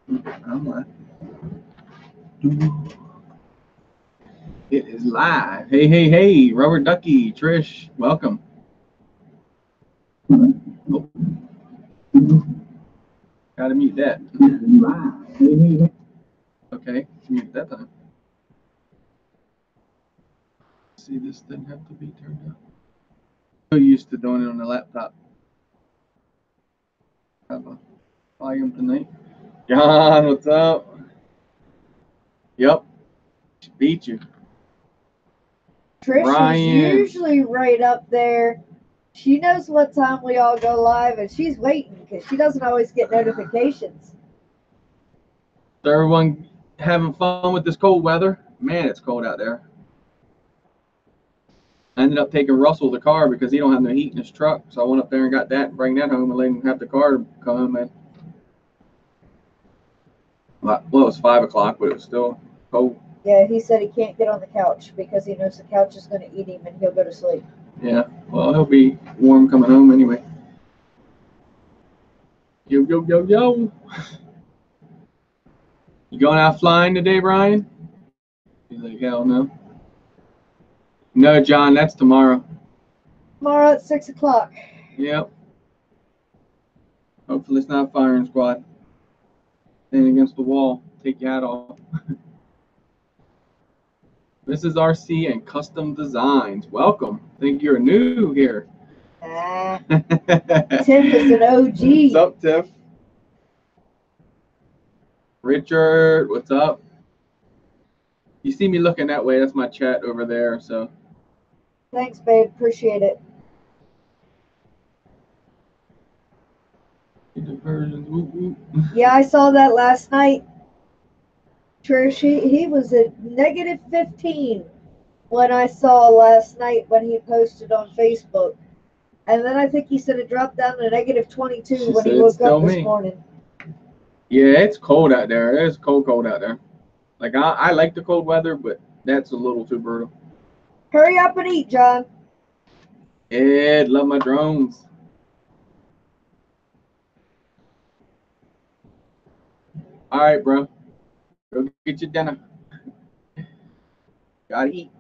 I'm live. It is live. Hey, hey, hey, Rubber Ducky, Trish, welcome. Oh, gotta mute that. Okay, mute that time. See, this didn't have to be turned up. So used to doing it on the laptop. Have a volume tonight. John, what's up? Yep, beat you. Trish Ryan. is usually right up there. She knows what time we all go live, and she's waiting because she doesn't always get notifications. So everyone having fun with this cold weather? Man, it's cold out there. I ended up taking Russell the car because he don't have no heat in his truck. So I went up there and got that and bring that home and let him have the car come in. Well, it was 5 o'clock, but it was still cold. Yeah, he said he can't get on the couch because he knows the couch is going to eat him and he'll go to sleep. Yeah, well, he'll be warm coming home anyway. Yo, yo, yo, yo. You going out flying today, Brian? He's like, hell no. No, John, that's tomorrow. Tomorrow at 6 o'clock. Yep. Hopefully it's not firing squad. Stand against the wall. Take your hat off. This is RC and Custom Designs. Welcome. I think you're new here. Tiff is an OG. What's up, Tiff? Richard, what's up? You see me looking that way, that's my chat over there, so. Thanks, babe. Appreciate it. Yeah, I saw that last night. Trish, he was at negative 15 when I saw last night when he posted on Facebook. And then I think he said it dropped down to negative 22 when he woke up this morning. Yeah, it's cold out there. It's cold out there. Like, I like the cold weather, but that's a little too brutal. Hurry up and eat, John. Ed, love my drones. All right, bro. Go get your dinner. Gotta eat.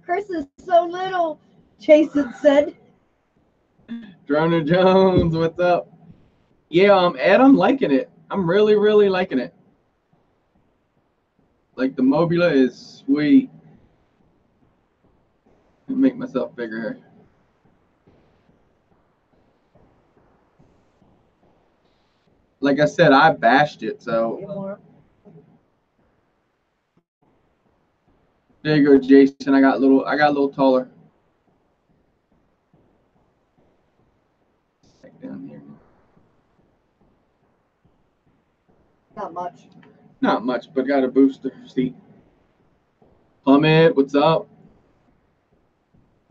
Chris is so little, Jason said. Droner Jones, what's up? Yeah, Ed, I'm liking it. I'm really, really liking it. Like, the Mobula is sweet. Let me make myself bigger here. Like I said, I bashed it, so. There you go, Jason. I got a little taller. Back down here. Not much. Not much, but got a booster seat. Plummet, what's up?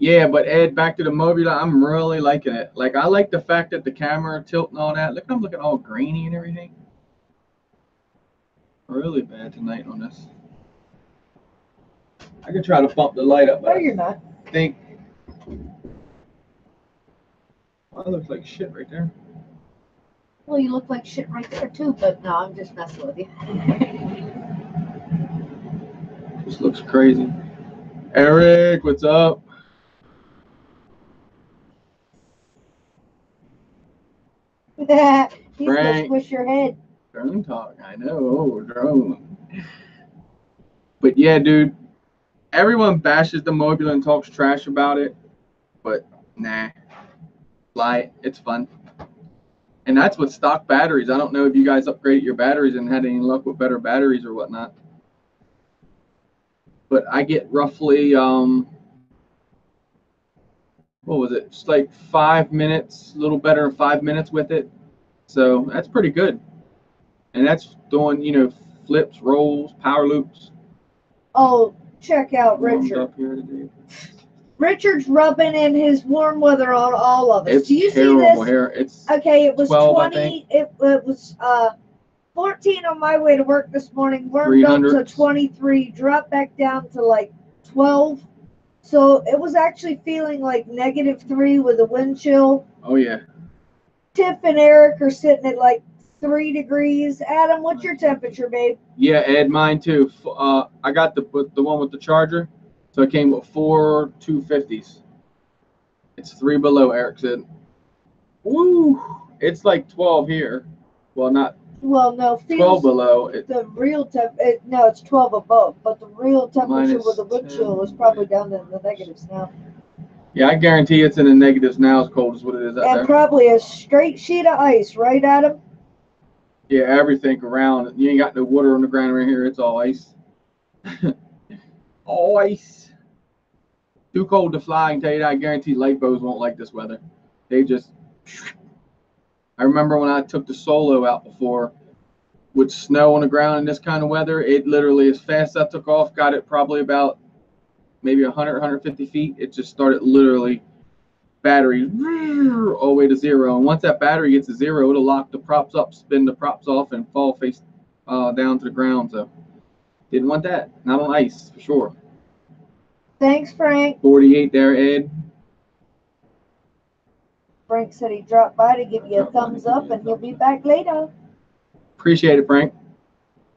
Yeah, but Ed, back to the Mobula, I'm really liking it. Like, I like the fact that the camera tilt and all that. Look, I'm looking all grainy and everything. Really bad tonight on this. I could try to bump the light up. No, you're not. I think. Well, that looks like shit right there. Well, you look like shit right there, too, but no, I'm just messing with you. This looks crazy. Eric, what's up? He's going to Frank. squish your head. Drone talk, I know, drone. But yeah, dude, everyone bashes the Mobula and talks trash about it, but nah, lie, it's fun. And that's with stock batteries. I don't know if you guys upgraded your batteries and had any luck with better batteries or whatnot. But I get roughly, what was it? It's like 5 minutes, a little better than 5 minutes with it. So that's pretty good. And that's doing, you know, flips, rolls, power loops. Oh, check out Richard. Up here today. Richard's rubbing in his warm weather on all of us. It's Do you terrible see this? Here. It's okay, it was 12, 20. It was 14 on my way to work this morning. Warmed up to 23. Dropped back down to like 12. So it was actually feeling like -3 with a wind chill. Oh yeah. Tiff and Eric are sitting at like 3 degrees. Adam, what's your temperature, babe? Yeah, Ed, mine too. I got the one with the charger, so it came with 4 250s. It's 3 below. Eric said, "Woo!" It's like 12 here. Well, not Well, no, 12 below. the real no, it's 12 above, but the real temperature with the wind chill is probably down in the negatives now. Yeah, I guarantee it's in the negatives now, as cold as what it is out there. And probably a straight sheet of ice, right, Adam? Yeah, everything around. You ain't got no water on the ground right here. It's all ice. All ice. Too cold to fly. I can tell you that. I guarantee lifeboats won't like this weather. They just. I remember when I took the Solo out before with snow on the ground in this kind of weather, it literally, as fast as I took off, got it probably about maybe 100, 150 feet. It just started literally battery all the way to zero. And once that battery gets to zero, it'll lock the props up, spin the props off, and fall face down to the ground. So didn't want that. Not on ice, for sure. Thanks, Frank. 48 there, Ed. Frank said he dropped by to give you a thumbs up, and he'll be back later. Appreciate it, Frank.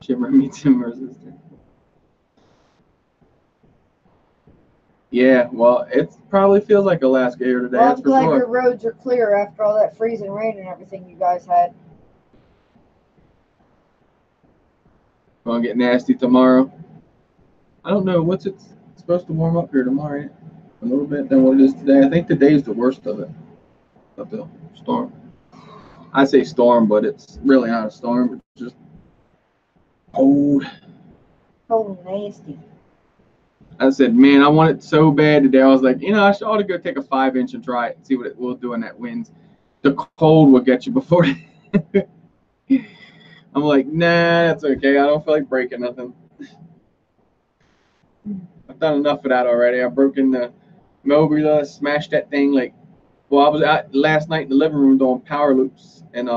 Shimmer me timber resistant. Yeah, well, it probably feels like Alaska here today. Well, I'm that's glad for sure. your roads are clear after all that freezing rain and everything you guys had. Gonna get nasty tomorrow. I don't know what's it's supposed to warm up here tomorrow. A little bit than what it is today. I think today's the worst of it. Of the storm. I say storm, but it's really not a storm. It's just cold. Oh, nasty. I said, man, I want it so bad today. I was like, I ought to go take a 5-inch and try it and see what it will do in that wind. The cold will get you before. I'm like, nah, that's okay. I don't feel like breaking nothing. I've done enough of that already. I've broken the Mobula, smashed that thing. I was out last night in the living room doing power loops, and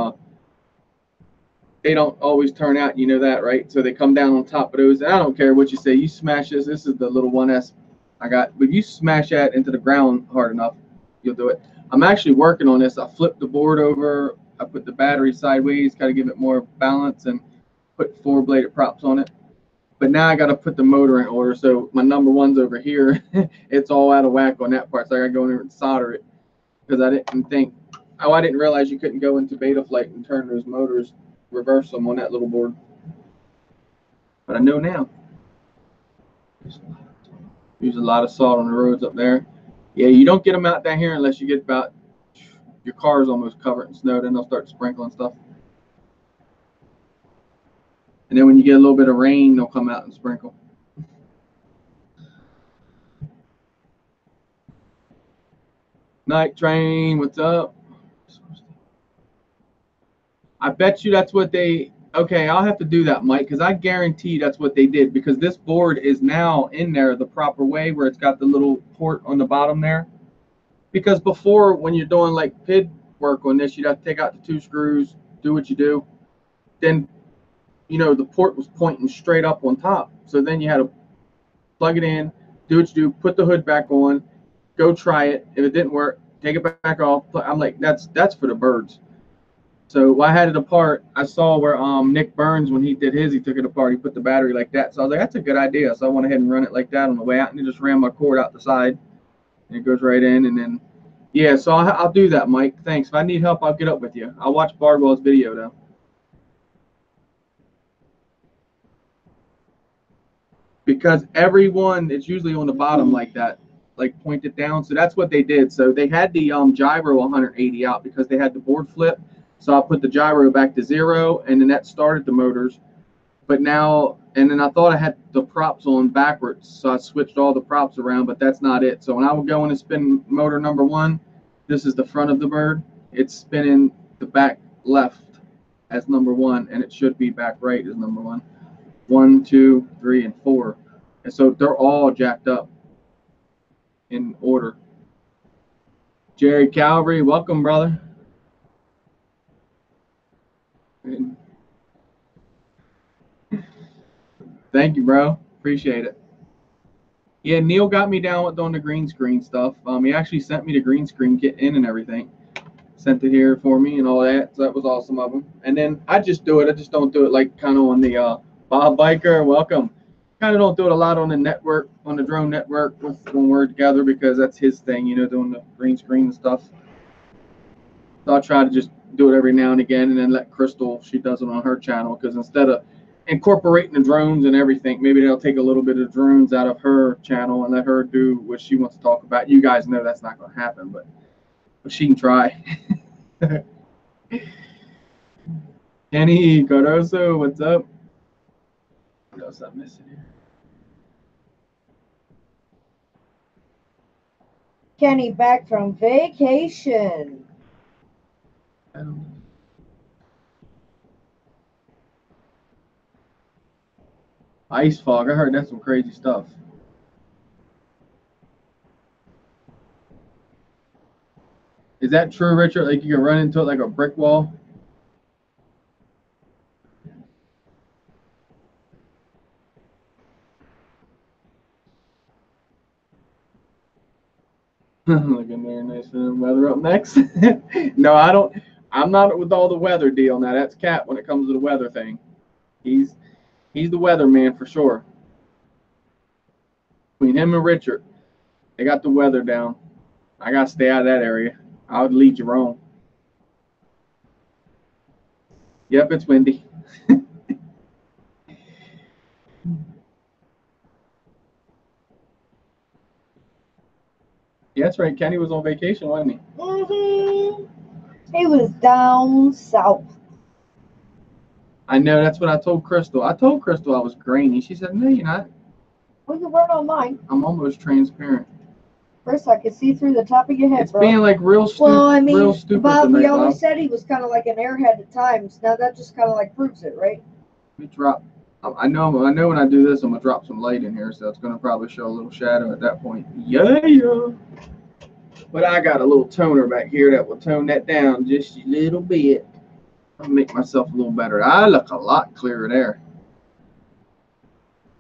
they don't always turn out. You know that, right? So they come down on top of those. And I don't care what you say. You smash this. This is the little 1S I got. But you smash that into the ground hard enough, you'll do it. I'm actually working on this. I flipped the board over. I put the battery sideways, got to give it more balance, and put 4-bladed props on it. But now I got to put the motor in order. So my number one's over here. It's all out of whack on that part. So I got to go in there and solder it because I didn't realize you couldn't go into Betaflight and turn those motors, reverse them on that little board. But I know now. Use a lot of salt on the roads up there. Yeah, you don't get them out down here unless you get about your car's almost covered in snow. Then they'll start sprinkling stuff. And then when you get a little bit of rain, they'll come out and sprinkle. Night train, what's up? I bet you that's what they. Okay, I'll have to do that, Mike, because I guarantee that's what they did. Because this board is now in there the proper way, where it's got the little port on the bottom there. Because before, when you're doing like PID work on this, you'd have to take out the 2 screws, do what you do. Then, the port was pointing straight up on top. So then you had to plug it in, do what you do, put the hood back on, go try it. If it didn't work, take it back off. I'm like, that's for the birds. So when I had it apart, I saw where Nick Burns, when he did his, he took it apart. He put the battery like that. So I was like, that's a good idea. So I went ahead and run it like that on the way out, and it just ran my cord out the side. And it goes right in, and then, yeah, so I'll do that, Mike. Thanks. If I need help, I'll get up with you. I'll watch Bardwell's video, though. Because everyone, it's usually on the bottom like that, like pointed down. So that's what they did. So they had the gyro 180 out because they had the board flip. So I put the gyro back to 0, and then that started the motors. But now, and then I thought I had the props on backwards, so I switched all the props around, but that's not it. So when I would go in and spin motor number 1, this is the front of the bird. It's spinning the back left as number 1, and it should be back right as number 1. 1, 2, 3, and 4. And so they're all jacked up in order. Jerry Calvary, welcome, brother. Thank you, bro. Appreciate it. Yeah, Neil got me down with doing the green screen stuff. He actually sent me the green screen kit in and everything. Sent it here for me and all that. So that was awesome of him. And then I just do it. I just don't do it like kind of on the Bob Biker. Welcome. Kind of don't do it a lot on the network, on the drone network when we're together because that's his thing, you know, doing the green screen and stuff. So I'll try to just do it every now and again, and then let Crystal, she does it on her channel, because instead of incorporating the drones and everything, maybe they'll take a little bit of drones out of her channel and let her do what she wants to talk about. You guys know that's not going to happen, but she can try. Kenny Cardoso, what's up? What else I'm missing here? Kenny back from vacation. I don't know. Ice fog. I heard that's some crazy stuff. Is that true, Richard? Like you can run into it like a brick wall? Looking there, nice weather up next. No, I don't. I'm not with all the weather deal. Now that's Cat when it comes to the weather thing. He's the weather man for sure. Between him and Richard, they got the weather down. I gotta stay out of that area. I would lead you wrong. Yep, it's windy. Yeah, that's right. Kenny was on vacation, wasn't he? He was down south. I know. That's what I told Crystal. I told Crystal I was grainy. She said, "No, you're not. We can run on mine. I'm almost transparent." First, I could see through the top of your head, It's bro. being like real stupid. Well, I mean, real stupid Bob, tonight, we always Bob. said he was kind of like an airhead at times. Now that just kind of like proves it, right? Let me drop. I know when I do this, I'm gonna drop some light in here, so it's gonna probably show a little shadow at that point. Yeah. But I got a little toner back here that will tone that down just a little bit. I'll make myself a little better. I look a lot clearer there.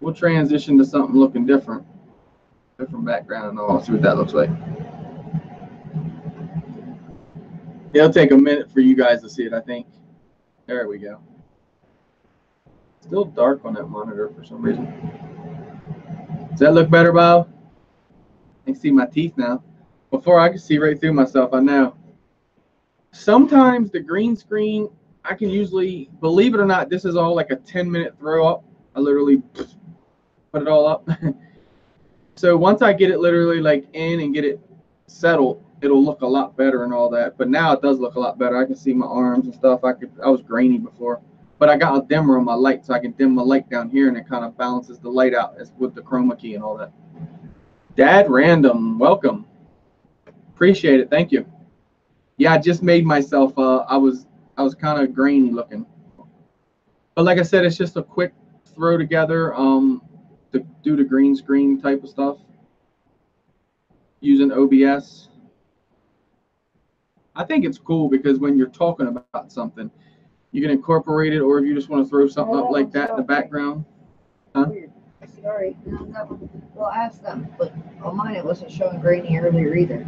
We'll transition to something looking different background and all. See what that looks like. It'll take a minute for you guys to see it, I think. There we go. Still dark on that monitor for some reason. Does that look better, Bob? I can see my teeth now. Before I could see right through myself, I know. Sometimes the green screen, I can usually, believe it or not, this is all like a 10-minute throw up. I literally put it all up. So once I get it literally like in and get it settled, it'll look a lot better and all that. But now it does look a lot better. I can see my arms and stuff. I was grainy before. But I got a dimmer on my light, so I can dim my light down here, and it kind of balances the light out with the chroma key and all that. Dad Random, welcome. Appreciate it. Thank you. Yeah, I just made myself. I was kind of grainy looking, but like I said, it's just a quick throw together. To do the green screen type of stuff using OBS. I think it's cool because when you're talking about something, you can incorporate it, or if you just want to throw something up like that in the background. Huh? Weird. Sorry, no, that one. Well, I asked them, but on mine it wasn't showing grainy earlier either.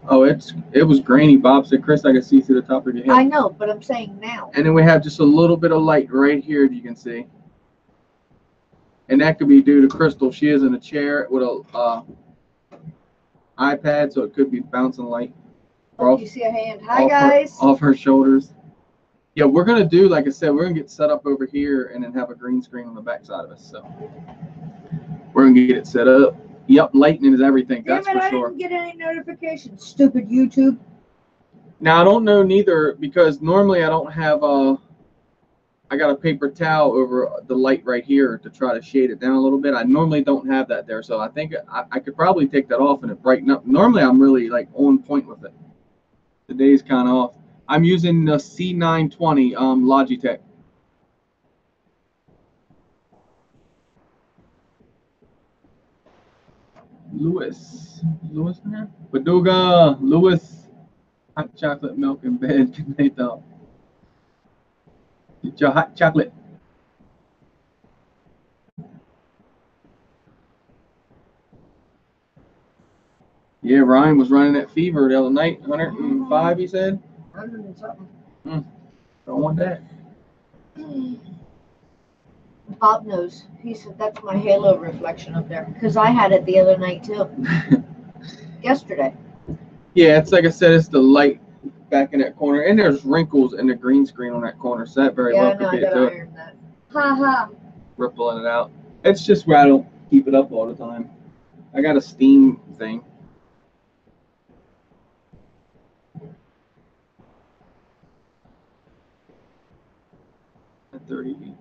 Oh, it was grainy. Bob said, Chris, I can see through the top of your head. I know, but I'm saying now. And then we have just a little bit of light right here, if you can see. And that could be due to Crystal. She is in a chair with a iPad, so it could be bouncing light. Oh, you see a hand. Hi, guys. Off her shoulders. Yeah, we're going to do, like I said, we're going to get set up over here and then have a green screen on the back side of us. So we're going to get it set up. Yep, lightning is everything. Damn that's it, for I sure. didn't get any notifications. Stupid YouTube. Now, I don't know neither, because normally I don't have I got a paper towel over the light right here to try to shade it down a little bit. I normally don't have that there, so I think I could probably take that off and it brighten up. Normally, I'm really like on point with it. Today's kind of off. I'm using the C920 Logitech. Lewis in there? Paduga, Lewis, hot chocolate milk in bed. Good night, though. Get your hot chocolate. Yeah, Ryan was running at fever the other night. 105, he said. 100 and something. Don't want that. Bob knows. He said that's my halo reflection up there. Because I had it the other night too. Yesterday. Yeah, it's like I said, it's the light back in that corner. And there's wrinkles in the green screen on that corner. So that very well Yeah, could no, I be it gotta too. iron that. Ha ha. Rippling it out. It's just where I don't keep it up all the time. I got a steam thing. At 30.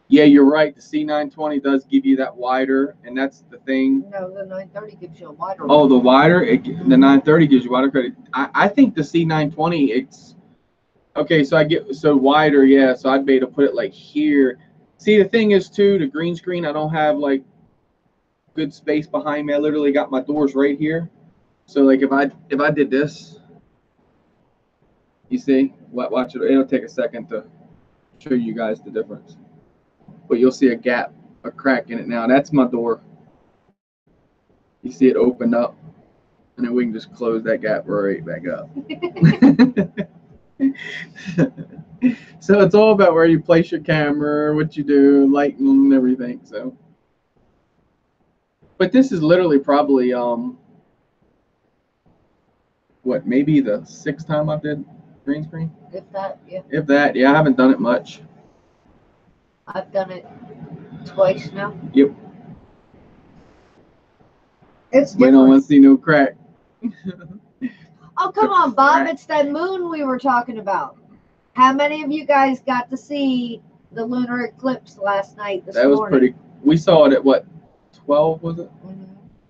Yeah, you're right. The C920 does give you that wider, and that's the thing. No, the 930 gives you a wider Oh, one. the wider, the 930 gives you wider credit. I think the C920, it's okay. So I get so wider, yeah. So I'd be able to put it like here. See, the thing is too, the green screen, I don't have like good space behind me. I literally got my doors right here. So like if I did this, you see, watch it. It'll take a second to show you guys the difference. But you'll see a gap, a crack in it now. That's my door. You see it opened up, and then we can just close that gap right back up. So it's all about where you place your camera, what you do, lighting and everything. So, but this is literally probably what, maybe the 6th time I did green screen. If that, yeah. If that, yeah, I haven't done it much. I've done it twice now. Yep. It's You different. don't want to see no crack. Oh, come on, Bob. It's that moon we were talking about. How many of you guys got to see the lunar eclipse last night? That was pretty. We saw it at what, 12 was it?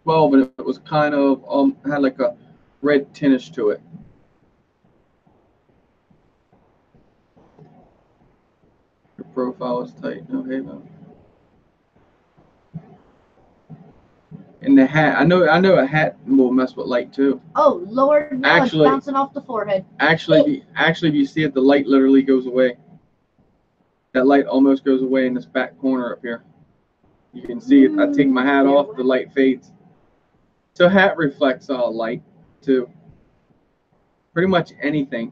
12, and it was kind of had like a red tinge to it. Your profile is tight. Okay, man. And the hat, I know a hat will mess with light too. Oh Lord, no! Actually- It's bouncing off the forehead. Actually, if you see it, the light literally goes away. That light almost goes away in this back corner up here. You can see it. I take my hat off, the light fades. So hat reflects light too. Pretty much anything.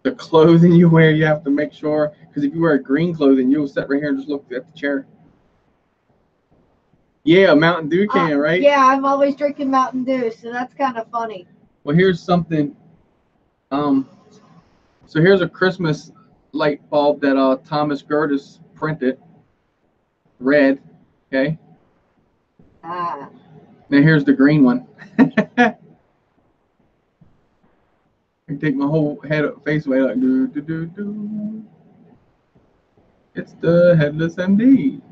The clothing you wear, you have to make sure, because if you wear green clothing, you'll sit right here and just look at the chair. Yeah, Mountain Dew can, right? Yeah, I'm always drinking Mountain Dew, so that's kind of funny. Well, here's something. So here's a Christmas light bulb that Thomas Gertis printed. Red, okay. Ah. Now here's the green one. I can take my whole face away like do do do do. It's the Headless MD.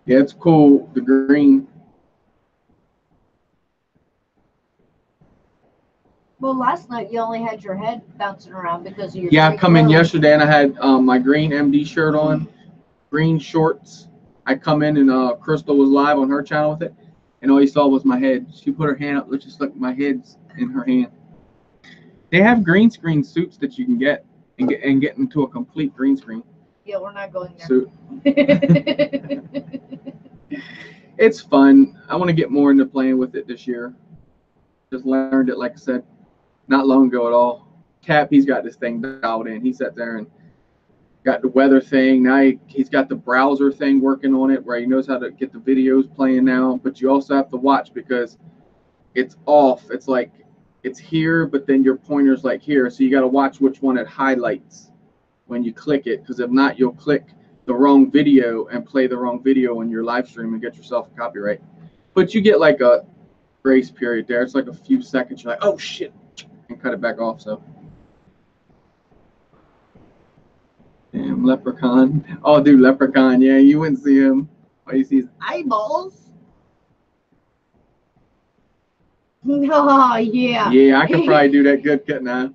Yeah, it's cool. The green. Well, last night you only had your head bouncing around because of your. Yeah, I come in clothes. yesterday and I had my green MD shirt on, green shorts. I come in and Crystal was live on her channel with it, and all you saw was my head. She put her hand up, looked just like my head's in her hand. They have green screen suits that you can get and get into a complete green screen Yeah, we're not going there. suit. It's fun. I want to get more into playing with it this year. Just learned it, like I said, not long ago at all. Cap, he's got this thing dialed in. He sat there and got the weather thing. Now he's got the browser thing working on it where he knows how to get the videos playing now. But you also have to watch because it's off. It's like it's here, but then your pointer's like here. So you got to watch which one it highlights when you click it, because if not, you'll click the wrong video and play the wrong video on your live stream and get yourself a copyright. But you get like a grace period there. It's like a few seconds. You're like, oh shit, and cut it back off. So, damn, Leprechaun. Oh, dude, Leprechaun. Yeah, you wouldn't see him. All you see is eyeballs. Oh yeah. Yeah, I could probably do that good cut now.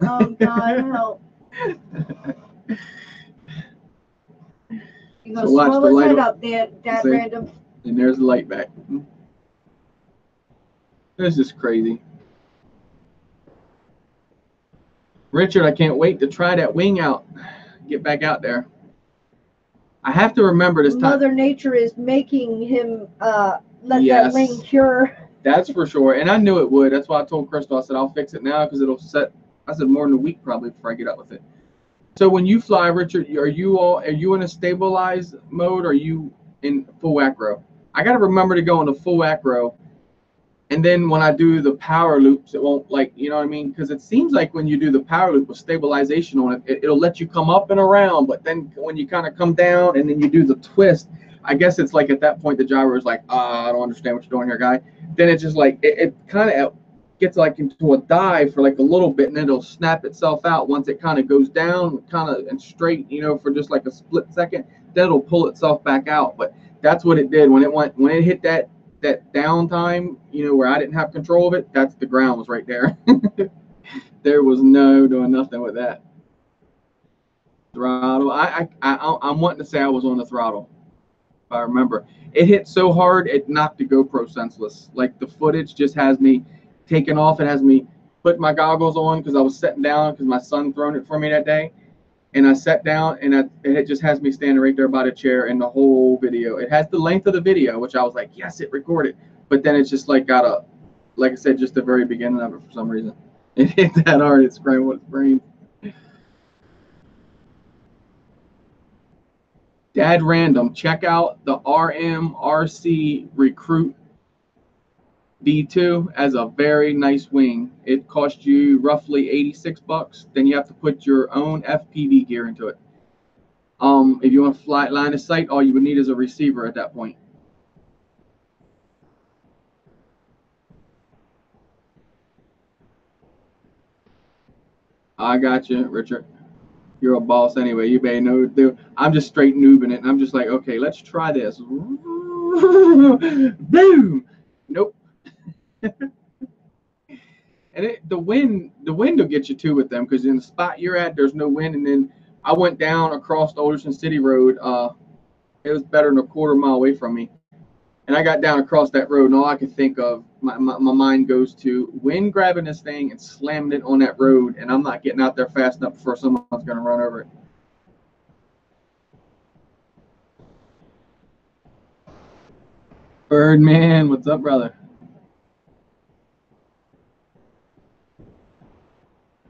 Oh God, help! You So gonna watch swell the his light head up. up, that See? random. And there's the light back. This is crazy. Richard, I can't wait to try that wing out. Get back out there. I have to remember this time. Mother Nature is making him let that wing cure. That's for sure. And I knew it would. That's why I told Crystal, I said, I'll fix it now because it'll set, I said, more than a week probably before I get up with it. So when you fly, Richard, are you in a stabilized mode or are you in full acro? I got to remember to go into full acro. And then when I do the power loops, it won't, like, you know what I mean? Because it seems like when you do the power loop with stabilization on it, it'll let you come up and around. But then when you kind of come down and then you do the twist, I guess it's like at that point the gyro is like, I don't understand what you're doing here, guy. Then it's just like it kind of gets like into a dive for like a little bit, and then it'll snap itself out once it kind of goes down, kind of and straight, you know, for just like a split second. Then it'll pull itself back out. But that's what it did when it hit that downtime, you know, where I didn't have control of it. That's the ground was right there. There was no doing nothing with that throttle. I'm wanting to say I was on the throttle. I remember it hit so hard it knocked the GoPro senseless. Like the footage just has me taking off. It has me put my goggles on because I was sitting down because my son thrown it for me that day, and I sat down and it just has me standing right there by the chair in the whole video. It has the length of the video, which I was like, yes, it recorded, but then it's just like got a, like I said, just the very beginning of it for some reason. It hit that hard, it scrambled its brain. Dad Random, check out the RMRC Recruit D2 as a very nice wing. It cost you roughly $86. Then you have to put your own FPV gear into it. If you want to fly line of sight, all you would need is a receiver at that point. I got you, Richard. You're a boss anyway. You may know. Dude, I'm just straight noobing it. And I'm just like, okay, let's try this. Boom. Nope. And the wind will get you too with them because in the spot you're at, there's no wind. And then I went down across the Ocean City Road. It was better than a quarter mile away from me. And I got down across that road, and all I could think of, my mind goes to wind grabbing this thing and slamming it on that road, and I'm not getting out there fast enough before someone's going to run over it. Birdman, what's up, brother?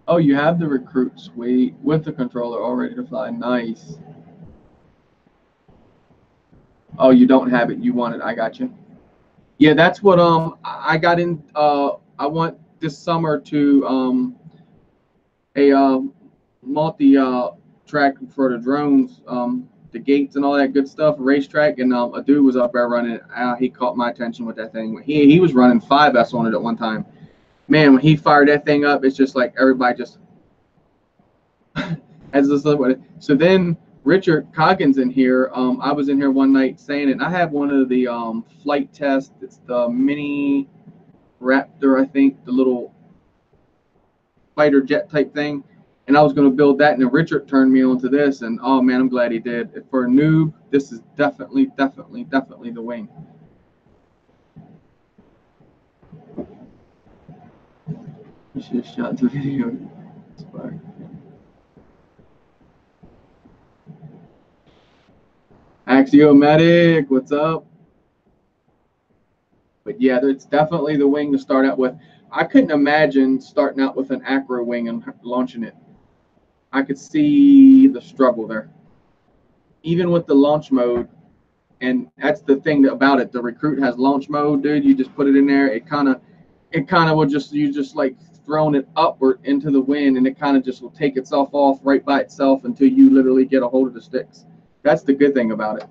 Oh, you have the Recruit, sweet, with the controller all ready to fly. Nice. Oh, you don't have it. You want it. I got you. Yeah, that's what I got in. I want this summer to a multi track for the drones, the gates and all that good stuff, racetrack, and a dude was up there running it. He caught my attention with that thing. He was running 5S on it at one time. Man, when he fired that thing up, it's just like everybody just as this. So then Richard Coggins in here. I was in here one night saying it. And I have one of the flight tests. It's the Mini Raptor, I think, the little fighter jet type thing. And I was going to build that, and then Richard turned me onto this, and oh man, I'm glad he did. For a noob, this is definitely the wing. You should have shot the video. Axiomatic, what's up? But yeah, it's definitely the wing to start out with. I couldn't imagine starting out with an acro wing and launching it. I could see the struggle there. Even with the launch mode, and that's the thing about it. The Recruit has launch mode, dude. You just put it in there. It kind of will you just like throwing it upward into the wind, and it kind of just will take itself off right by itself until you literally get a hold of the sticks. That's the good thing about it.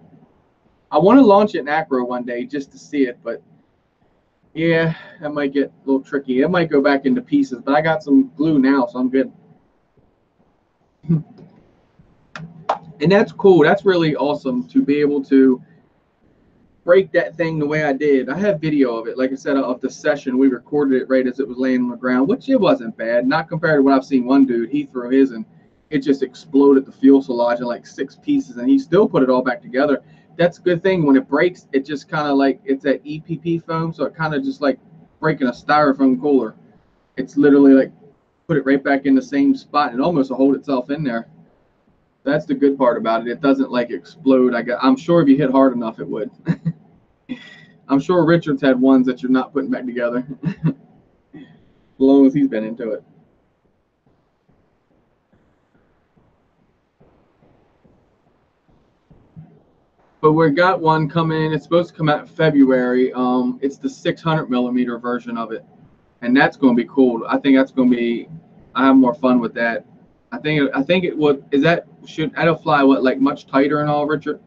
I want to launch it in acro one day just to see it, but yeah, that might get a little tricky. It might go back into pieces, but I got some glue now, so I'm good. And that's cool. That's really awesome to be able to break that thing the way I did. I have video of it, like I said, of the session. We recorded it right as it was laying on the ground, which it wasn't bad. Not compared to what I've seen one dude. He threw his and it just exploded the fuselage in like 6 pieces, and he still put it all back together. That's a good thing. When it breaks, it just kind of like, it's that EPP foam, so it kind of just like breaking a styrofoam cooler. It's literally like put it right back in the same spot and almost will hold itself in there. That's the good part about it. It doesn't like explode. I'm sure if you hit hard enough, it would. I'm sure Richard's had ones that you're not putting back together. As long as he's been into it. But we got one coming. It's supposed to come out in February. It's the 600 millimeter version of it, and that's going to be cool. I think that's going to be. I have more fun with that. I think it would. Is that should that'll fly what like much tighter and all, Richard?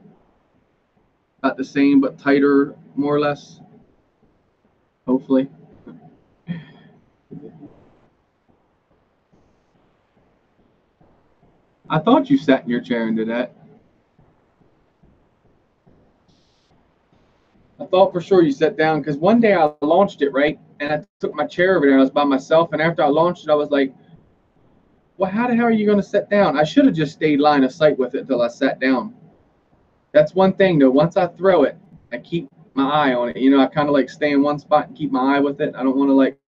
About the same, but tighter, more or less. Hopefully. I thought you sat in your chair and did that. I thought for sure you sat down because one day I launched it, right? And I took my chair over there and I was by myself. And after I launched it, I was like, well, how the hell are you going to sit down? I should have just stayed line of sight with it until I sat down. That's one thing, though. Once I throw it, I keep my eye on it. You know, I kind of like stay in one spot and keep my eye with it. I don't want to like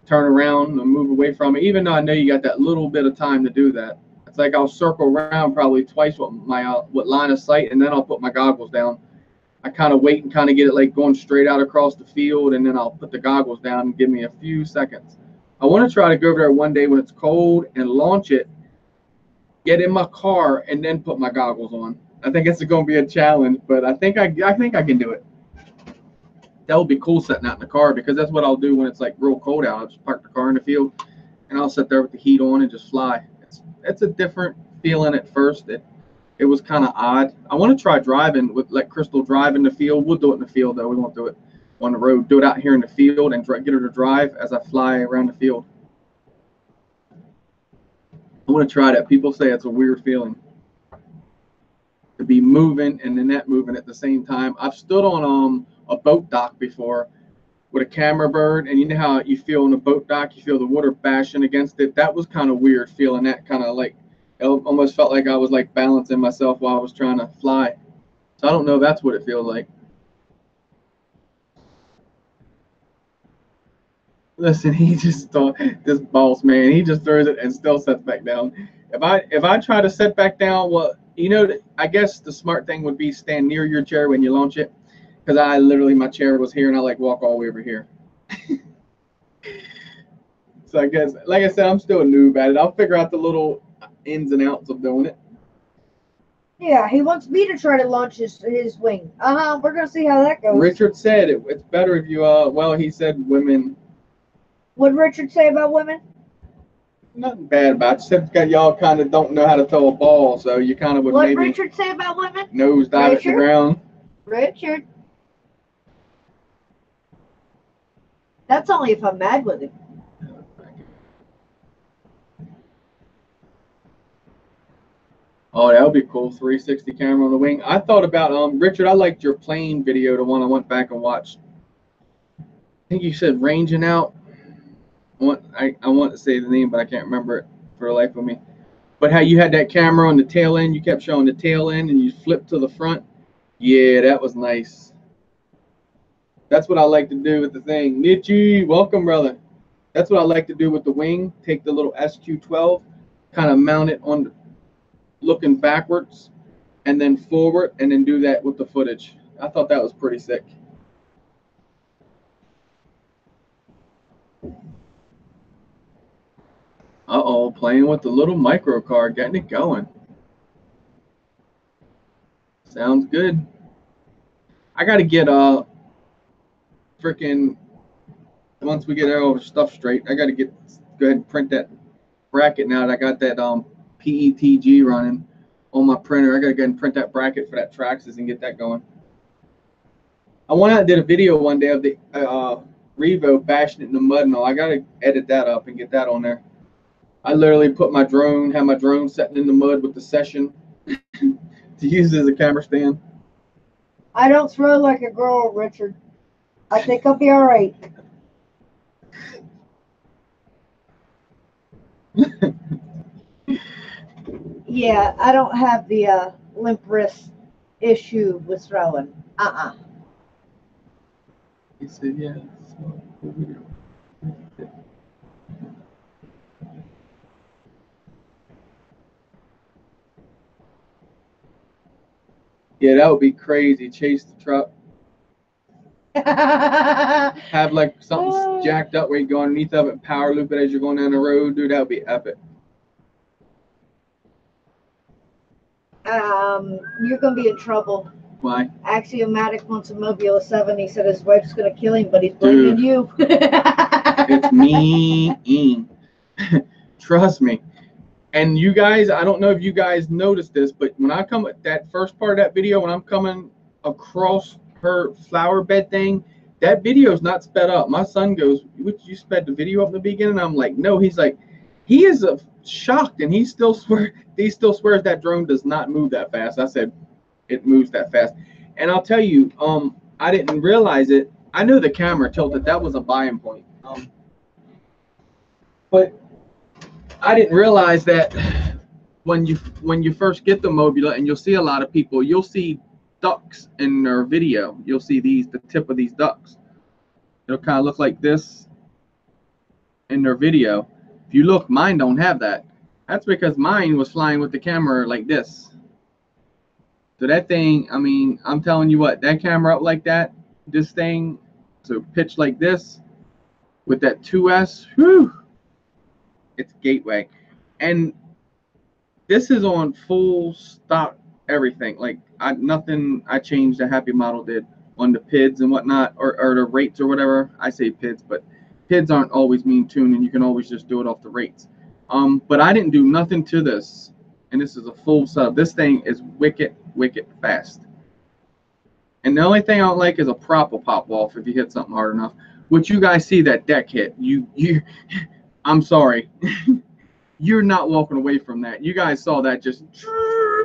turn around and move away from it, even though I know you got that little bit of time to do that. It's like I'll circle around probably twice with my with line of sight, and then I'll put my goggles down. I kind of wait and kind of get it like going straight out across the field, and then I'll put the goggles down and give me a few seconds. I want to try to go over there one day when it's cold and launch it, get in my car, and then put my goggles on. I think it's going to be a challenge, but I think I can do it. That would be cool sitting out in the car because that's what I'll do when it's like real cold out. I'll just park the car in the field, and I'll sit there with the heat on and just fly. It's a different feeling at first. It was kind of odd. I want to try driving with like Crystal drive in the field. We'll do it in the field though. We won't do it on the road. Do it out here in the field and get her to drive as I fly around the field. I want to try that. People say it's a weird feeling to be moving and then that moving at the same time. I've stood on a boat dock before with a camera bird, and you know how you feel on a boat dock, you feel the water bashing against it. That was kind of weird feeling that kind of like. It almost felt like I was like balancing myself while I was trying to fly. So I don't know if that's what it feels like. Listen, he just thought this boss man, he just throws it and still sets back down. If I try to set back down, well, you know, I guess the smart thing would be stand near your chair when you launch it, because I literally my chair was here and I like walk all the way over here. So I guess, like I said, I'm still a noob at it. I'll figure out the little ins and outs of doing it. Yeah, he wants me to try to launch his wing. We're gonna see how that goes. Richard said it's better if you well, he said women. What did Richard say about women? Nothing bad about it. Except y'all kind of don't know how to throw a ball, so you kind of would What maybe Richard say about women? nose dive at the ground. Richard. That's only if I'm mad with him. Oh, that would be cool. 360 camera on the wing. I thought about Richard. I liked your plane video, the one I went back and watched. I think you said ranging out. I want to say the name, but I can't remember it for the life of me. But how you had that camera on the tail end, you kept showing the tail end, and you flipped to the front. Yeah, that was nice. That's what I like to do with the thing. Nietzsche, welcome, brother. That's what I like to do with the wing. Take the little SQ12, kind of mount it on, looking backwards, and then forward, and then do that with the footage. I thought that was pretty sick. Uh-oh, playing with the little micro card, getting it going. Sounds good. I got to get freaking, once we get all the stuff straight, I got to go ahead and print that bracket now that I got that PETG running on my printer. I got to go ahead and print that bracket for that Traxxas and get that going. I went out and did a video one day of the Revo bashing it in the mud and all. I got to edit that up and get that on there. I literally put my drone, had my drone sitting in the mud with the session to use it as a camera stand. I don't throw like a girl, Richard. I think I'll be all right. Yeah, I don't have the limp wrist issue with throwing. He said, yeah. Yeah, that would be crazy. Chase the truck. Have like something jacked up where you go underneath of it and power loop it as you're going down the road, dude. That would be epic. You're gonna be in trouble. Why? Axiomatic wants a Mobula 7. He said his wife's gonna kill him, but he's blaming you. It's me. Trust me. And you guys, I don't know if you guys noticed this, but when I come at that first part of that video, when I'm coming across her flower bed thing, that video is not sped up. My son goes, "You sped the video up in the beginning?" I'm like, "No." He's like, he is shocked, and he still swears that drone does not move that fast. I said, it moves that fast. And I'll tell you, I didn't realize it. I knew the camera tilted. That was a buying point. But I didn't realize that when you first get the Mobula, and you'll see a lot of people, you'll see ducks in their video. You'll see the tip of these ducks. It'll kind of look like this in their video. If you look, mine don't have that. That's because mine was flying with the camera like this. So that thing, I mean, I'm telling you what, that camera up like that, this thing, so pitch like this with that 2S, whew, it's gateway. And this is on full stock everything. Like nothing I changed the Happy Model did on the PIDs and whatnot, or the rates or whatever. I say PIDs, but PIDs aren't always mean tuned, and you can always just do it off the rates. But I didn't do nothing to this, and this is a full setup. This thing is wicked fast. And the only thing I don't like is a prop will pop off if you hit something hard enough. Which you guys see that deck hit. You I'm sorry. You're not walking away from that. You guys saw that just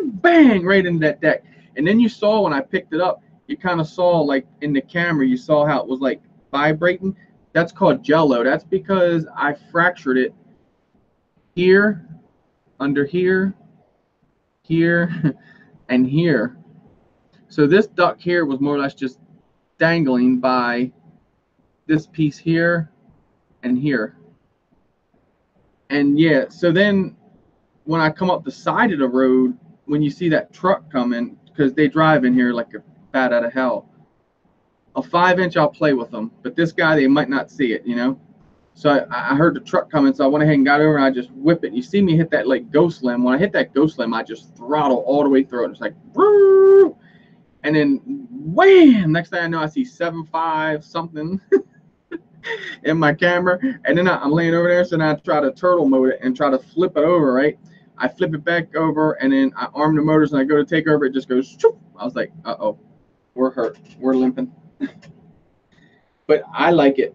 bang right into that deck. And then you saw when I picked it up, you kind of saw like in the camera, you saw how it was like vibrating. That's called jello. That's because I fractured it here, under here, here, and here. So this duck here was more or less just dangling by this piece here and here. And yeah, so then when I come up the side of the road, when you see that truck coming, because they drive in here like a bat out of hell, a 5-inch I'll play with them, but this guy, they might not see it, you know. So I heard the truck coming, so I went ahead and got over, and I just whip it. You see me hit that like ghost limb. When I hit that ghost limb, I just throttle all the way through it. It's like, woo! And then wham! Next thing I know, I see 7.5 something in my camera, and then I'm laying over there, so then I try to turtle mode it and try to flip it over, right? I flip it back over, and then I arm the motors, and I go to take over, it just goes, choop. I was like, uh-oh, we're hurt, we're limping. But I like it,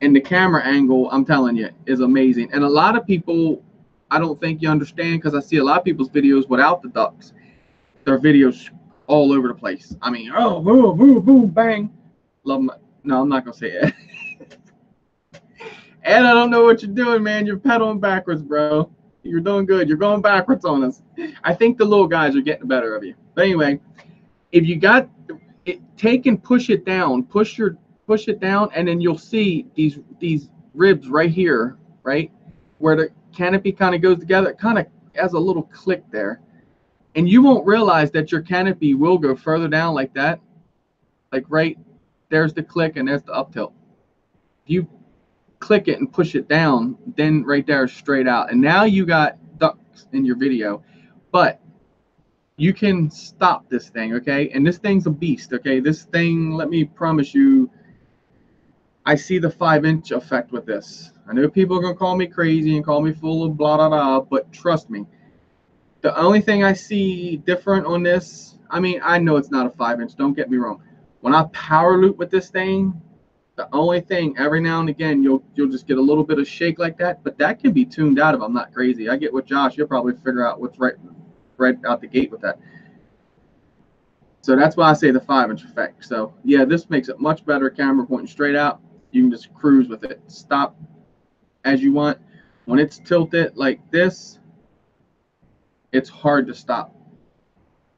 and the camera angle, I'm telling you, is amazing. And a lot of people, I don't think you understand, because I see a lot of people's videos without the ducks. Their videos all over the place. I mean, oh, boom, boom, boom, bang. Love them. No, I'm not gonna say it. And I don't know what you're doing, man. You're pedaling backwards, bro. You're doing good. You're going backwards on us. I think the little guys are getting the better of you. But anyway, if you got it, take and push it down. Push it down, and then you'll see these ribs right here, right, where the canopy kind of goes together. It kind of has a little click there, and you won't realize that your canopy will go further down like that. Like right there's the click, and there's the up tilt. If you click it and push it down, then right there is straight out, and now you got ducks in your video. But you can stop this thing, okay? And this thing's a beast, okay? This thing, let me promise you, I see the 5-inch effect with this. I know people are gonna call me crazy and call me full of blah blah blah, but trust me, the only thing I see different on this, I mean, I know it's not a 5-inch, don't get me wrong. When I power loop with this thing, the only thing, every now and again, you'll just get a little bit of shake like that, but that can be tuned out if I'm not crazy. I get with Josh, you'll probably figure out what's right out the gate with that. So that's why I say the 5-inch effect. So yeah, this makes it much better. Camera pointing straight out. You can just cruise with it. Stop as you want. When it's tilted like this, it's hard to stop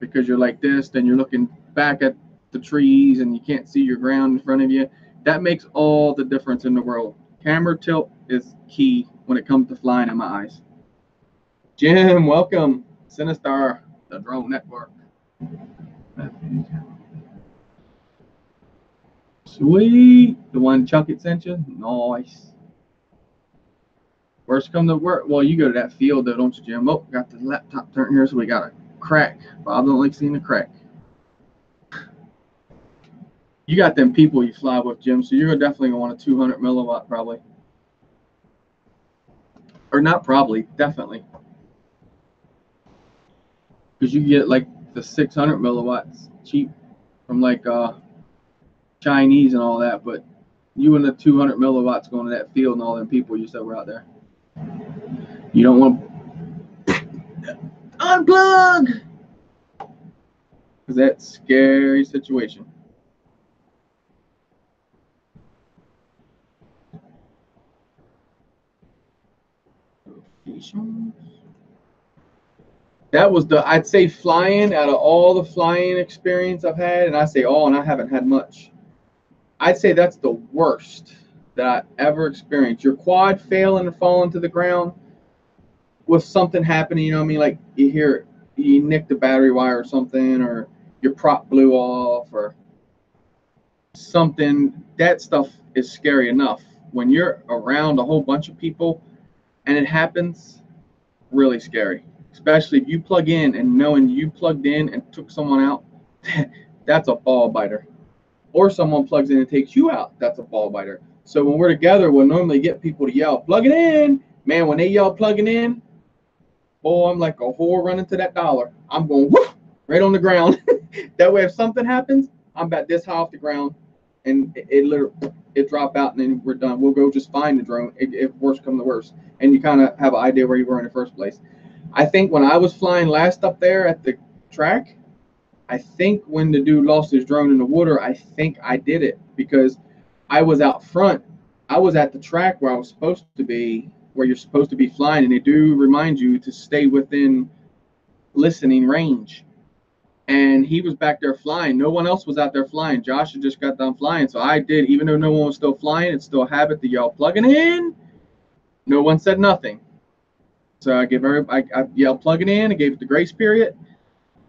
because you're like this, then you're looking back at the trees and you can't see your ground in front of you. That makes all the difference in the world. Camera tilt is key when it comes to flying in my eyes. Jim, welcome. Sinistar, the drone network. Sweet. The one Chuckett sent you? Nice. Worst come to work. Well, you go to that field though, don't you, Jim? Oh, got the laptop turned here, so we got a crack. Bob don't like seeing the crack. You got them people you fly with, Jim, so you're definitely going to want a 200 milliwatt probably. Or not probably, definitely. Because you get like the 600 milliwatts cheap from like Chinese and all that, but you and the 200 milliwatts going to that field and all them people you said were out there. You don't want to unplug! Because that's a scary situation. That was I'd say flying, out of all the flying experience I've had, and I say all, and I haven't had much. I'd say that's the worst that I ever experienced. Your quad failing and falling to the ground with something happening, you know what I mean? Like you nicked the battery wire or something, or your prop blew off or something. That stuff is scary enough. When you're around a whole bunch of people and it happens, really scary. Especially if you plug in and knowing you plugged in and took someone out, that's a ball biter. Or someone plugs in and takes you out, that's a ball biter. So when we're together, we'll normally get people to yell, plug it in. Man, when they yell plugging in, boy, I'm like a whore running to that dollar. I'm going whoop, right on the ground. That way if something happens, I'm about this high off the ground and it literally drop out and then we're done. We'll go just find the drone if worst come to worst. And you kind of have an idea where you were in the first place. I think when I was flying last up there at the track, I think when the dude lost his drone in the water, I think I did it because I was out front. I was at the track where I was supposed to be, where you're supposed to be flying, and they do remind you to stay within listening range. And he was back there flying. No one else was out there flying. Josh had just got done flying. So I did, even though no one was still flying, it's still a habit to yell, plugging in. No one said nothing. So I yelled, plug it in. I gave it the grace period.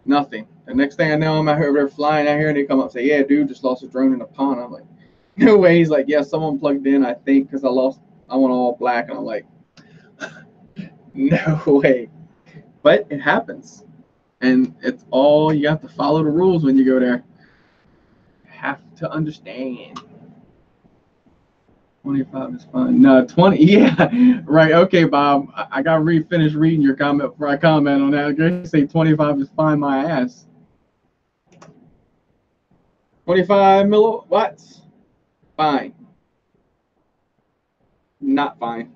Nothing. The next thing I know, I'm out here, they're flying out here, and they come up and say, yeah, dude, just lost a drone in a pond. I'm like, no way. He's like, yeah, someone plugged in, I think, because I went all black. And I'm like, no way. But it happens. And it's all, you have to follow the rules when you go there. You have to understand. 25 is fine. No, 20. Yeah, right. Okay, Bob. I got to finish reading your comment before I comment on that. I guess say 25 is fine, my ass. 25 milliwatts, fine. Not fine.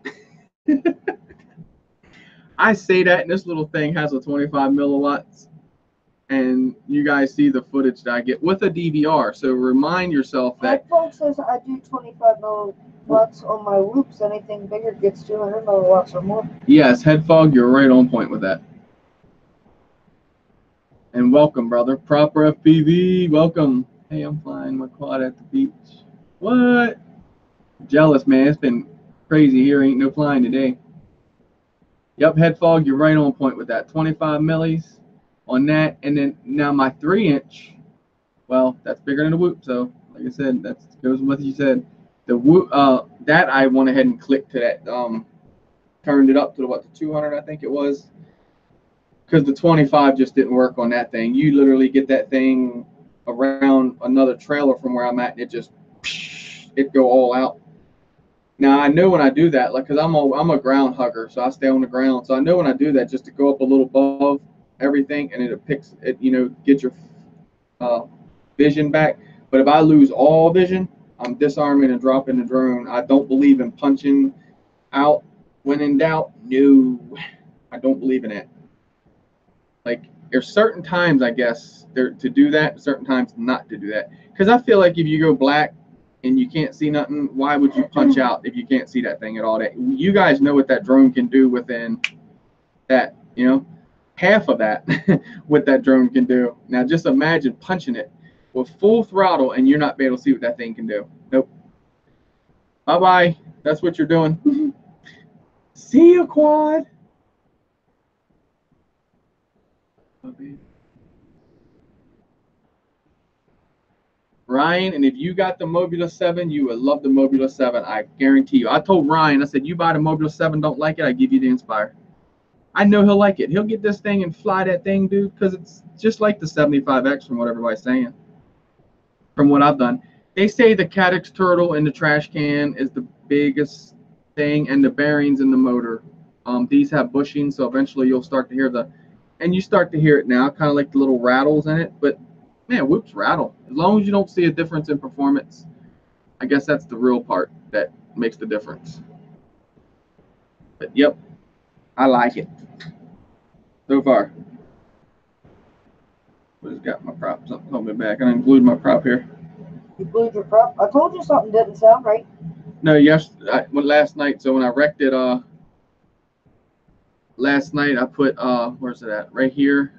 I say that, and this little thing has a 25 milliwatts, and you guys see the footage that I get with a DVR. So remind yourself that. Headphone says I do 25 milliwatts on my loops. Anything bigger gets 200 milliwatts or more. Yes, Headfog, you're right on point with that. And welcome, brother. Proper FPV, welcome. Hey, I'm flying my quad at the beach. What? Jealous, man. It's been crazy here. Ain't no flying today. Yep, Headfog, you're right on point with that. 25 millis on that. And then now my 3-inch, well, that's bigger than the Whoop. So, like I said, that goes with what you said. The Whoop, that I went ahead and clicked to that, turned it up to the 200, I think it was. Because the 25 just didn't work on that thing. You literally get that thing around another trailer from where I'm at, and it go all out. Now I know when I do that, like, cause I'm a ground hugger, so I stay on the ground. So I know when I do that, just to go up a little above everything, and it picks it, get your vision back. But if I lose all vision, I'm disarming and dropping the drone. I don't believe in punching out when in doubt. No, I don't believe in that. Like, there's certain times, I guess, there to do that, certain times not to do that. Because I feel like if you go black and you can't see nothing, why would you punch out if you can't see that thing at all? That you guys know what that drone can do within that, half of that what that drone can do. Now just imagine punching it with full throttle and you're not able to see what that thing can do. Nope. Bye-bye. That's what you're doing. See you, quad. Ryan, and if you got the Mobula 7, you would love the Mobula 7. I guarantee you. I told Ryan, I said, you buy the Mobula 7, don't like it, I give you the Inspire. I know he'll like it. He'll get this thing and fly that thing, dude, because it's just like the 75X from what everybody's saying. From what I've done. They say the Caddx turtle in the trash can is the biggest thing, and the bearings in the motor. These have bushings, so eventually you'll start to hear and you start to hear it now, kind of like the little rattles in it, but man, whoops, rattle. As long as you don't see a difference in performance, I guess that's the real part that makes the difference. But yep, I like it so far. What has got my prop? Something on my back. I glued my prop here. You glued your prop? I told you something didn't sound right. No, last night. So when I wrecked it, last night I put where's it at? Right here.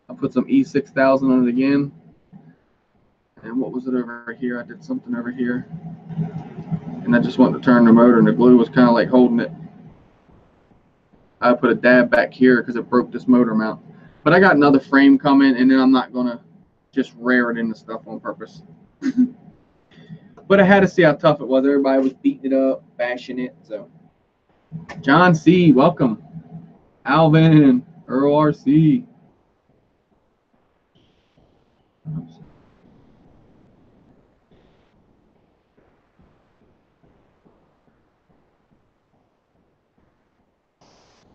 I put some E6000 on it again. And what was it over here? I did something over here. And I just wanted to turn the motor, and the glue was kind of like holding it. I put a dab back here because it broke this motor mount. But I got another frame coming, and then I'm not going to just rear it into stuff on purpose. But I had to see how tough it was. Everybody was beating it up, bashing it. So, John C., welcome. Alvin, Earl RC.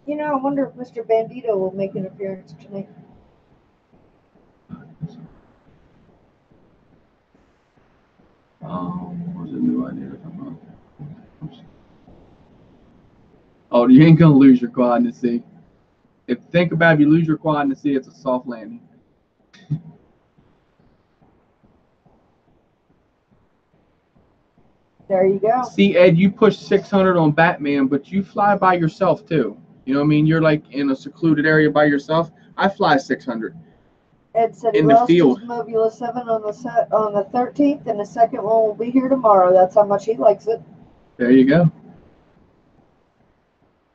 You know, I wonder if Mr. Bandito will make an appearance tonight. What's a new idea to come up? Oh, you ain't gonna lose your quad in the sea. Think about if you lose your quad in the sea, it's a soft landing. There you go. See, Ed, you push 600 on Batman, but you fly by yourself too. You know what I mean? You're like in a secluded area by yourself. I fly 600. Ed said he in the lost field. his Mobula 7 on the 13th, and the second one will be here tomorrow. That's how much he likes it. There you go.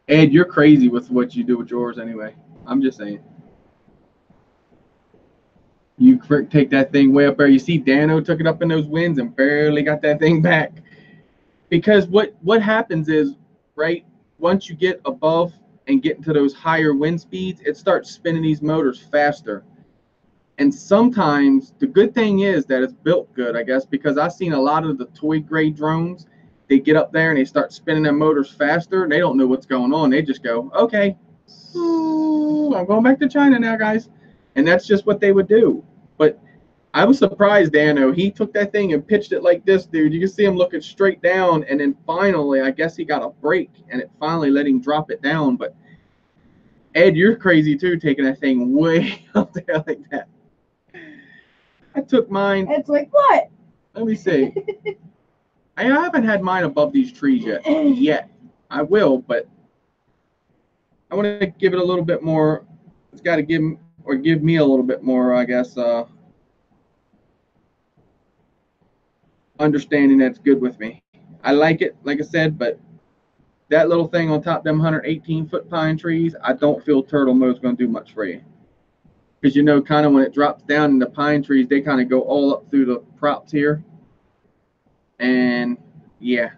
Ed, you're crazy with what you do with yours anyway. I'm just saying. You take that thing way up there. You see Dano took it up in those winds and barely got that thing back. Because what happens is, right, once you get above and get into those higher wind speeds, it starts spinning these motors faster. And sometimes the good thing is that it's built good, I guess, because I've seen a lot of the toy grade drones. They get up there and they start spinning their motors faster. And they don't know what's going on. They just go, okay, I'm going back to China now, guys. And that's just what they would do. But I was surprised, Dano. He took that thing and pitched it like this, dude. You can see him looking straight down. And then finally, I guess he got a break. And it finally let him drop it down. But Ed, you're crazy, too, taking that thing way up there like that. I took mine. It's like, what? Let me see. I haven't had mine above these trees yet. I will, but I want to give it a little bit more. It's got to give me a little bit more, I guess, understanding that's good with me. I like it, like I said, but that little thing on top of them 118-foot pine trees, I don't feel turtle mode's going to do much for you. Because, you know, kind of when it drops down in the pine trees, they kind of go all up through the props here. And, yeah.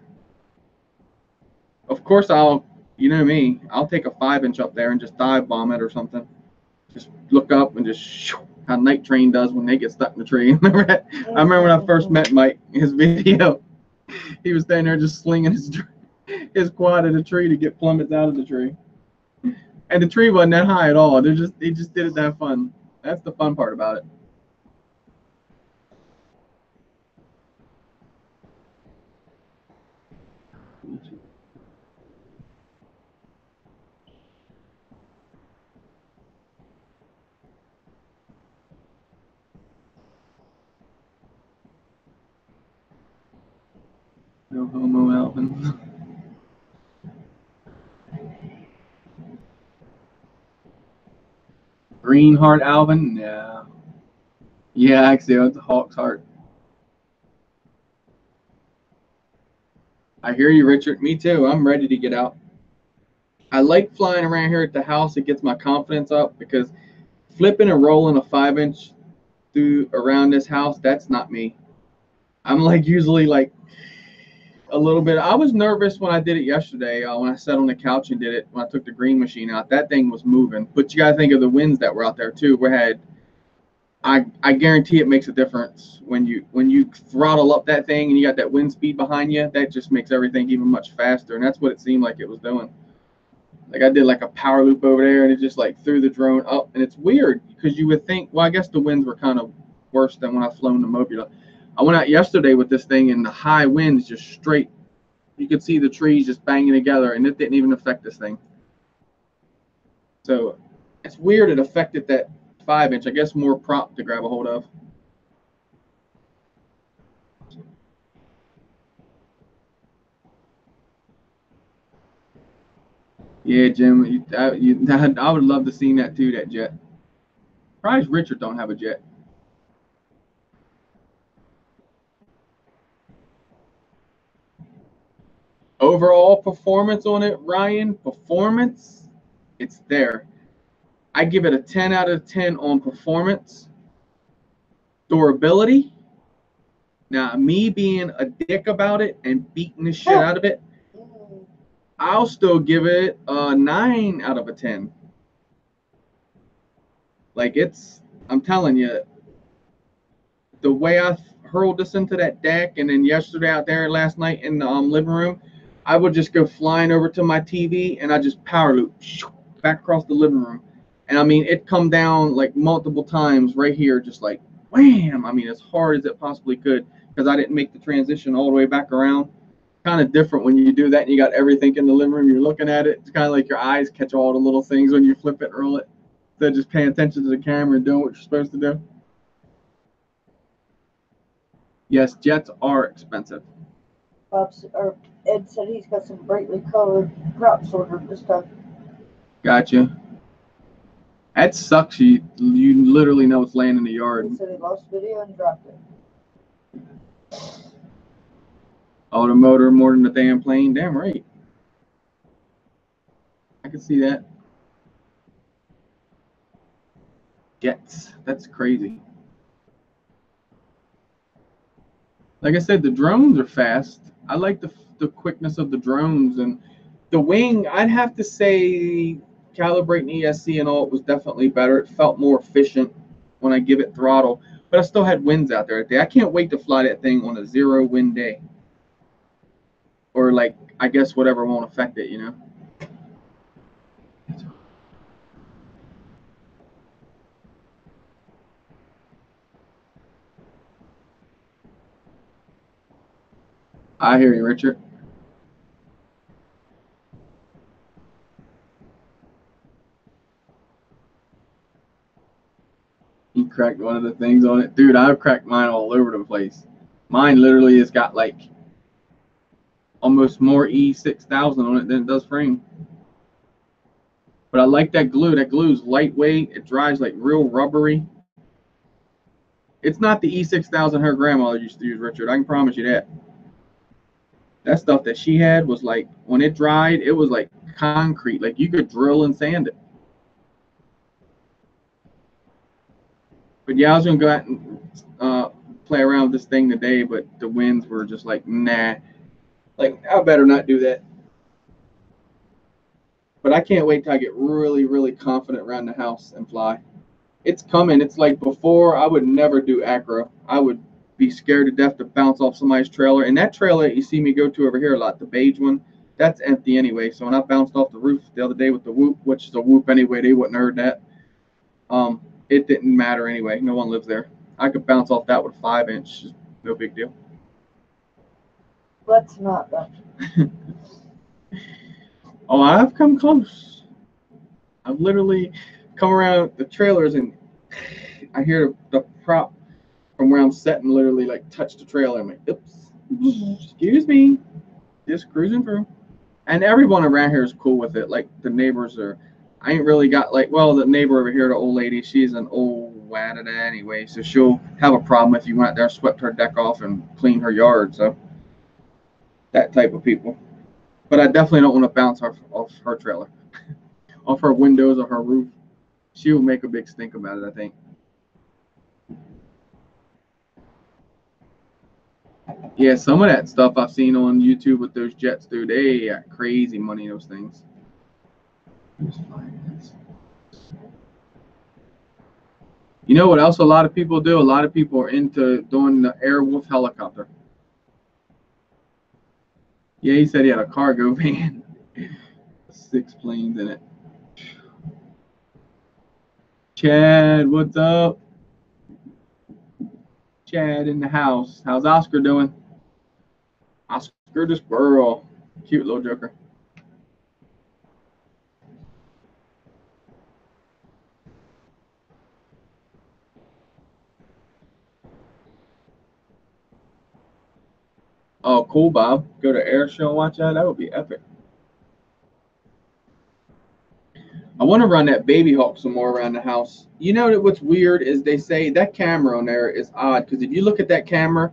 Of course, you know me, I'll take a 5-inch up there and just dive bomb it or something. Just look up and just shoo, how Night Train does when they get stuck in the tree. Remember that? I remember when I first met Mike, his video. He was standing there just slinging his quad at a tree to get plummets out of the tree. And the tree wasn't that high at all. They just did it that fun. That's the fun part about it. No homo, Alvin. Green heart, Alvin? No. Yeah, actually, it's a hawk's heart. I hear you, Richard. Me too. I'm ready to get out. I like flying around here at the house. It gets my confidence up because flipping and rolling a 5-inch through around this house, that's not me. I'm like usually like a little bit. I was nervous when I did it yesterday. When I sat on the couch and did it, when I took the green machine out, that thing was moving. But you gotta think of the winds that were out there too. We had. I guarantee it makes a difference when you throttle up that thing and you got that wind speed behind you. That just makes everything even much faster, and that's what it seemed like it was doing. Like I did like a power loop over there, and it just like threw the drone up. And it's weird because you would think, well, I guess the winds were kind of worse than when I flown the Mobula. I went out yesterday with this thing, and the high winds just straight. You could see the trees just banging together, and it didn't even affect this thing. So it's weird. It affected that 5-inch. I guess more prop to grab a hold of. Yeah, Jim. I would love to see that too. That jet. Surprised Richard don't have a jet. Overall performance on it, Ryan. Performance, it's there. I give it a 10 out of 10 on performance. Durability. Now, me being a dick about it and beating the shit out of it, I'll still give it a 9 out of a 10. Like I'm telling you, the way I hurled this into that deck, and then yesterday out there, last night in the living room, I would just go flying over to my TV and I just power loop back across the living room. And I mean, it come down like multiple times right here, just like wham. I mean, as hard as it possibly could because I didn't make the transition all the way back around. Kind of different when you do that and you got everything in the living room, you're looking at it. It's kind of like your eyes catch all the little things when you flip it and roll it. So just paying attention to the camera and doing what you're supposed to do. Yes, jets are expensive. Ed said he's got some brightly colored props ordered this time. Gotcha. That sucks. You literally know it's laying in the yard. He said he lost video and dropped it. Oh, the motor more than the damn plane. Damn right. I can see that. Jets. That's crazy. Like I said, the drones are fast. I like the quickness of the drones, and the wing, I'd have to say calibrating ESC and all, it was definitely better. It felt more efficient when I give it throttle, but I still had winds out there today. I can't wait to fly that thing on a 0 wind day. Or like, I guess whatever won't affect it, you know? I hear you, Richard. He cracked one of the things on it. Dude, I've cracked mine all over the place. Mine literally has got like almost more E6000 on it than it does frame. But I like that glue. That glue is lightweight. It dries like real rubbery. It's not the E6000 her grandmother used to use, Richard. I can promise you that. That stuff that she had was like, when it dried, it was like concrete. Like you could drill and sand it. But yeah, I was going to go out and play around with this thing today, but the winds were just like, nah. Like, I better not do that. But I can't wait till I get really, really confident around the house and fly. It's coming. It's like before, I would never do acro. I would be scared to death to bounce off somebody's trailer. And that trailer that you see me go to over here a lot, the beige one, that's empty anyway. So when I bounced off the roof the other day with the Whoop, which is a Whoop anyway, they wouldn't have heard that. It didn't matter anyway. No one lives there. I could bounce off that with 5-inch. No big deal. Let's not then. Oh, I've come close. I've literally come around the trailers and I hear the prop from where I'm sitting literally like touch the trailer. I'm like, oops, excuse me, just cruising through. And everyone around here is cool with it. Like the neighbors are, I ain't really got like, well, the neighbor over here, the old lady, she's an old wadada anyway, so she'll have a problem if you went out there, swept her deck off and cleaned her yard. So that type of people. But I definitely don't want to bounce off her trailer, off her windows or her roof. She will make a big stink about it, I think. Yeah, some of that stuff I've seen on YouTube with those jets, dude, they got crazy money, those things. You know what else a lot of people do? A lot of people are into doing the Airwolf helicopter. Yeah, he said he had a cargo van. 6 planes in it. Chad, what's up? Chad in the house. How's Oscar doing? Oscar the squirrel. Cute little joker. Oh, cool, Bob. Go to Air Show and watch that. That would be epic. I want to run that Baby Hawk some more around the house. You know that what's weird is they say that camera on there is odd because if you look at that camera,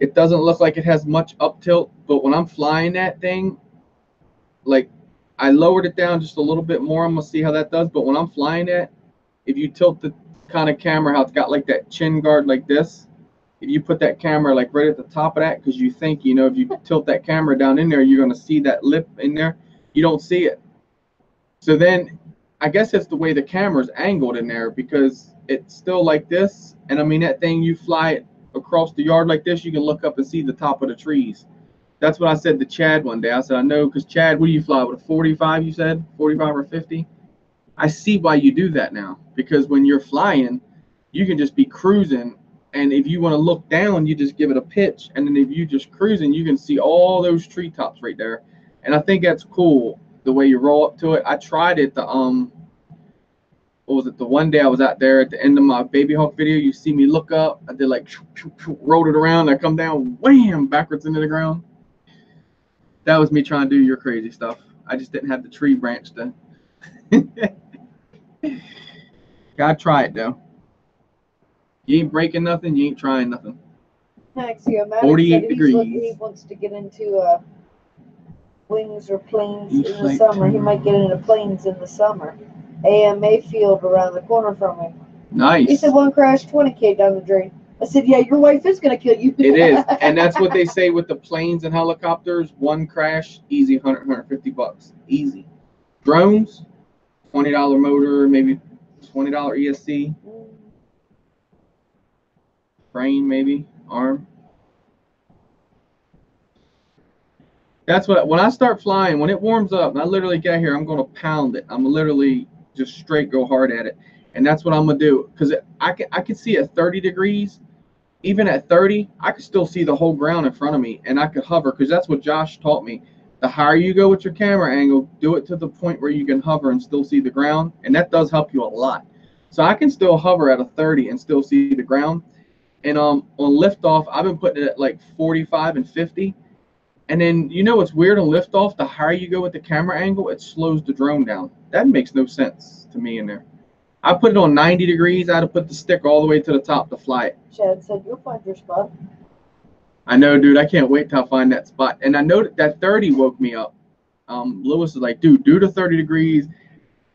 it doesn't look like it has much up tilt. But when I'm flying that thing, like I lowered it down just a little bit more. I'm gonna see how that does. But when I'm flying that, if you tilt the kind of camera, how it's got like that chin guard like this, if you put that camera like right at the top of that, because you think, you know, if you tilt that camera down in there, you're gonna see that lip in there. You don't see it. So then I guess it's the way the camera's angled in there because it's still like this. And I mean, that thing, you fly it across the yard like this, you can look up and see the top of the trees. That's what I said to Chad one day. I said, I know, because Chad, what do you fly with, a 45, you said? 45 or 50? I see why you do that now, because when you're flying, you can just be cruising. And if you want to look down, you just give it a pitch. And then if you just cruising, you can see all those treetops right there. And I think that's cool, the way you roll up to it. I tried it what was it, the one day I was out there at the end of my Baby Hawk video, you see me look up, I did like rolled it around, I come down, wham, backwards into the ground. That was me trying to do your crazy stuff. I just didn't have the tree branch to. Gotta try it though. You ain't breaking nothing, you ain't trying nothing. Axiomatic 48 degrees. He wants to get into wings or planes in the summer. He might get into planes in the summer. AMA field around the corner from him. Nice. He said one crash, 20K down the drain. I said, yeah, your wife is going to kill you. It is. And that's what they say with the planes and helicopters. One crash, easy, 100, 150 bucks. Easy. Drones, $20 motor, maybe $20 ESC. Frame, maybe. Arm. That's what, when I start flying, when it warms up, and I literally get here, I'm going to pound it. I'm literally just straight go hard at it. And that's what I'm going to do. Because I can see at 30 degrees, even at 30, I could still see the whole ground in front of me. And I could hover, because that's what Josh taught me. The higher you go with your camera angle, do it to the point where you can hover and still see the ground. And that does help you a lot. So I can still hover at a 30 and still see the ground. And on liftoff, I've been putting it at like 45 and 50. And then, you know what's weird on liftoff? The higher you go with the camera angle, it slows the drone down. That makes no sense to me in there. I put it on 90 degrees. I had to put the stick all the way to the top to fly it. Chad said, you'll find your spot. I know, dude. I can't wait till I find that spot. And I know that 30 woke me up. Lewis is like, dude, do the 30 degrees.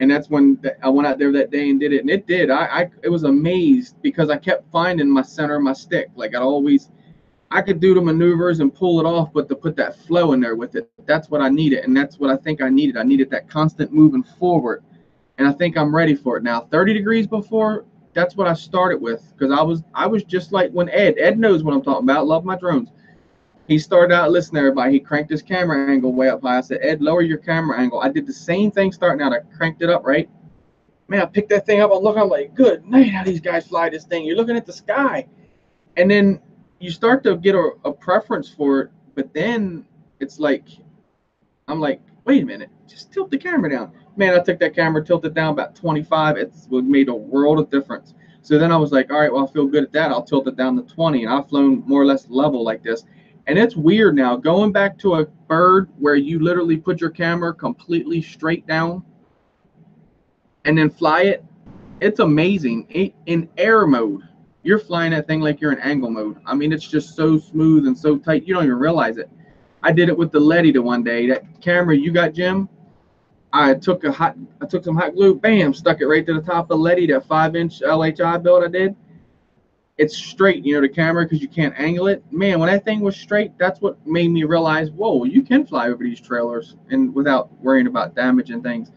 And that's when I went out there that day and did it. And it did. I was amazed because I kept finding my center of my stick. Like I could do the maneuvers and pull it off, but to put that flow in there with it, that's what I needed. And that's what I think I needed. I needed that constant moving forward. And I think I'm ready for it now. 30 degrees before, that's what I started with. Because I was just like when Ed knows what I'm talking about. Love my drones. He started out, listen to everybody, he cranked his camera angle way up high. I said, Ed, lower your camera angle. I did the same thing starting out. I cranked it up, right? Man, I picked that thing up. I'm like, good night, how these guys fly this thing. You're looking at the sky. And then you start to get a preference for it. But then it's like, I'm like, wait a minute, just tilt the camera down. Man, I took that camera, tilted down about 25. It's made a world of difference. So then I was like, all right, well, I feel good at that. I'll tilt it down to 20. And I've flown more or less level like this. And it's weird now, going back to a bird where you literally put your camera completely straight down and then fly it. It's amazing. In air mode, you're flying that thing like you're in angle mode. I mean, it's just so smooth and so tight, you don't even realize it. I did it with the Letty the one day. That camera you got, Jim, I took some hot glue, bam, stuck it right to the top of the Letty, that 5-inch LHI build I did. it's straight, you know, the camera, because you can't angle it. Man, when that thing was straight, that's what made me realize, whoa, you can fly over these trailers and without worrying about damage and things.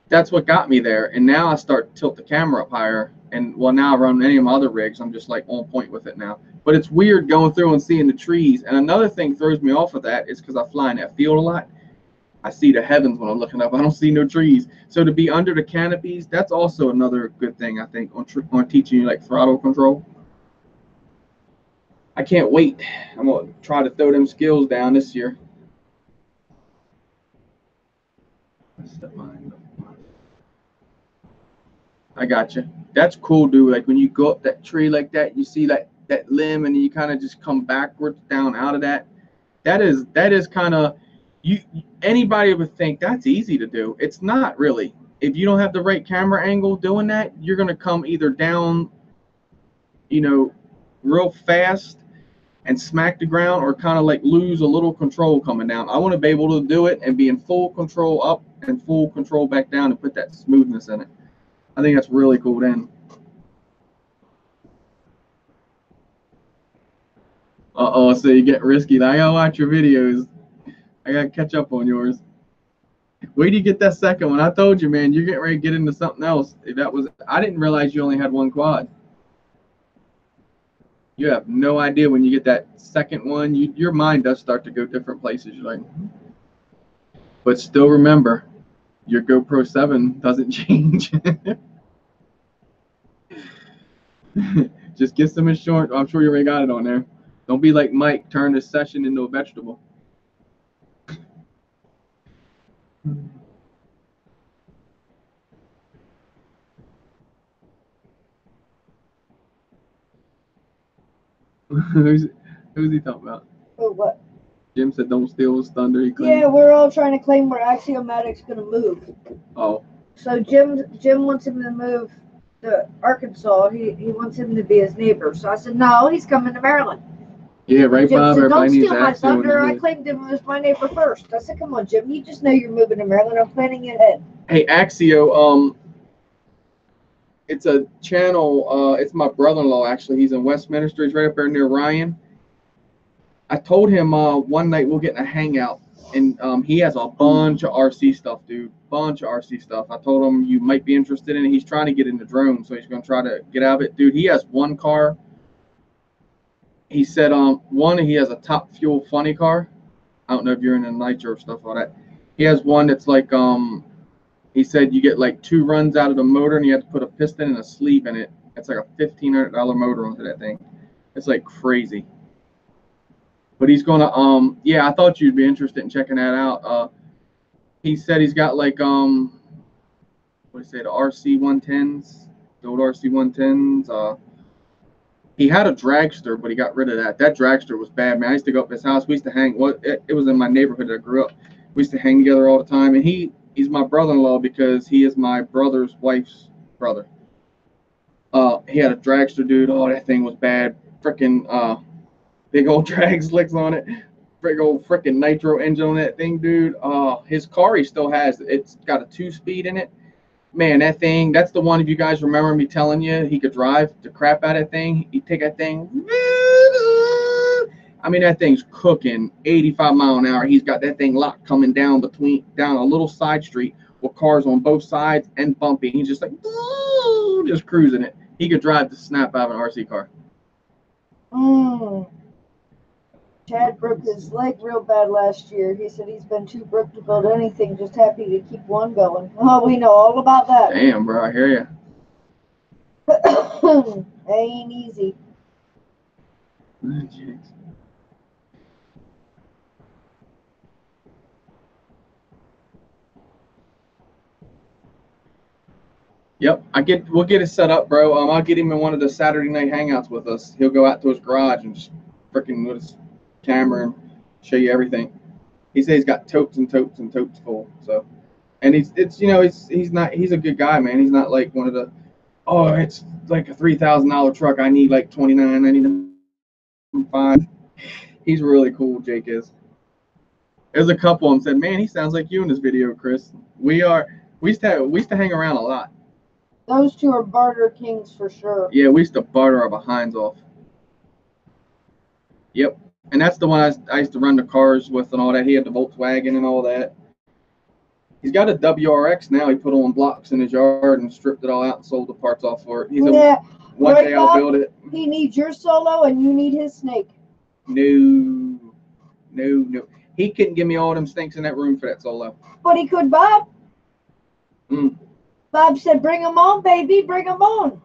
That's what got me there. And now I start to tilt the camera up higher. And well, now I run any of my other rigs, I'm just like on point with it now. But it's weird going through and seeing the trees. And another thing throws me off of that is because I fly in that field a lot. I see the heavens when I'm looking up. I don't see no trees. So to be under the canopies, that's also another good thing, I think, on teaching you like throttle control. I can't wait. I'm going to try to throw them skills down this year. I got you. That's cool, dude. Like when you go up that tree like that, you see that limb, and you kind of just come backwards down out of that. That is kind of, anybody would think that's easy to do. It's not really. If you don't have the right camera angle doing that, you're gonna come either down, you know, real fast and smack the ground, or kind of like lose a little control coming down. I want to be able to do it and be in full control up and full control back down and put that smoothness in it. I think that's really cool then. Uh-oh, so you get risky. I gotta watch your videos. I gotta catch up on yours. Where do you get that second one? I told you, man, you're getting ready to get into something else. I didn't realize you only had one quad. You have no idea when you get that second one. Your mind does start to go different places. You're like, but still remember, your GoPro 7 doesn't change. Just get some insurance. I'm sure you already got it on there. Don't be like Mike, turn this session into a vegetable. Who's he talking about? Oh, what? Jim said don't steal his thunder. Yeah, we're all trying to claim where Axiomatic's going to move. Oh. So Jim wants him to move to Arkansas. He wants him to be his neighbor. So I said, no, he's coming to Maryland. Yeah, right, Jim Bob. said, don't steal my Axio thunder. I claimed him as my neighbor first. I said, come on, Jim. You just know you're moving to Maryland. I'm planning ahead. Hey, Axio, it's a channel. It's my brother-in-law, actually. He's in Westminster. He's right up there near Ryan. I told him one night we'll get in a hangout, and he has a bunch of RC stuff, dude. Bunch of RC stuff. I told him you might be interested in it. He's trying to get into drones, so he's going to try to get out of it. Dude, he has one car. He said, he has a Top Fuel funny car. I don't know if you're into nitro or stuff like that. He has one that's like, he said you get like 2 runs out of the motor, and you have to put a piston and a sleeve in it. It's like a $1,500 motor onto that thing. It's like crazy. But he's gonna, yeah, I thought you'd be interested in checking that out. He said he's got like, what do you say, the RC110s, the old RC110s. He had a dragster, but he got rid of that. That dragster was bad, man. I used to go up to his house. We used to hang. Well, it was in my neighborhood that I grew up. We used to hang together all the time. And he's my brother-in-law because he is my brother's wife's brother. He had a dragster, dude. Oh, that thing was bad. Freaking big old drag slicks on it. Big old freaking nitro engine on that thing, dude. His car he still has. It's got a 2-speed in it. Man, that thing, that's the one, if you guys remember me telling you, he could drive the crap out of that thing. He'd take that thing. I mean, that thing's cooking 85 miles an hour. He's got that thing locked coming down a little side street with cars on both sides and bumpy. He's just like, just cruising it. He could drive the snap out of an RC car. Chad broke his leg real bad last year. He said he's been too broke to build anything, just happy to keep one going. Oh, we know all about that. Damn, bro, I hear you. Ain't easy. Yep, we'll get it set up, bro. I'll get him in one of the Saturday night hangouts with us. He'll go out to his garage and just freaking with his camera and show you everything. He says he's got totes and totes and totes full. So, and he's a good guy, man. He's not like one of the, oh, it's like a $3,000 truck. I need like $29.95. He's really cool, Jake is. There's a couple of them said, man, he sounds like you in this video, Chris. We used to hang around a lot. Those two are barter kings for sure. Yeah, we used to barter our behinds off. Yep. And that's the one I used to run the cars with and all that. He had the Volkswagen and all that. He's got a WRX now. He put on blocks in his yard and stripped it all out and sold the parts off for it. He's Yeah. one Right, day I'll Bob? build it. He needs your Solo and you need his snake. No. He couldn't give me all them snakes in that room for that Solo. But he could, Bob. Mm. Bob said, bring them on, baby, bring them on.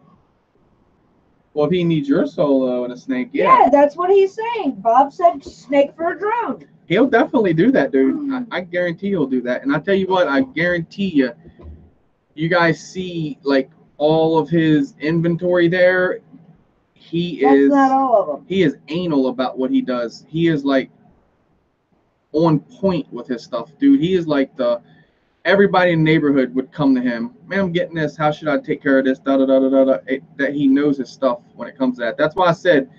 Well, if he needs your Solo and a snake, yeah. Yeah, that's what he's saying. Bob said snake for a drone. He'll definitely do that, dude. I guarantee he'll do that. And I tell you what, I guarantee you guys see like all of his inventory there. That's not all of them. He is anal about what he does. He is like on point with his stuff, dude. He is like everybody in the neighborhood would come to him. Man, I'm getting this. How should I take care of this? Da da da da da. That he knows his stuff when it comes to that. That's why I said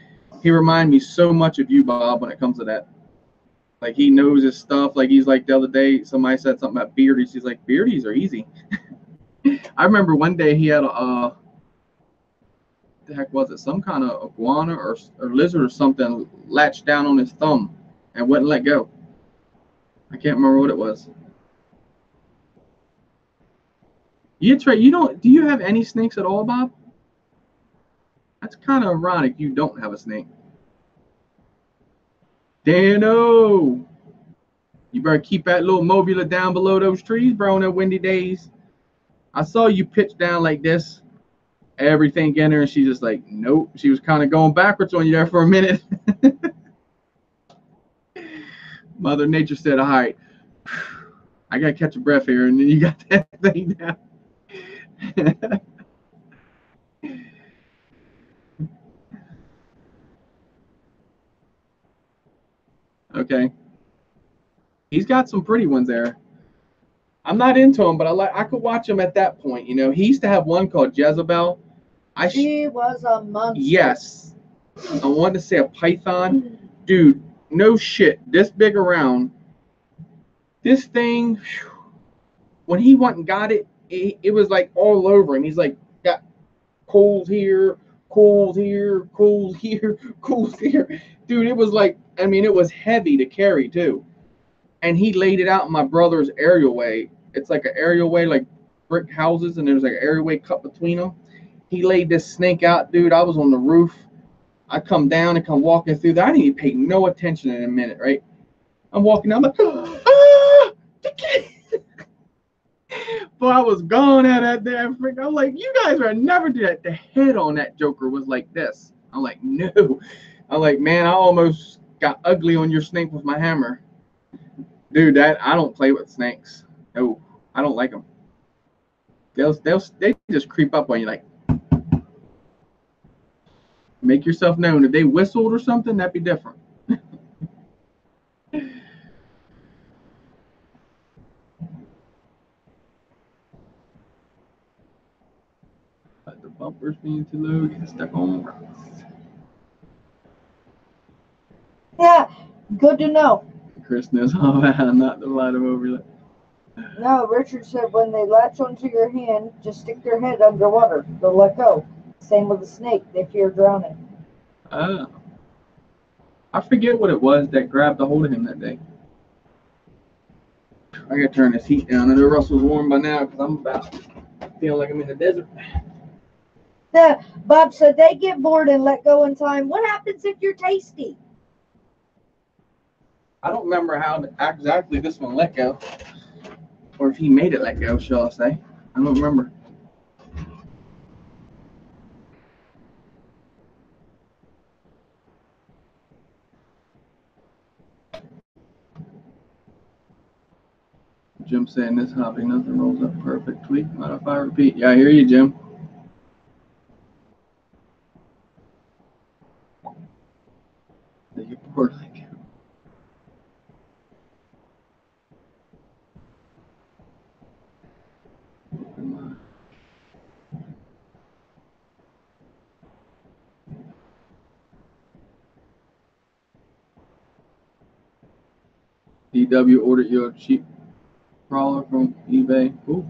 he reminded me so much of you, Bob, when it comes to that. Like he knows his stuff. Like he's like the other day, somebody said something about beardies. He's like, beardies are easy. I remember one day he had what the heck was it? Some kind of iguana or lizard or something latched down on his thumb and wouldn't let go. I can't remember what it was. Do you have any snakes at all, Bob? That's kind of ironic you don't have a snake. Dano, you better keep that little Mobula down below those trees, bro, on them windy days. I saw you pitch down like this, everything in her, and she's just like, nope. She was kind of going backwards on you there for a minute. Mother Nature said, all right, I got to catch a breath here, and then you got that thing down. Okay. He's got some pretty ones there. I'm not into him, but I could watch him at that point. You know, he used to have one called Jezebel. She was a monster. Yes. I wanted to say a python. Dude, no shit. This big around. This thing, when he went and got it, it was like all over him. He's like, got coals here, coals here, coals here, coals here. Dude, it was like, I mean, it was heavy to carry too. And he laid it out in my brother's areaway. It's like an areaway, like brick houses, and there's like an areaway cut between them. He laid this snake out, dude. I was on the roof. I come down and come walking through there. I didn't even pay no attention in a minute, right? I'm walking down, I'm like, ah! Boy, I was gone at that damn freak. I'm like, you guys would never do that. The head on that joker was like this. I'm like, no. I'm like, man, I almost got ugly on your snake with my hammer. Dude, I don't play with snakes. No, I don't like them. They just creep up on you like, make yourself known. If they whistled or something, that'd be different. But the bumpers being too low, get stuck on rocks. Yeah, good to know. Chris knows all that, not to lie to over. No, Richard said when they latch onto your hand, just stick their head underwater. They'll let go. Same with a snake. They fear drowning. Oh. I forget what it was that grabbed a hold of him that day. I gotta turn this heat down. I know Russell's warm by now because I'm about feeling like I'm in the desert. Yeah, Bob said they get bored and let go in time. What happens if you're tasty? I don't remember how exactly this one let go. Or if he made it let go, shall I say. I don't remember. Jim saying this hobby, nothing rolls up perfectly. Not if I repeat. Yeah, I hear you, Jim. You poor like. DW ordered you a cheap crawler from eBay. Ooh,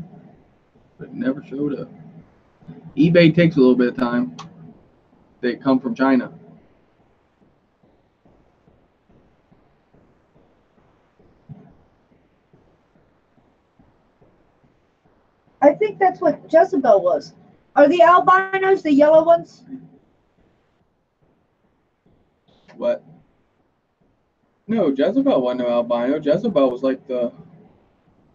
but never showed up. eBay takes a little bit of time. They come from China. I think that's what Jezebel was. Are the albinos the yellow ones? What? No, Jezebel wasn't no albino. Jezebel was like the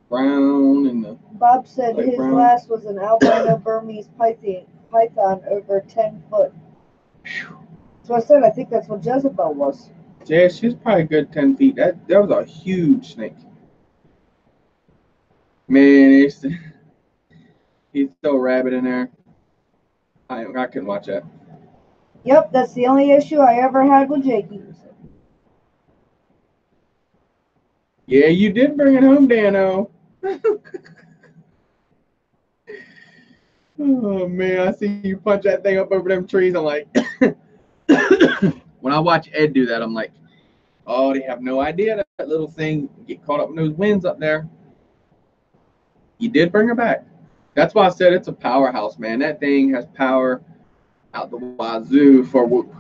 brown and the. Bob said Like his brown. last was an albino Burmese python over 10 foot. So I said I think that's what Jezebel was. Yeah, she's probably a good 10 feet. That was a huge snake. Man, he's so rabid in there. I couldn't watch that. Yep, that's the only issue I ever had with Jakey. Yeah, you did bring it home, Dano. Oh man, I see you punch that thing up over them trees. I'm like, when I watch Ed do that, I'm like, oh, they have no idea that little thing get caught up in those winds up there. You did bring her back. That's why I said it's a powerhouse, man. That thing has power out the wazoo for whoop.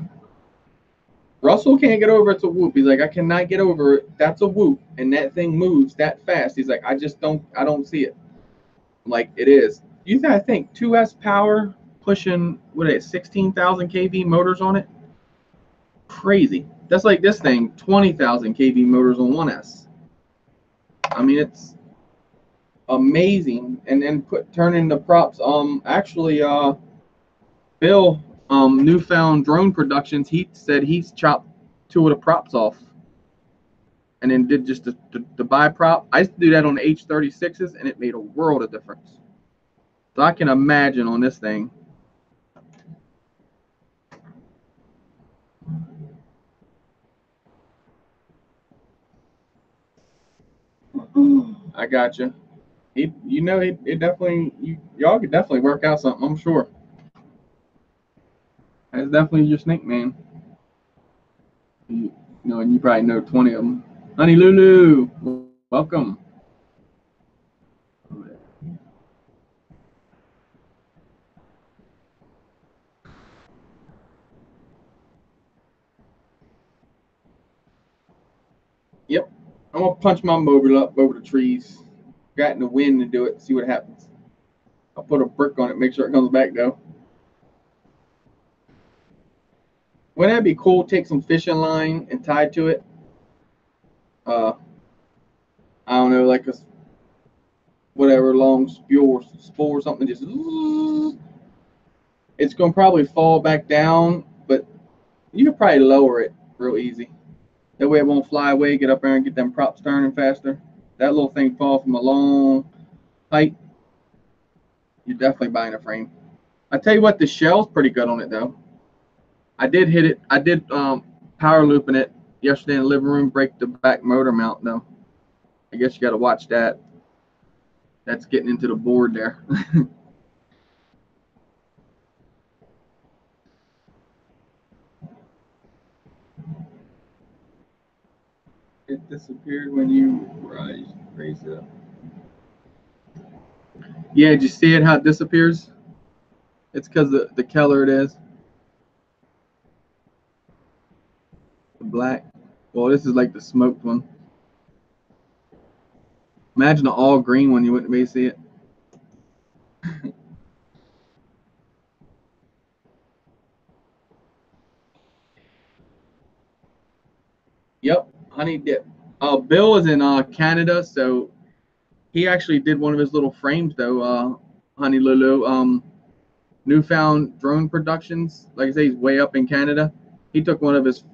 Russell can't get over it's a whoop. He's like, I cannot get over it. That's a whoop, and that thing moves that fast. He's like, I don't see it. I'm like, it is. You got to think 2S power pushing 16,000 kV motors on it. Crazy. That's like this thing, 20,000 kV motors on 1S. I mean, it's amazing. And then turning the props. Actually, Bill, Newfound Drone Productions, he said he's chopped 2 of the props off and then did just the buy prop. I used to do that on the H36s, and it made a world of difference. So I can imagine on this thing. I got you. It definitely, y'all could definitely work out something, I'm sure. That's definitely your snake, man. And you probably know 20 of them. Honey Lulu, welcome. Yep, I'm gonna punch my mobile up over the trees. Got in the wind to do it, see what happens. I'll put a brick on it, make sure it comes back though. Wouldn't that be cool? Take some fishing line and tie to it. I don't know, like a whatever long spool or something. Just it's gonna probably fall back down, but you could probably lower it real easy. That way it won't fly away. Get up there and get them props turning faster. That little thing fall from a long height. You're definitely buying a frame. I tell you what, the shell's pretty good on it though. I did hit it. I did power looping it yesterday in the living room. Break the back motor mount though. I guess you got to watch that. That's getting into the board there. It disappeared when you raise it up. Yeah, did you see it how it disappears? It's because the color it is. The black. Well, this is like the smoked one. Imagine the all green one, you wouldn't be able to see it. Yep, honey dip. Bill is in Canada, so he actually did one of his little frames though. Honey Lulu, Newfound Drone Productions. Like I say, he's way up in Canada. He took one of his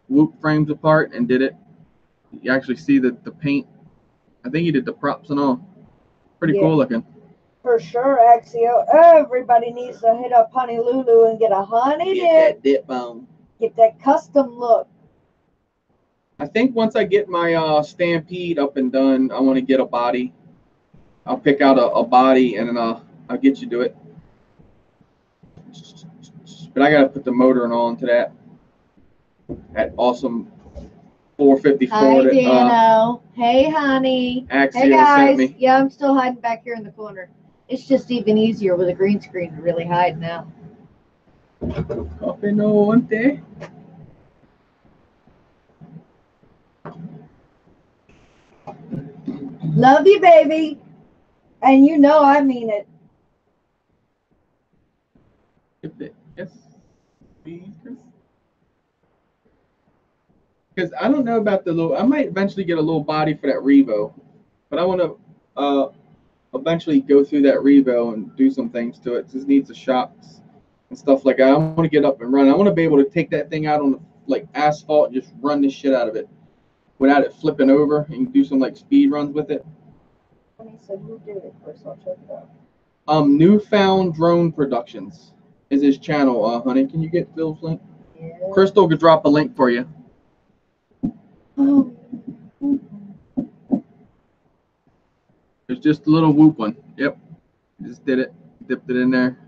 Whoop frames apart and did it. You actually see the paint. I think he did the props and all. Pretty cool looking. For sure, Axio. Everybody needs to hit up Honey Lulu and get a honey dip. Get that dip on. Get that custom look. I think once I get my Stampede up and done, I want to get a body. I'll pick out a body and then I'll get you to it. But I gotta put the motor on to that awesome 454. Hi, Dano. Hey, honey. Axio Hey, guys. sent me. Yeah, I'm still hiding back here in the corner. It's just even easier with a green screen to really hide now. Coffee no one day. Love you, baby. And you know I mean it. Yes. Because I don't know about the little. I might eventually get a little body for that Revo, but I want to eventually go through that Revo and do some things to it. It just needs the shocks and stuff like that. I want to get up and run. I want to be able to take that thing out on the like asphalt and just run the shit out of it without it flipping over, and do some like speed runs with it. When he said who did it first, I'll check it out. Newfound Drone Productions is his channel. Honey, can you get Phil's link? Yeah. Crystal could drop a link for you. Oh. It's just a little whoop one. Yep, just did it. Dipped it in there.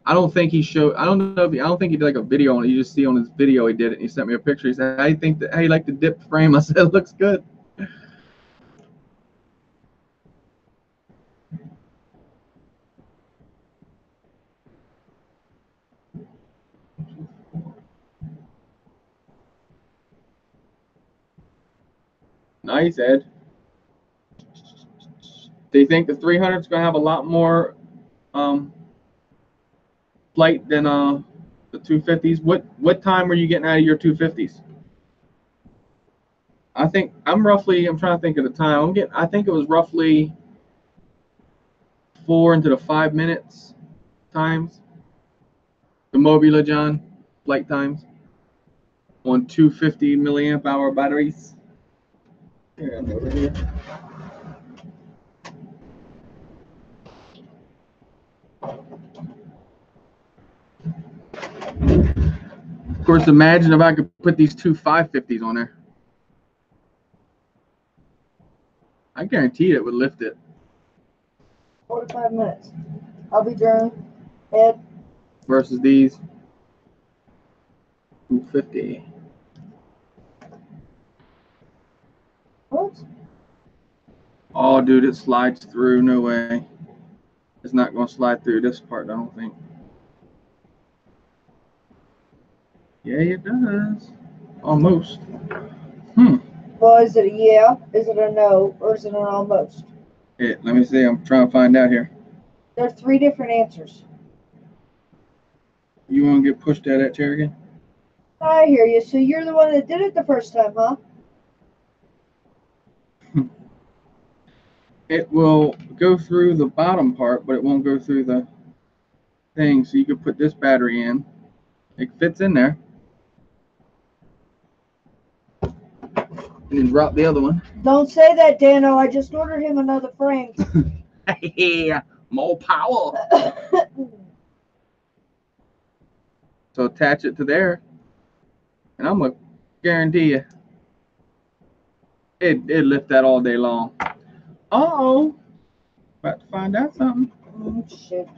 I don't think he showed. I don't know. I don't think he did like a video on it. You just see on his video he did it. And he sent me a picture. He said, "How you think that? How you like the dip frame?" I said, "It looks good." Nice, Ed. Do you think the 300 is going to have a lot more flight than the 250s? What time were you getting out of your 250s? I think I'm trying to think of the time. I think it was roughly 4 into the 5 minutes times. The Mobula John flight times on 250 milliamp hour batteries. Here, over here. Of course, imagine if I could put these two 550s on there. I guarantee it would lift it. 45 minutes. I'll be drone. Ed. Versus these 250. What? Oh, dude, it slides through. No way. It's not going to slide through this part, I don't think. Yeah, it does. Almost. Well, is it a yeah? Is it a no? Or is it an almost? Let me see. I'm trying to find out here. There are 3 different answers. You want to get pushed at that chair again? I hear you. So you're the one that did it the first time, huh? It will go through the bottom part, but it won't go through the thing. So you could put this battery in. It fits in there. And then drop the other one. Don't say that, Dano. I just ordered him another frame. Yeah, more power. So attach it to there, and I'm gonna guarantee you, it lift that all day long. Uh-oh, about to find out something. Oh, shit.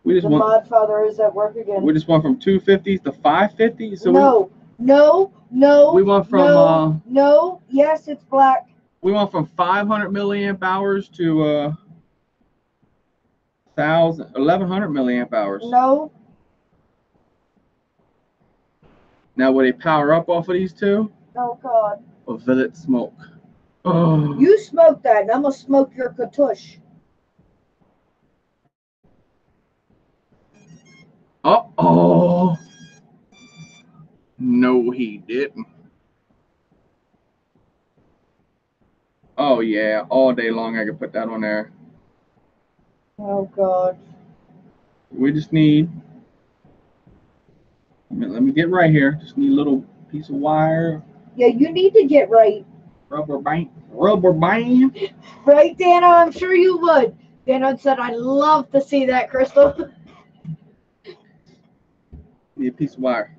We just The went. mod father is at work again. We just went from 250s to 550s. So no. We went from no. Yes, it's black. We went from 500 milliamp hours to 1100 milliamp hours. No. Now, will they power up off of these two? Oh, God. Or will it smoke? Oh. You smoke that, and I'm going to smoke your katush. Uh-oh. No, he didn't. Oh, yeah. All day long, I could put that on there. Oh, God. We just need... Let me get right here. Just need a little piece of wire. Yeah, you need to get right. Rubber band. Rubber band. Right, Dano? I'm sure you would. Dano said, I'd love to see that, Crystal. Need a piece of wire.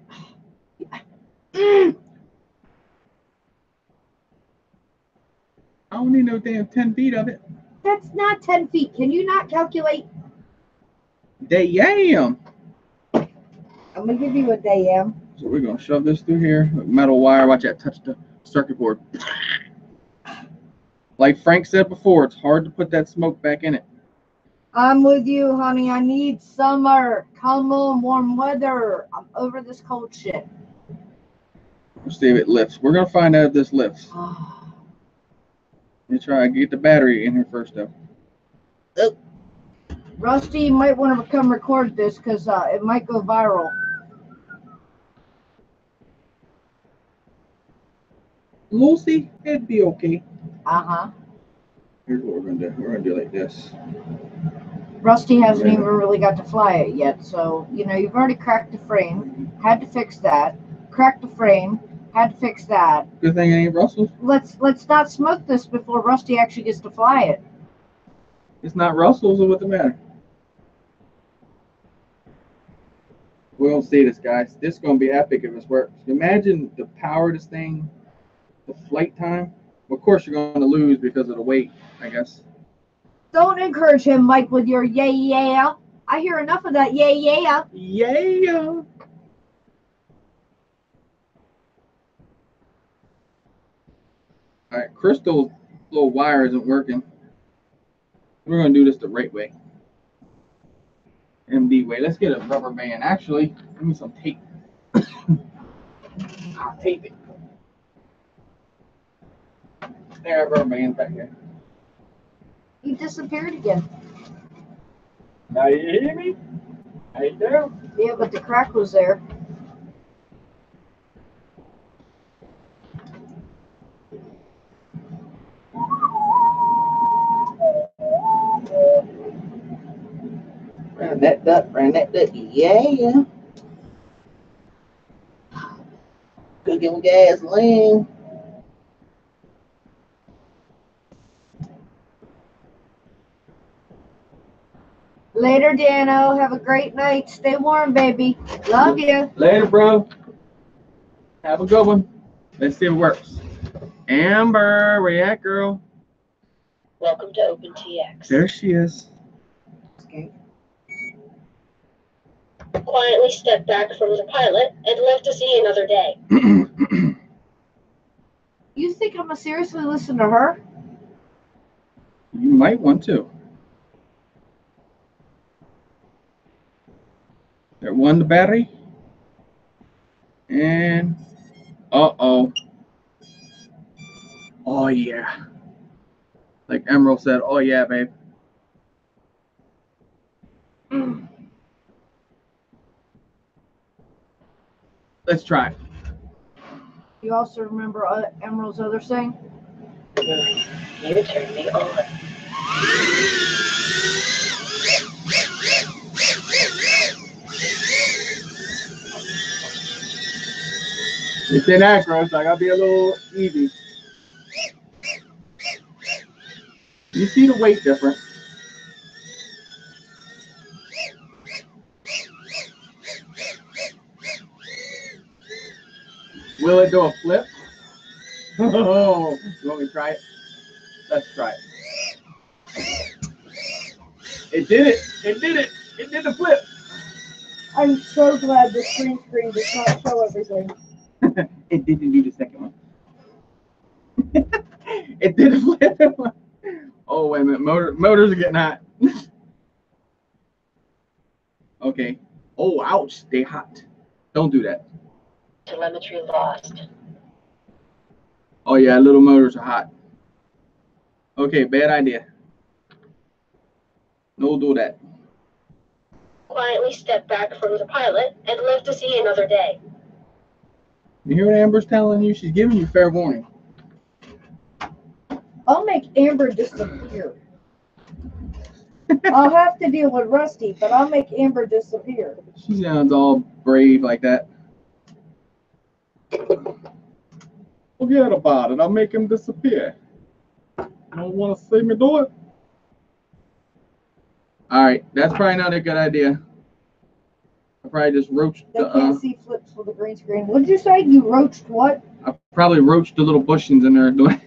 Mm. I don't need no damn 10 feet of it. That's not 10 feet. Can you not calculate? Damn. I'm going to give you a damn. So we're going to shove this through here. Metal wire. Watch that touch the circuit board. Like Frank said before, it's hard to put that smoke back in it. I'm with you, honey. I need summer. Come on, warm weather. I'm over this cold shit. Let's see if it lifts. We're gonna find out if this lifts. Let me try to get the battery in here first, though. Oh. Rusty, you might want to come record this because it might go viral. Lucy, it'd be okay. Uh-huh. Here's what we're gonna do. We're gonna do like this. Rusty hasn't even really got to fly it yet, so you know you've already cracked the frame. Had to fix that. Cracked the frame. Had to fix that. Good thing it ain't Russell's. Let's not smoke this before Rusty actually gets to fly it. It's not Russell's, so what's the matter? We don't see this, guys. This is gonna be epic if this works. Imagine the power of this thing, the flight time. Of course, you're gonna lose because of the weight, I guess. Don't encourage him, Mike, with your yeah, yeah. I hear enough of that yeah, yeah. Yeah. All right, Crystal's little wire isn't working. We're gonna do this the right way. MD way. Let's get a rubber band. Actually, give me some tape. I'll tape it. There, rubber band's back here. He disappeared again. Now you hear me? How you doing? Yeah, but the crack was there. Ran that duck, yeah. Cooking gasoline. Later, Dano. Have a great night. Stay warm, baby. Love you. Later, bro. Have a good one. Let's see if it works. Amber, where you at, girl? Welcome to OpenTX. There she is. Okay. Quietly stepped back from the pilot and lived to see another day. You think I'm gonna seriously listen to her? You might want to. There won the battery. And uh-oh. Oh yeah. Like Emerald said, oh yeah, babe. Let's try it. You also remember Emerald's other saying? You turned me on. It's in acro, so I gotta be a little easy. You see the weight difference. Will it do a flip? Oh, you want me to try it? Let's try it. It did it. It did it. It did the flip. I'm so glad the screen does not show everything. It didn't do the second one. It did a flip. Oh, wait a minute. Motors are getting hot. Okay. Oh, ouch. They hot. Don't do that. Telemetry lost. Oh, yeah. Little motors are hot. Okay. Bad idea. No, do that. Quietly stepped back from the pilot and lived to see another day. You hear what Amber's telling you? She's giving you fair warning. I'll make Amber disappear. I'll have to deal with Rusty, but I'll make Amber disappear. She sounds all brave like that. Forget about it. I'll make him disappear. You don't want to see me do it? All right. That's probably not a good idea. I probably just roached They the... can't see flips with the green screen. What did you say? You roached what? I probably roached the little bushings in there doing.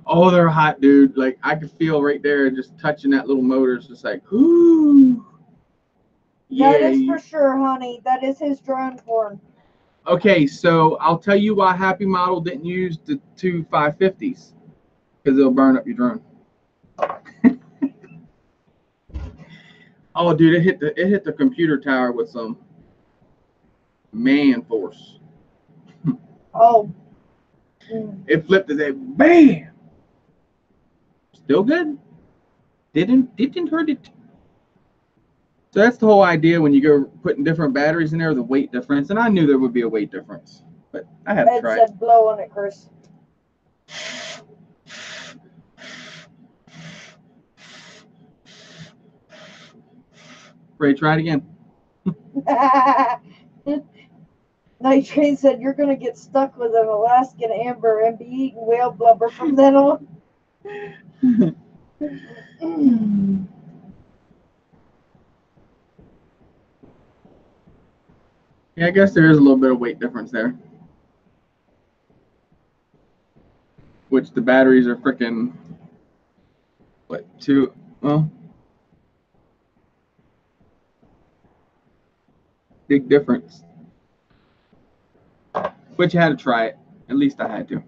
Oh, they're hot, dude. Like I could feel right there, just touching that little motor. It's just like, ooh. Yeah. That is for sure, honey. That is his drone horn. Okay, so I'll tell you why Happy Model didn't use the two 550s, because it'll burn up your drone. Oh, dude, it hit the computer tower with some man force. Oh. It flipped his head. Bam! Still good. Didn't hurt it. So that's the whole idea when you go putting different batteries in there, the weight difference. And I knew there would be a weight difference, but I had to Ed try it. said blow on it, Chris. Ray, try it again. Night Train said you're gonna get stuck with an Alaskan amber and be eating whale blubber from then on. Yeah, I guess there is a little bit of weight difference there. Which the batteries are freaking, what, well, big difference. But you had to try it. At least I had to.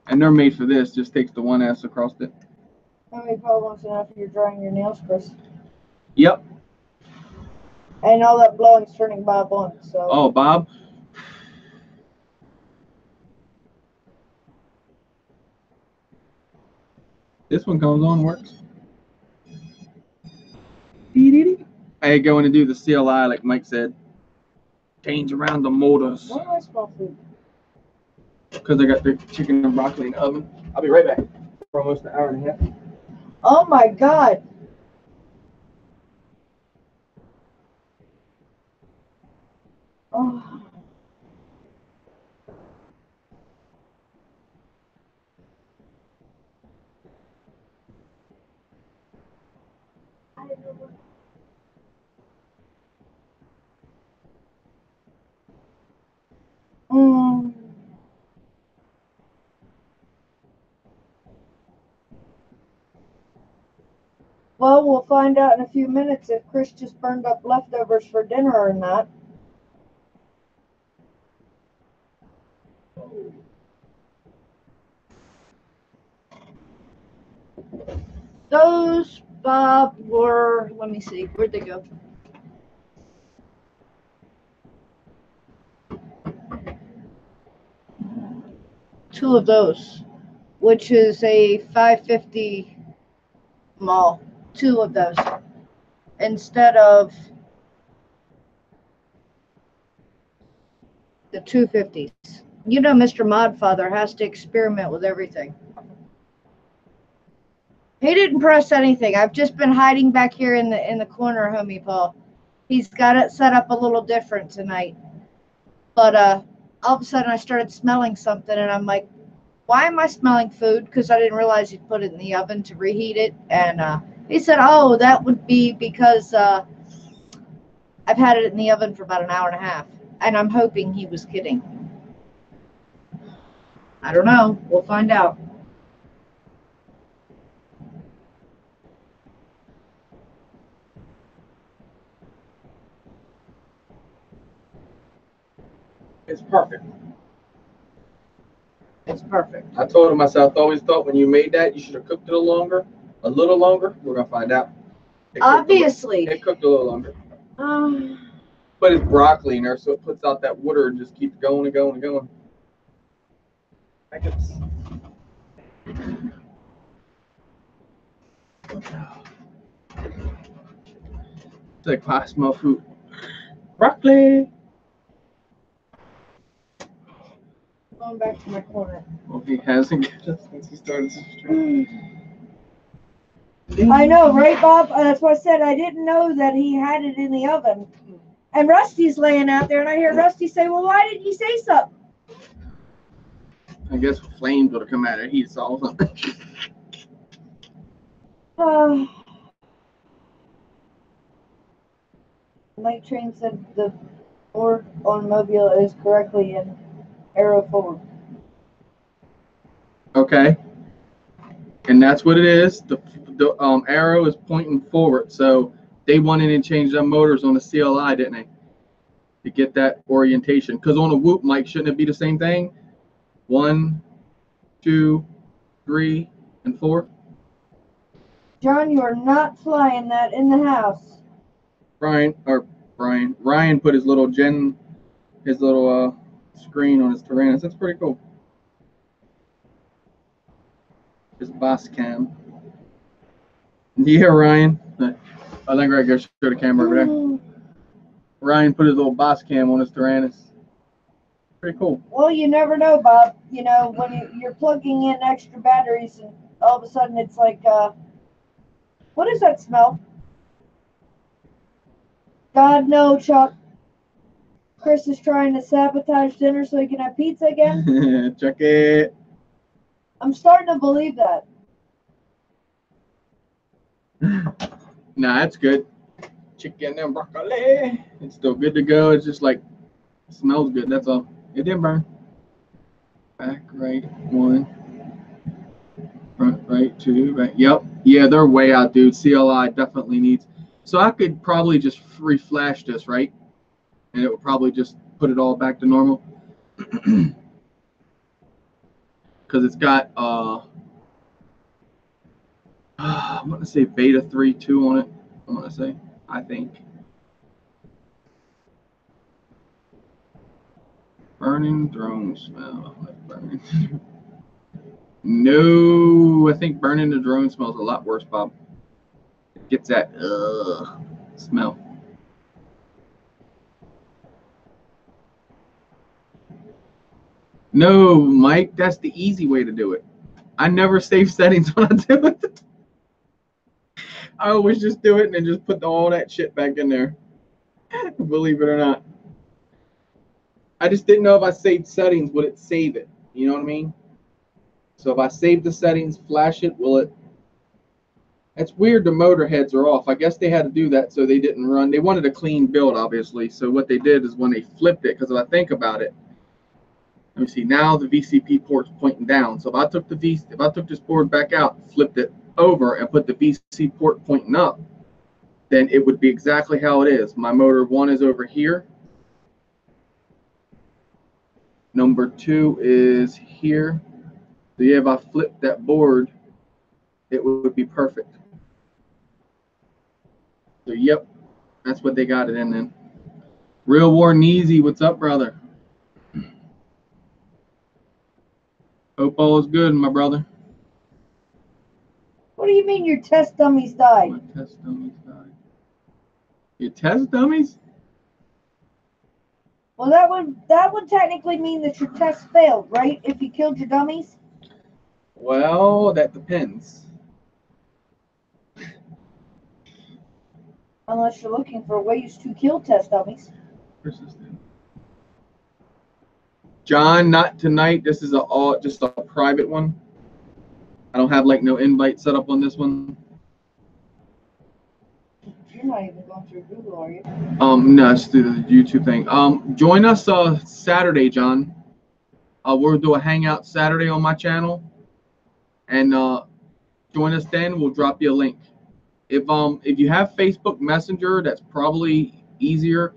And they're made for this. Just takes the 1S across it. How many problems after you're drying your nails, Chris? Yep. And all that blowing's turning Bob on, so. Oh, Bob. This one comes on, works. I go in and do the CLI like Mike said. Change around the motors. Why do I smell food? Because I got the chicken and broccoli in the oven. I'll be right back. For almost an hour and a half. Oh my God. Oh. Mm. Well, we'll find out in a few minutes if Chris just burned up leftovers for dinner or not. Those, Bob, were, let me see, where'd they go? Two of those, which is a 550 mall. Two of those instead of the 250s. You know, Mr. Modfather has to experiment with everything. He didn't press anything. I've just been hiding back here in the corner, homie Paul. He's got it set up a little different tonight. But all of a sudden I started smelling something and I'm like, why am I smelling food? Because I didn't realize he'd put it in the oven to reheat it. And he said, oh, that would be because I've had it in the oven for about an hour and a half. And I'm hoping he was kidding. I don't know. We'll find out. It's perfect. It's perfect. I told him myself, I always thought when you made that, you should have cooked it a little longer. We're going to find out. Obviously. It cooked a little longer. But it's broccoli in there, so it puts out that water and just keeps going and going and going. I guess. It's like, I smell food. Broccoli. Going back to my corner. Well, he hasn't just since he started this stream. I know, right, Bob? That's what I said. I didn't know that he had it in the oven. And Rusty's laying out there, and I hear Rusty say, well, why didn't you say something? I guess flames would have come out of heat saw something. Night Train said the Ford on Mobile is correctly in arrow forward. Okay. And that's what it is. The arrow is pointing forward. So they wanted to change their motors on the CLI, didn't they? To get that orientation. Because on a Whoop mic, shouldn't it be the same thing? 1, 2, 3, and 4? John, you are not flying that in the house. Ryan put his little screen on his Tyrannus. That's pretty cool. His boss cam. Yeah, Ryan. I think I gotta show the camera over there. Ryan put his little boss cam on his Tyrannus. Pretty cool. Well, you never know, Bob. You know, when you're plugging in extra batteries and all of a sudden it's like, what is that smell? God, no, Chuck. Chris is trying to sabotage dinner so he can have pizza again. Check it. I'm starting to believe that. Nah, that's good. Chicken and broccoli. It's still good to go. It's just like, it smells good. That's all. It didn't burn. Back right 1. Front right 2. Right. Yep. Yeah, they're way out, dude. CLI definitely needs. So I could probably just reflash this, right? And it would probably just put it all back to normal. Because it's got I'm gonna say beta 3.2 on it. I'm gonna say, I think. Burning drone smell. Like burning. No, I think burning the drone smells a lot worse, Bob. It gets that smell. No, Mike, that's the easy way to do it. I never save settings when I do it. I always just do it and then just put all that shit back in there. Believe it or not. I just didn't know if I saved settings, would it save it? You know what I mean? So if I save the settings, flash it, will it? It's weird the motor heads are off. I guess they had to do that so they didn't run. They wanted a clean build, obviously. So what they did is when they flipped it, because if I think about it, let me see, now the VCP port's pointing down. So if I took this board back out, flipped it over and put the VC port pointing up, then it would be exactly how it is. My motor 1 is over here. Number 2 is here. So yeah, if I flip that board, it would be perfect. So yep, that's what they got it in then. Real War Neezy, what's up, brother? Hope all is good, my brother. What do you mean your test dummies died? My test dummies died. Your test dummies? Well, that would technically mean that your test failed, right? If you killed your dummies? Well, that depends. Unless you're looking for ways to kill test dummies. Persistent. John, not tonight. This is just a private one. I don't have like no invite set up on this one. You're not even going through Google, are you? No, it's through the YouTube thing. Join us Saturday, John. We'll do a hangout Saturday on my channel, and join us then. We'll drop you a link. If you have Facebook Messenger, that's probably easier.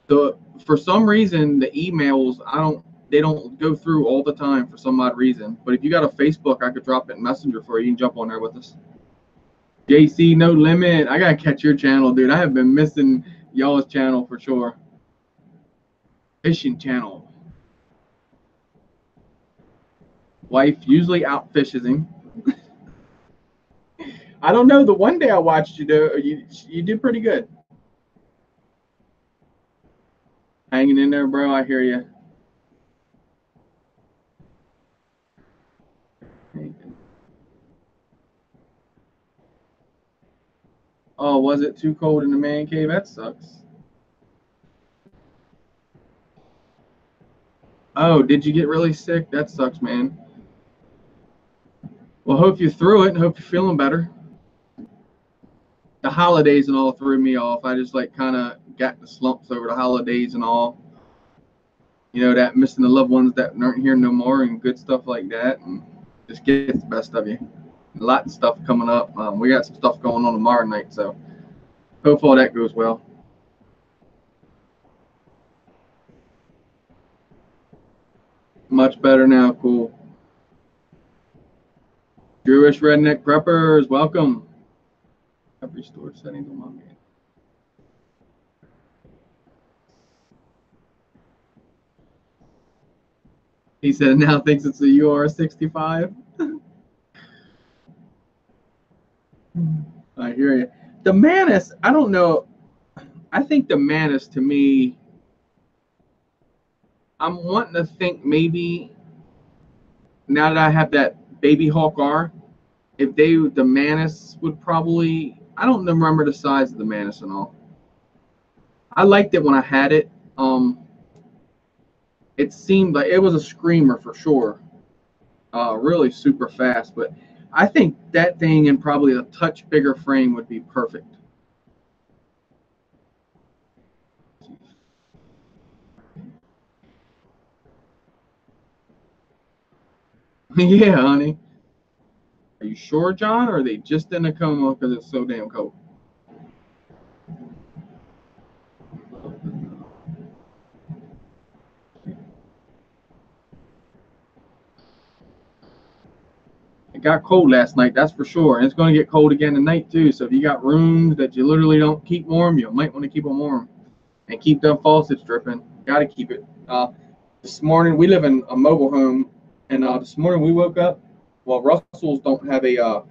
For some reason the emails they don't go through all the time for some odd reason. But if you got a Facebook, I could drop it in Messenger for you. You can jump on there with us. JC No Limit. I gotta catch your channel, dude. I have been missing y'all's channel for sure. Fishing channel. Wife usually out fishes him. I don't know. The one day I watched you do, you did pretty good. Hanging in there, bro. I hear you. Oh, was it too cold in the man cave? That sucks. Oh, did you get really sick? That sucks, man. Well, hope you threw it and hope you're feeling better. The holidays and all threw me off. I just like kind of got the slumps over the holidays and all. You know, that missing the loved ones that aren't here no more and good stuff like that. And just gets the best of you. A lot of stuff coming up. We got some stuff going on tomorrow night, so hope all that goes well. Much better now. Cool. Jewish Redneck Preppers, welcome. I've restored settings on my man. He said now thinks it's a UR65. I hear you. The Manus, I don't know. I think the Manus, to me, I'm wanting to think maybe now that I have that Baby Hawk R, if the Manus would probably, I don't remember the size of the Manus and all. I liked it when I had it. It seemed like it was a screamer for sure. Really super fast, but I think that thing in probably a touch bigger frame would be perfect. Yeah, honey. Are you sure, John, or are they just in a coma because it's so damn cold? It got cold last night, that's for sure. And it's going to get cold again tonight, too. So if you got rooms that you literally don't keep warm, you might want to keep them warm. And keep them faucets dripping. Got to keep it. This morning, we live in a mobile home. And this morning we woke up. Well, Russells don't have a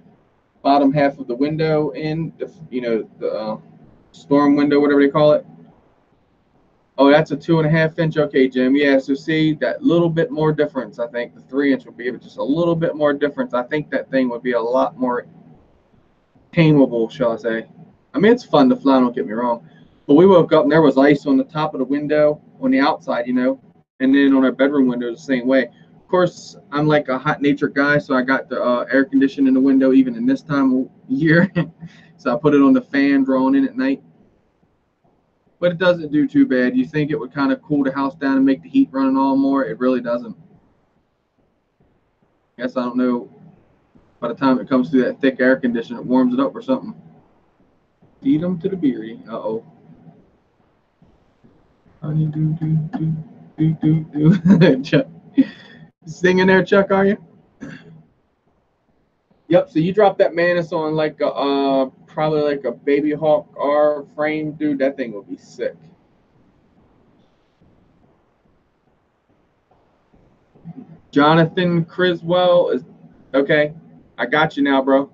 bottom half of the window in, the storm window, whatever they call it. Oh, that's a 2.5 inch. Okay, Jim. Yeah, so see that little bit more difference. I think the 3 inch would be just a little bit more difference. I think that thing would be a lot more tameable, shall I say. I mean, it's fun to fly, don't get me wrong. But we woke up and there was ice on the top of the window on the outside, and then on our bedroom window the same way. Of course, I'm like a hot natured guy, so I got the air conditioning in the window even in this time of year. So I put it on the fan, drawing in at night. But it doesn't do too bad. You think it would kind of cool the house down and make the heat run and all more. It really doesn't. Guess I don't know. By the time it comes through that thick air conditioner, it warms it up or something. Feed them to the beery. Uh-oh. Honey, do. Chuck. Singing there, Chuck, are you? Yep, so you drop that Manus on like a probably like a Baby Hawk R frame, dude, that thing will be sick. Jonathan Criswell is okay. I got you now, bro.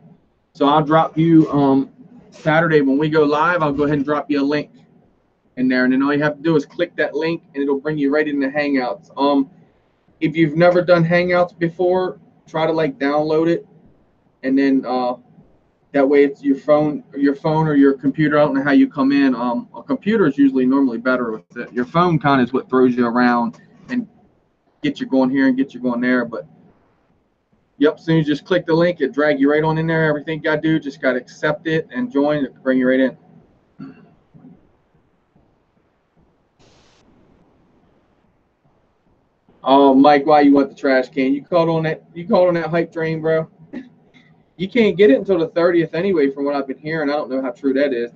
So I'll drop you Saturday when we go live. I'll go ahead and drop you a link in there, and then all you have to do is click that link, and it'll bring you right into Hangouts. If you've never done Hangouts before, try to like download it, and then that way it's your phone or your computer. I don't know how you come in. A computer is usually normally better with it. Your phone kind of is what throws you around and get you going here and get you going there. But yep, as soon as you just click the link, it drag you right on in there. Everything you got to do, just got to accept it and join. It bring you right in. Oh, Mike, why you want the trash can? You called on that. You called on that hype train, bro. You can't get it until the 30th anyway, from what I've been hearing. I don't know how true that is.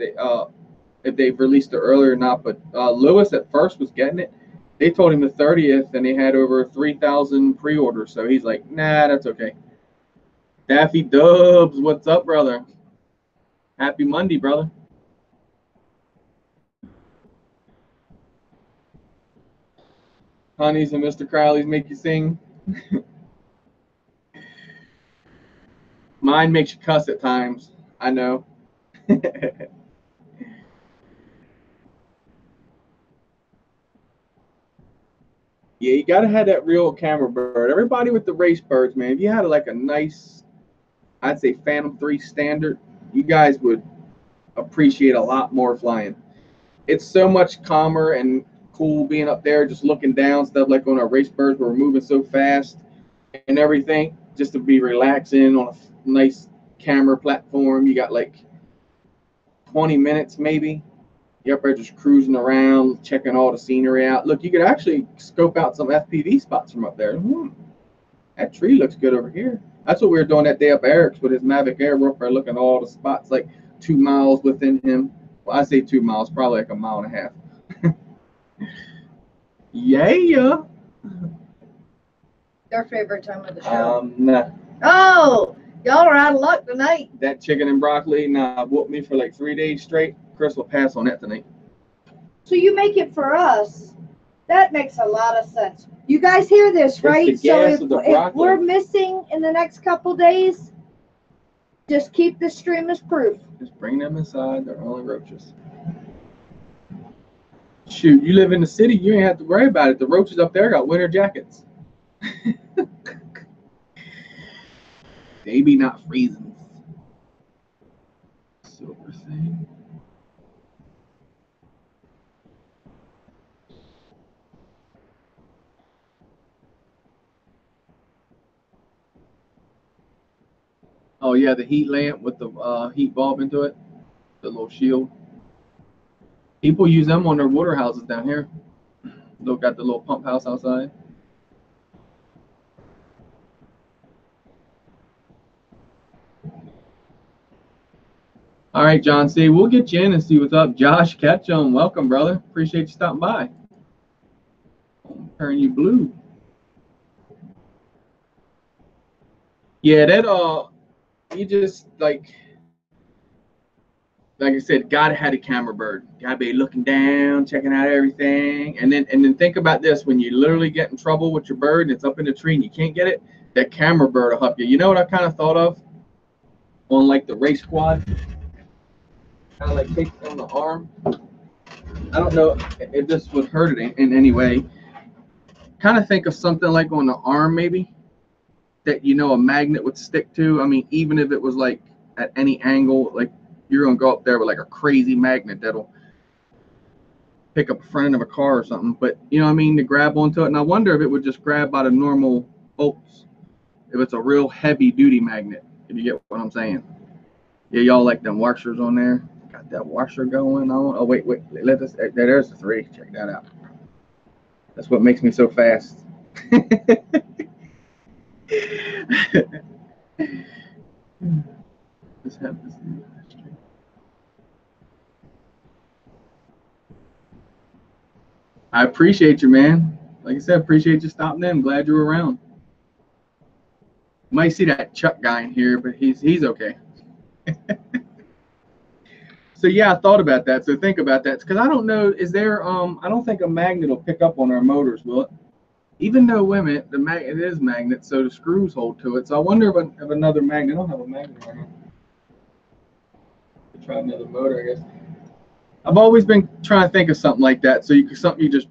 If they've released it earlier or not. But Lewis at first was getting it. They told him the 30th, and they had over 3,000 pre-orders. So he's like, nah, that's okay. Daffy Dubs, what's up, brother? Happy Monday, brother. Honeys and Mr. Crowley's make you sing. Mine makes you cuss at times. I know. Yeah, you gotta have that real camera bird. Everybody with the race birds, man. If you had like a nice, I'd say Phantom 3 standard, you guys would appreciate a lot more flying. It's so much calmer and cool being up there, just looking down, stuff like on our race birds where we're moving so fast and everything, just to be relaxing on a nice camera platform. You got like 20 minutes maybe. You're up there just cruising around, checking all the scenery out. Look, you could actually scope out some FPV spots from up there. That tree looks good over here. That's what we were doing that day up Eric's with his Mavic Air. We're up there looking at all the spots like 2 miles within him. Well, I say 2 miles, probably like 1.5 miles. Yeah. Your favorite time of the show? Nah. Oh, Y'all are out of luck tonight. That chicken and broccoli, nah, whooped me for like 3 days straight. Chris will pass on that tonight. So you make it for us. That makes a lot of sense. You guys hear this, right? It's the So gas of the if broccoli. we're missing in the next couple days, just keep the stream as proof. Just bring them inside. They're only roaches. Shoot, you live in the city, you ain't have to worry about it. The roaches up there got winter jackets. They be not freezing. Silver thing. Oh yeah, the heat lamp with the heat bulb into it, the little shield. People use them on their water houses down here. They've got the little pump house outside. All right, John C. We'll get you in and see what's up. Josh Ketchum, welcome, brother. Appreciate you stopping by. I'm turning you blue. Yeah, that you just like I said, gotta have a camera bird. Gotta be looking down, checking out everything, and then think about this: when you literally get in trouble with your bird and it's up in the tree and you can't get it, that camera bird will help you. You know what I kind of thought of on like the race squad, kind of like take on the arm. I don't know if this would hurt it in any way. Kind of think of something like on the arm maybe that a magnet would stick to. I mean, even if it was like at any angle, like you're gonna go up there with like a crazy magnet that'll pick up the front end of a car or something. But you know what I mean, to grab onto it. And I wonder if it would just grab by the normal bolts if it's a real heavy duty magnet, if you get what I'm saying. Yeah, y'all like them washers on there. Got that washer going on. Oh wait, let us there's the 3. Check that out. That's what makes me so fast. Just have this thing. I appreciate you, man. Like I said, appreciate you stopping in. I'm glad you were around. You might see that Chuck guy in here, but he's okay. So yeah, I thought about that. So think about that, because I don't know. Is there? I don't think a magnet will pick up on our motors, will it? Even though women, it is magnet, so the screws hold to it. So I wonder if another magnet. I don't have a magnet right now. Try another motor, I guess. I've always been trying to think of something like that. So something you just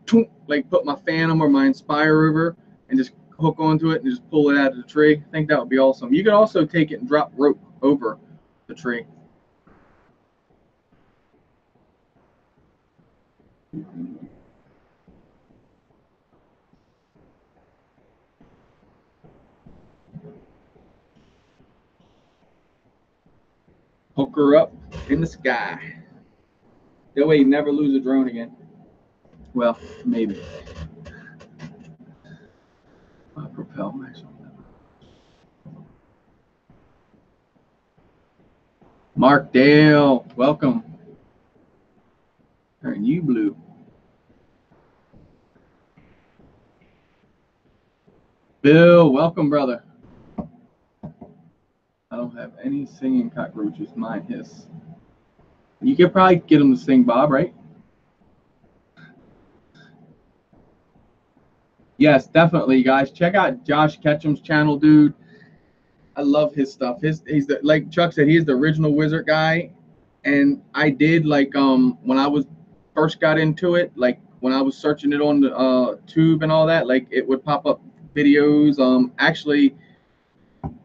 like put my Phantom or my Inspire over and just hook onto it and just pull it out of the tree. I think that would be awesome. You could also take it and drop rope over the tree. Hook her up in the sky. That way you never lose a drone again. Well, maybe. Propel mesh. Mark Dale, welcome. Turn you blue. Bill, welcome, brother. I don't have any singing cockroaches. Mine hiss. You could probably get them to sing, Bob, right? Yes, definitely, guys. Check out Josh Ketchum's channel, dude. I love his stuff. He's the, like Chuck said, he's the original wizard guy. And I did like when I was first got into it, like when I was searching it on the tube and all that, like it would pop up videos. Actually,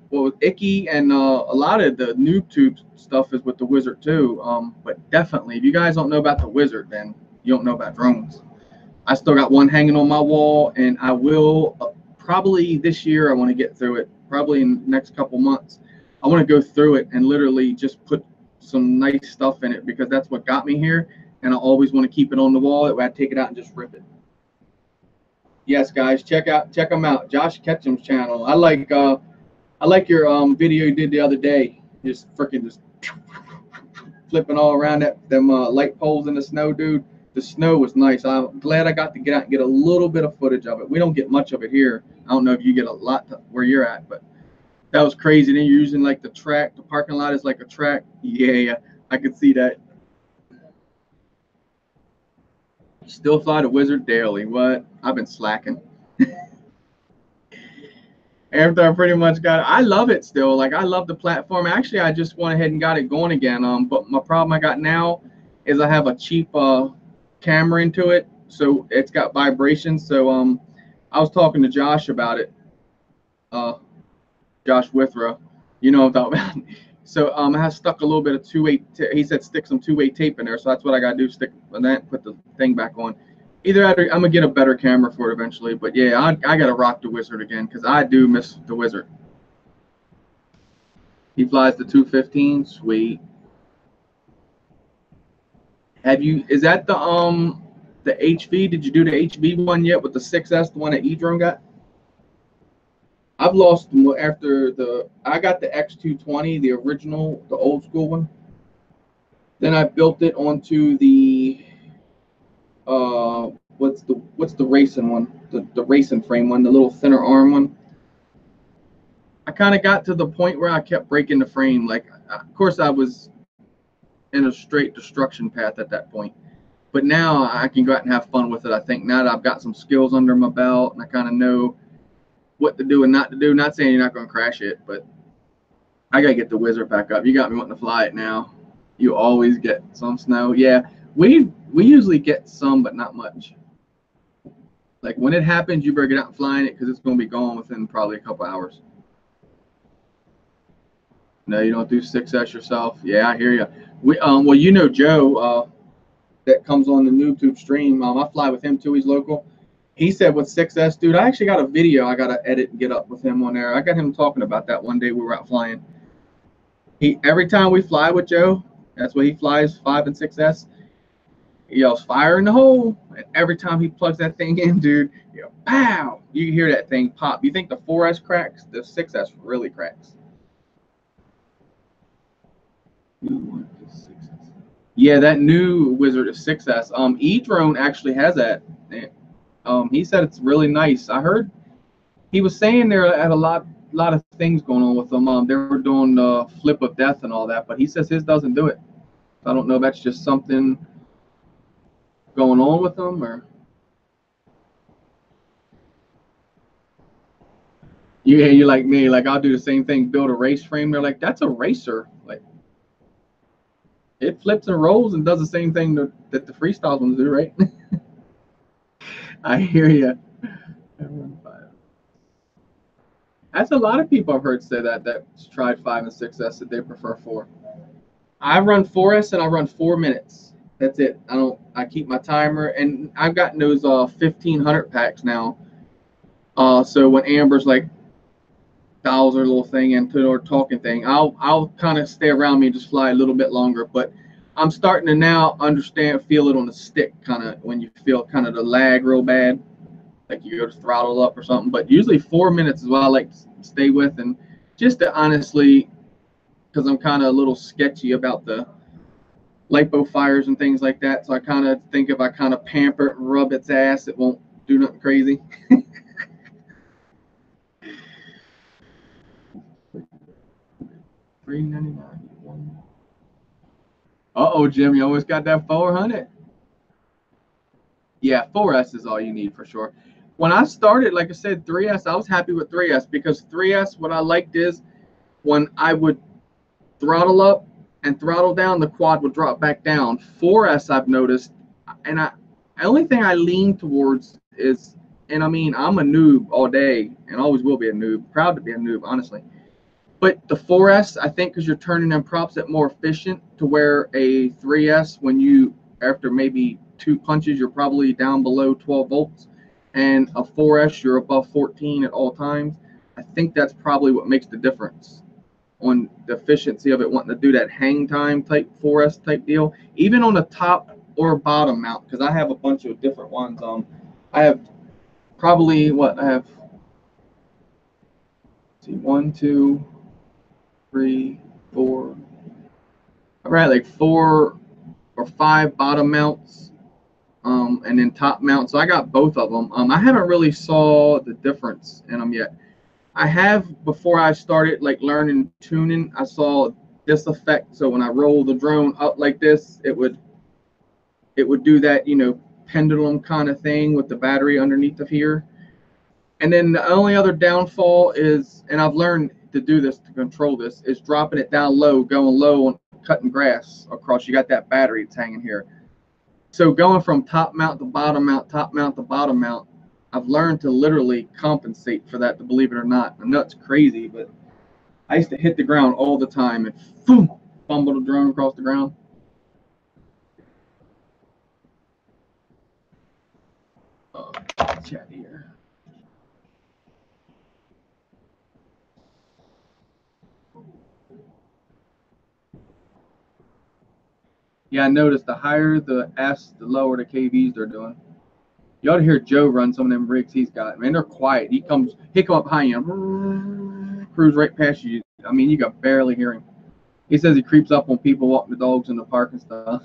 well, with Icky and a lot of the noob tube stuff is with the wizard too. But definitely, if you guys don't know about the wizard, then you don't know about drones. I still got one hanging on my wall, and I will probably this year. I want to get through it. Probably in the next couple months, I want to go through it and literally just put some nice stuff in it, because that's what got me here, and I always want to keep it on the wall. That way I take it out and just rip it. Yes, guys, check them out. Josh Ketchum's channel. I like your video you did the other day. Just freaking just flipping all around them light poles in the snow, dude. The snow was nice. I'm glad I got to get out and get a little bit of footage of it. We don't get much of it here. I don't know if you get a lot where you're at, but That was crazy. Then you're using like the track. The parking lot is like a track. Yeah, I could see that. Still fly the Wizard daily. What? I've been slacking. After I pretty much got it, I love it still. Like I love the platform. Actually, I just went ahead and got it going again. But my problem I got now is I have a cheap camera into it, so it's got vibrations. So I was talking to Josh about it. Josh Withrow, you know what I'm talking about. So I have stuck a little bit of 2-way. He said stick some 2-way tape in there, so that's what I got to do. Stick that, put the thing back on. Either I'm gonna get a better camera for it eventually, but yeah, I gotta rock the Wizard again because I do miss the Wizard. He flies the 215, sweet. Have you? Is that the HV? Did you do the HV one yet with the 6S, the one that eDrone got? I've lost after I got the X220, the original, the old school one. Then I built it onto the what's the racing one? The racing frame one, the little thinner arm one. I kind of got to the point where I kept breaking the frame. Like, of course, I was in a straight destruction path at that point. But now I can go out and have fun with it. I think now that I've got some skills under my belt and I kind of know what to do and not to do. Not saying you're not going to crash it, but I got to get the Wizard back up. You got me wanting to fly it now. You always get some snow. Yeah, we usually get some, but not much. Like when it happens, you better get out and flying it because it's going to be gone within probably a couple hours. No, you don't do 6S yourself. Yeah, I hear you. Well, you know Joe, that comes on the YouTube stream. I fly with him too. He's local. He said with 6S, dude, I actually got a video I got to edit and get up with him on there. I got him talking about that one day we were out flying. Every time we fly with Joe, that's what he flies, 5 and 6S. He yells, fire in the hole. And every time he plugs that thing in, dude, you know, pow, you hear that thing pop. You think the 4S cracks? The 6S really cracks. Yeah, that new Wizard is 6S. eDrone actually has that. He said it's really nice. I heard he was saying there had a lot of things going on with them. They were doing the flip of death and all that, but he says his doesn't do it. I don't know if that's just something going on with them or. Yeah, you're like me. Like I'll do the same thing, build a race frame. They're like, that's a racer. Like it flips and rolls and does the same thing that the freestyle ones do, right? I hear you. That's a lot of people I've heard say that's tried 5 and 6S that they prefer 4. I run 4S and I run 4 minutes. That's it. I keep my timer and I've gotten those 1500 packs now. So when Amber's like dials her little thing into her talking thing, I'll kind of stay around me and just fly a little bit longer. But I'm starting to now feel it on the stick, kind of when you feel kind of the lag real bad, like you go to throttle up or something. But usually 4 minutes is what I like to stay with, and just to honestly, because I'm kind of a little sketchy about the lipo fires and things like that. So I kind of think if I kind of pamper it and rub its ass, it won't do nothing crazy. $399. Uh-oh, Jim, you always got that 400. Yeah, 4S is all you need for sure. When I started, like I said, 3S, I was happy with 3S because 3S, what I liked is when I would throttle up and throttle down, the quad would drop back down. 4S, I've noticed, and the only thing I lean towards is, and I mean, I'm a noob all day and always will be a noob, proud to be a noob, honestly. But the 4S, I think, because you're turning in props, it more efficient to where a 3S, when you, after maybe 2 punches, you're probably down below 12 volts. And a 4S, you're above 14 at all times. I think that's probably what makes the difference on the efficiency of it, wanting to do that hang time type 4S type deal. Even on the top or bottom mount, because I have a bunch of different ones. I have probably, I have, see, 1, 2, 3, 4, right, like 4 or 5 bottom mounts, and then top mount. So I got both of them. I haven't really saw the difference in them yet. I have, before I started like learning tuning, I saw this effect. So when I roll the drone up like this, it would do that, pendulum kind of thing with the battery underneath of here. And then the only other downfall is, and I've learned to do this to control this, is dropping it down low, going low on cutting grass across. You got that battery that's hanging here. So going from top mount to bottom mount, top mount to bottom mount, I've learned to literally compensate for that, to believe it or not. I know it's crazy, but I used to hit the ground all the time and boom, fumble the drone across the ground. Chat here. Yeah, I noticed the higher the S, the lower the KVs they're doing. You ought to hear Joe run some of them rigs he's got. Man, they're quiet. He come up behind you, cruise right past you. I mean, you can barely hear him. He says he creeps up on people walking the dogs in the park and stuff.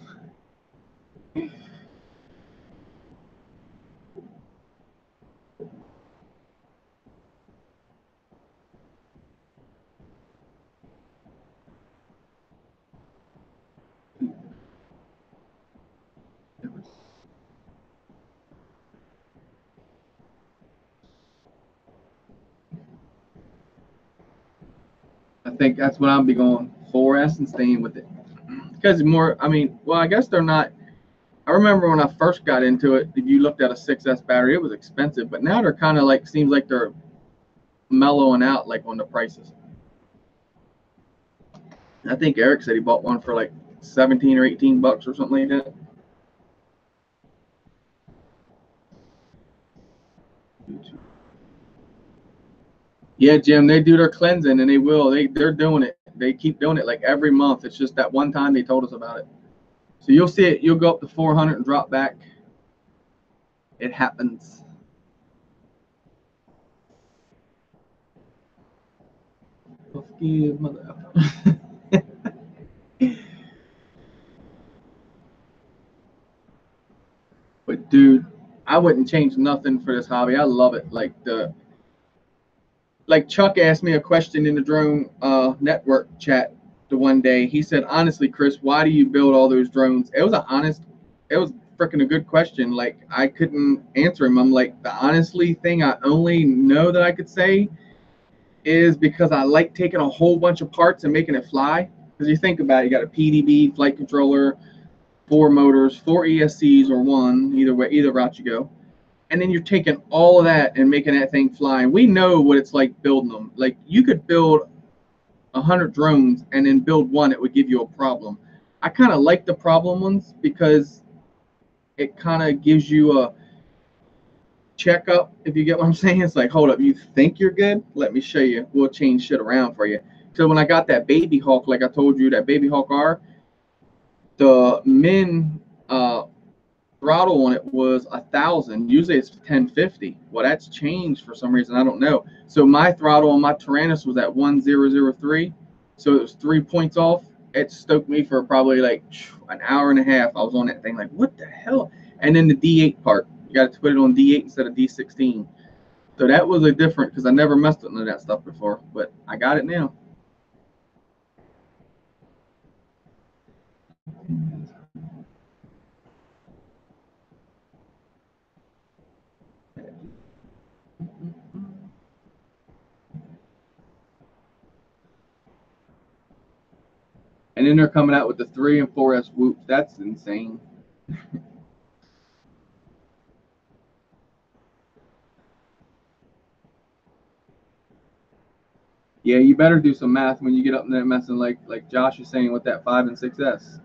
I think that's what I'll be going 4S and staying with it. Because more, I mean, well, I guess they're not. I remember when I first got into it, if you looked at a 6S battery, it was expensive. But now they're kind of like, seems like they're mellowing out like on the prices. I think Eric said he bought one for like 17 or 18 bucks or something like that. Yeah, Jim, they do their cleansing and they will. They're doing it. They keep doing it like every month. It's just that one time they told us about it. So you'll see it. You'll go up to 400 and drop back. It happens. Mother. But dude, I wouldn't change nothing for this hobby. I love it. Like Chuck asked me a question in the drone network chat the one day. He said, honestly, Chris, why do you build all those drones? It was freaking a good question. Like I couldn't answer him. I'm like, the honestly thing I only know that I could say is because I like taking a whole bunch of parts and making it fly. Because you think about it, you got a PDB, flight controller, 4 motors, 4 ESCs, or one, either way, either route you go. And then you're taking all of that and making that thing fly. And we know what it's like building them. Like you could build 100 drones and then build one, it would give you a problem. I kind of like the problem ones because it kind of gives you a checkup, if you get what I'm saying. It's like, hold up, you think you're good? Let me show you. We'll change shit around for you. So when I got that Baby Hawk, like I told you, that Baby Hawk R, the min throttle on it was 1,000. Usually it's 1050. Well, that's changed for some reason. I don't know. So my throttle on my Tyrannus was at 1003. So it was 3 points off. It stoked me for probably like an hour and a half. I was on that thing like, what the hell? And then the D8 part, you got to put it on D8 instead of D16. So that was a different, because I never messed with none of that stuff before, but I got it now. And then they're coming out with the 3 and 4S whoops. That's insane. Yeah, you better do some math when you get up in there messing like Josh is saying with that 5 and 6S.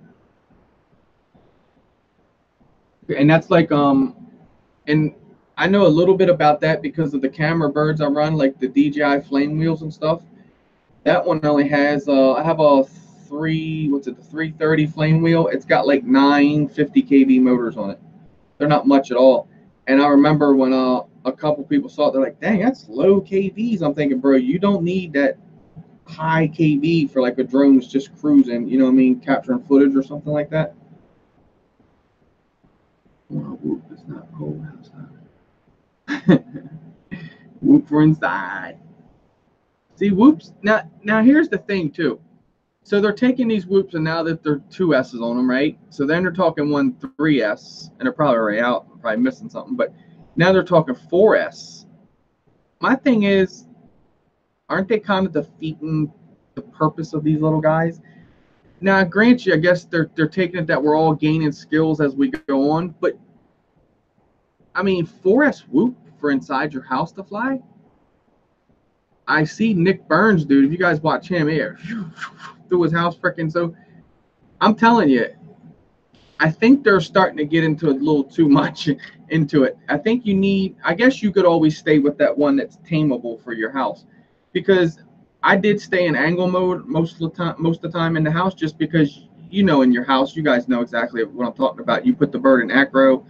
And that's like and I know a little bit about that because of the camera birds I run, like the DJI flame wheels and stuff. That one only has I have a the 330 flame wheel. It's got like 950 kV motors on it. They're not much at all. And I remember when a couple people saw it, they're like, dang, that's low KVs. I'm thinking, bro, you don't need that high KV for like a drone that's just cruising, you know what I mean, capturing footage or something like that. Oh, whoop, it's not cold outside. Whoop for inside. See, whoops. Now here's the thing too. So they're taking these whoops, and now that they're 2S's on them, right? So then they're talking 3S, and they're probably already out, probably missing something. But now they're talking 4S. My thing is, aren't they kind of defeating the purpose of these little guys? Now, I grant you, I guess they're taking it that we're all gaining skills as we go on. But I mean, 4S whoop for inside your house to fly. I see Nick Burns, dude. If you guys watch him here, through his house, freaking. So I'm telling you, I think they're starting to get into a little too much into it. I think you need, I guess you could always stay with that one that's tameable for your house, because I did stay in angle mode most of the time in the house, just because, you know, in your house, you guys know exactly what I'm talking about. You put the bird in acro.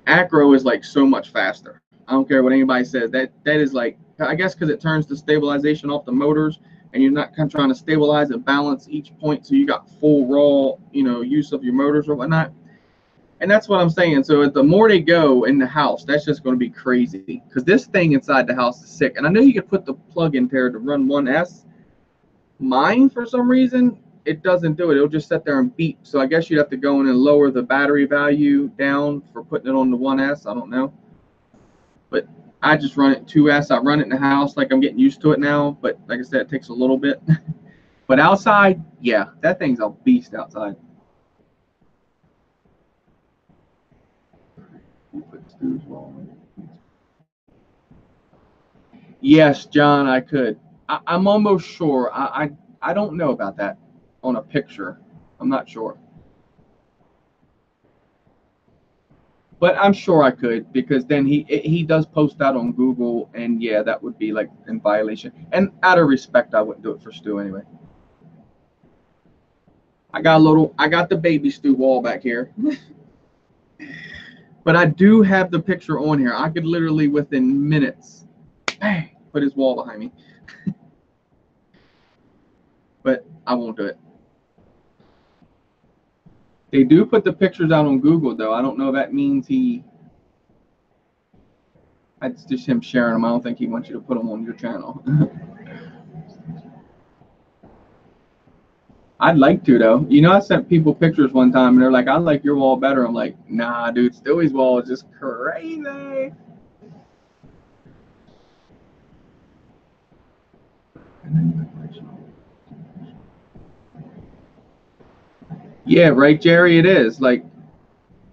Acro is like so much faster. I don't care what anybody says. That is like, I guess because it turns the stabilization off the motors, and you're not kind of trying to stabilize and balance each point, so you got full raw, you know, use of your motors or whatnot. And that's what I'm saying. So the more they go in the house, that's just going to be crazy, because this thing inside the house is sick. And I know you can put the plug in there to run 1S. Mine, for some reason, it doesn't do it. It'll just sit there and beep. So I guess you'd have to go in and lower the battery value down for putting it on the 1S. I don't know. But I just run it 2S. I run it in the house like I'm getting used to it now. But like I said, it takes a little bit. But outside, yeah, that thing's a beast outside. Yes, John, I could. I'm almost sure. I don't know about that on a picture. I'm not sure. But I'm sure I could, because then he does post that on Google, and yeah, that would be like in violation. And out of respect, I wouldn't do it for Stu anyway. I got the baby Stu wall back here. But I do have the picture on here. I could literally within minutes, bang, put his wall behind me. But I won't do it. They do put the pictures out on Google, though. I don't know if that means it's just him sharing them. I don't think he wants you to put them on your channel. I'd like to, though. You know, I sent people pictures one time, and they're like, I like your wall better. I'm like, nah, dude, Stewie's wall is just crazy. Yeah, right, Jerry, it is. Like,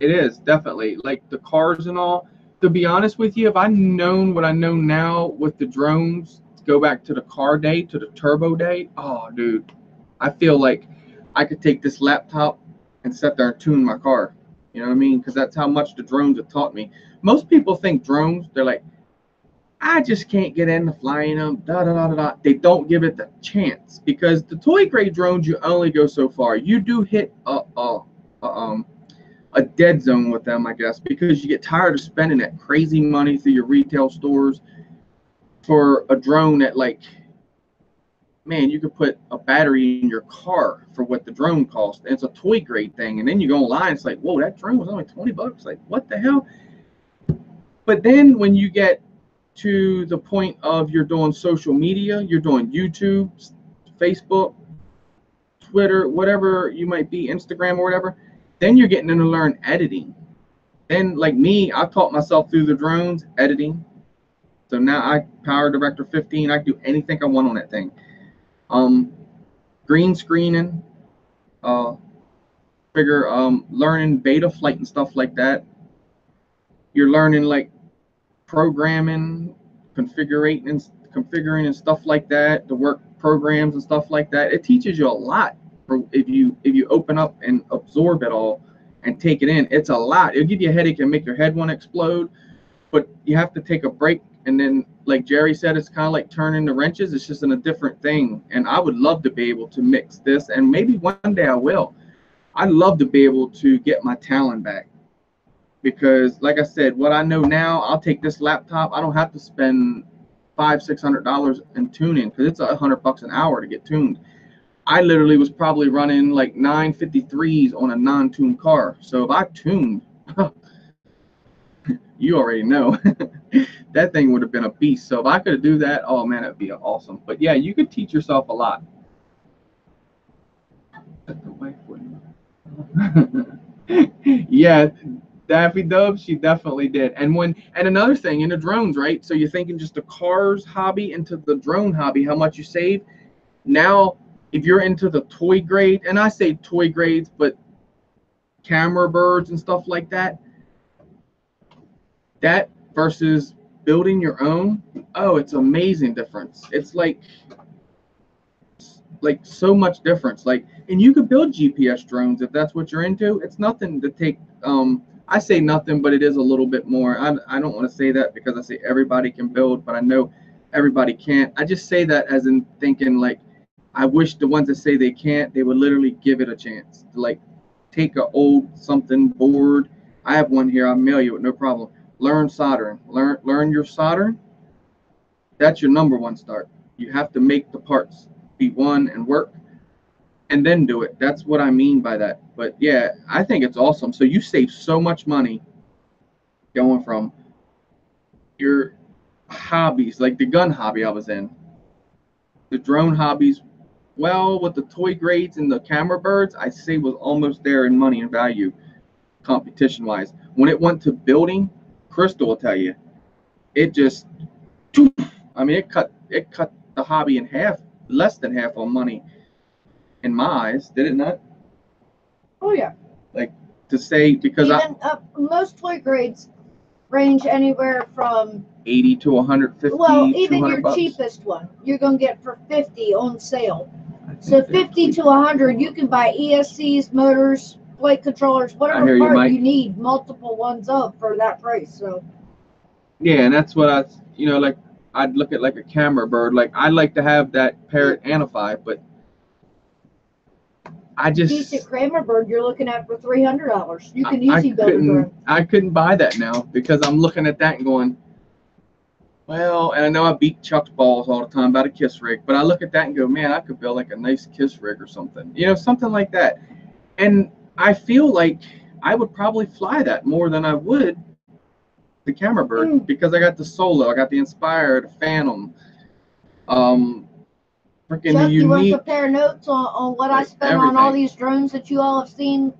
it is, definitely. Like, the cars and all. To be honest with you, if I'd known what I know now with the drones, go back to the car day, to the turbo day, oh, dude, I feel like I could take this laptop and sit there and tune my car. You know what I mean? Because that's how much the drones have taught me. Most people think drones, they're like, I just can't get into flying them, da-da-da-da-da. They don't give it the chance, because the toy grade drones, you only go so far. You do hit a dead zone with them, I guess, because you get tired of spending that crazy money through your retail stores for a drone that, like, man, you could put a battery in your car for what the drone costs. And it's a toy grade thing. And then you go online, it's like, whoa, that drone was only $20. Like, what the hell? But then when you get to the point of you're doing social media, you're doing YouTube, Facebook, Twitter, whatever you might be, Instagram or whatever, then you're getting to learn editing. Then, like me, I taught myself through the drones editing. So now I Power Director 15. I can do anything I want on that thing. Green screening, learning beta flight and stuff like that. You're learning like programming, configuring and stuff like that, the work programs and stuff like that. It teaches you a lot if you open up and absorb it all and take it in. It's a lot. It'll give you a headache and make your head want to explode, but you have to take a break. And then, like Jerry said, it's kind of like turning the wrenches. It's just in a different thing. And I would love to be able to mix this, and maybe one day I will. I'd love to be able to get my talent back. Because, like I said, what I know now, I'll take this laptop. I don't have to spend $500-600 in tuning, because it's $100 an hour to get tuned. I literally was probably running like 953s on a non-tuned car. So if I tuned, you already know. That thing would have been a beast. So if I could do that, oh man, it'd be awesome. But yeah, you could teach yourself a lot. The wife wouldn't. Yeah, Daffy Dub, she definitely did. And another thing in the drones, right? So you're thinking just the cars hobby into the drone hobby, how much you save. Now, if you're into the toy grade, and I say toy grades, but camera birds and stuff like that, that versus building your own, oh, it's amazing difference. It's like so much difference. Like, and you could build GPS drones if that's what you're into. It's nothing to take. I say nothing, but it is a little bit more. I don't want to say that because I say everybody can build, but I know everybody can't. I just say that as in thinking like, I wish the ones that say they can't, they would literally give it a chance. Like, take a old something board. I have one here. I'll mail you it, no problem. Learn soldering. Learn your soldering. That's your number one start. You have to make the parts be one and work, and then do it. That's what I mean by that. But yeah, I think it's awesome. So you save so much money going from your hobbies, like the gun hobby I was in, the drone hobbies. Well, with the toy grades and the camera birds, I say was almost there in money and value, competition wise. When it went to building, Crystal will tell you, it just, I mean, it cut the hobby in half, less than half on money in my eyes, did it not? Oh yeah. Like, to say, because even most toy grades range anywhere from 80 to 150. well, even your bucks. cheapest one you're gonna get for 50 on sale. So 50 to 100, you can buy ESCs, motors, flight controllers, whatever part you need, multiple ones of for that price. So yeah, and that's what like I'd look at like a camera bird. Like, I'd like to have that Parrot Anify, but I just decent camera bird you're looking at for $300. You can easily build a drone. I couldn't buy that now because I'm looking at that and going, well, and I know I beat Chuck's balls all the time about a kiss rig, but I look at that and go, man, I could build like a nice kiss rig or something, something like that. And I feel like I would probably fly that more than I would the camera bird because I got the Solo, I got the Inspire, the Phantom, freaking Chuck, the you want to unique. compare notes on what I spent on all these drones that you all have seen,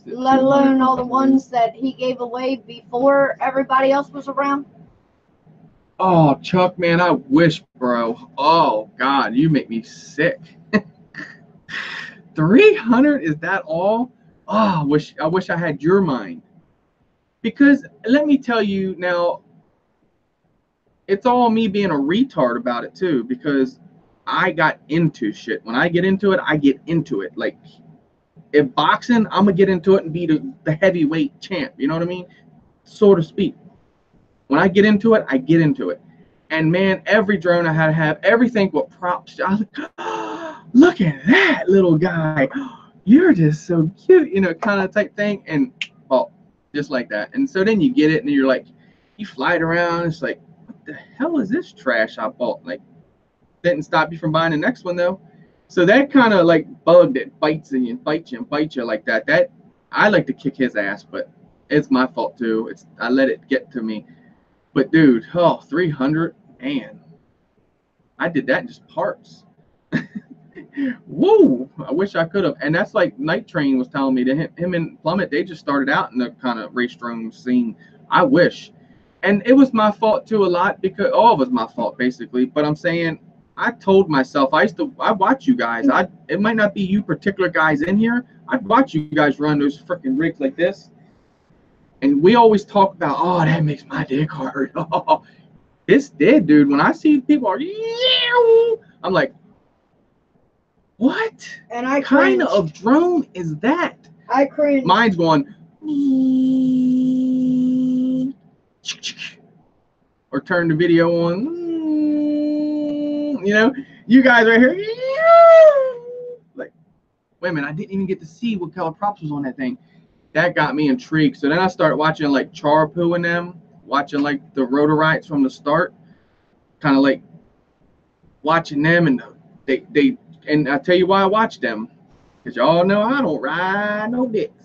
let alone all the ones that he gave away before everybody else was around? Oh, Chuck, man, I wish, bro. Oh, God, you make me sick. 300, is that all? Oh, I wish I had your mind. Because let me tell you now, it's all me being a retard about it too, because I got into shit. When I get into it, I get into it. Like, if boxing, I'm gonna get into it and be the heavyweight champ, you know what I mean? So to speak. When I get into it, I get into it. And man, every drone I had to have, everything with props. I was like, oh, look at that little guy. You're just so cute, kind of type thing. And well, just like that. And so then you get it and you're like, you fly it around. It's like, what the hell is this trash I bought? Like, didn't stop you from buying the next one though. So that kind of like bug that bites you and bites you and bites you like that. That I like to kick his ass, but it's my fault too. I let it get to me. But dude, 300, man, I did that in just parts. Woo! I wish I could have. And that's like Night Train was telling me that him and Plummet, they just started out in the kind of race drone scene. I wish. And it was my fault too a lot because all it was my fault basically. But I'm saying, I told myself, I watch you guys. It might not be you particular guys in here. I'd watch you guys run those freaking rigs like this. And we always talk about, oh, that makes my dick hard. Oh, this did, dude. When I see people are, I'm like, what and I kind of drone is that? I cringe. Mine's going, or turn the video on. You guys right here. Like, wait a minute, I didn't even get to see what color props was on that thing. That got me intrigued. So then I started watching like Charpoo and them, watching like the Rotorites from the start, kind of like watching them, and they and I tell you why I watch them, because y'all know I don't ride no dicks.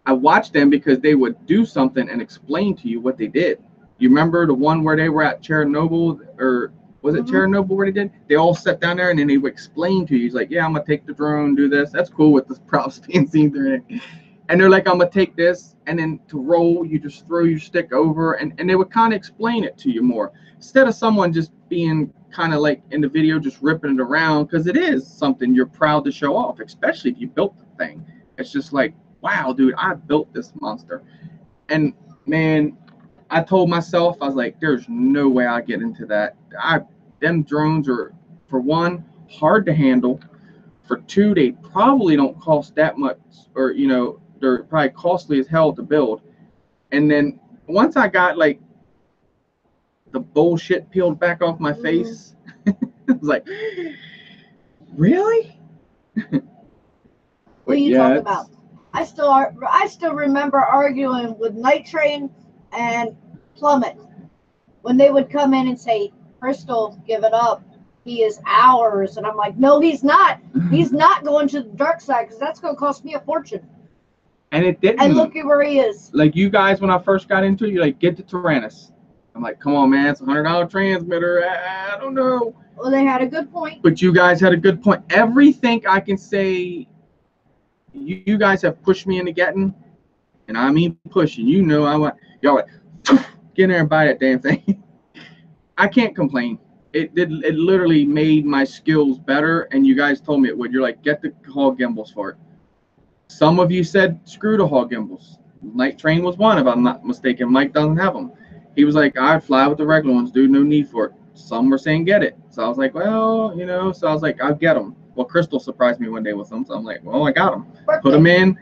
I watched them because they would do something and explain to you what they did. You remember the one where they were at Chernobyl, or was it Mhm. Chernobyl where they did? They all sat down there and then they would explain to you. He's like, yeah, I'm gonna take the drone, do this. That's cool with the props being seen through it. And they're like, I'm gonna take this, and then to roll, you just throw your stick over, and they would kind of explain it to you more instead of someone just being kind of like in the video just ripping it around, because it is something you're proud to show off, especially if you built the thing. It's just like, wow, dude, I built this monster. And man, I told myself, I was like, there's no way I get into that. Them drones are, for one, hard to handle. For two, they probably don't cost that much, or they're probably costly as hell to build. And then once I got like the bullshit peeled back off my face, I was like, really? What are you talking about? I still remember arguing with Night Train and Plummet when they would come in and say, Crystal, give it up. He is ours. And I'm like, no, he's not. He's not going to the dark side because that's going to cost me a fortune. And it didn't. And look at where he is. Like you guys, when I first got into it, you're like, get the Tyrannus. I'm like, come on, man, it's a $100 transmitter. I don't know. Well, they had a good point. But you guys had a good point. Everything I can say, you guys have pushed me into getting, and I mean pushing. I want y'all like, get in there and buy that damn thing. I can't complain. It literally made my skills better, and you guys told me it would. You're like, get the hog gimbals for it. Some of you said screw the hog gimbals. Night Train was one, if I'm not mistaken. Mike doesn't have them. He was like, I fly with the regular ones, dude. No need for it. Some were saying get it. So I was like, well, so I was like, I'll get them. Well, Crystal surprised me one day with them, so I'm like, well, I got them. Put them in.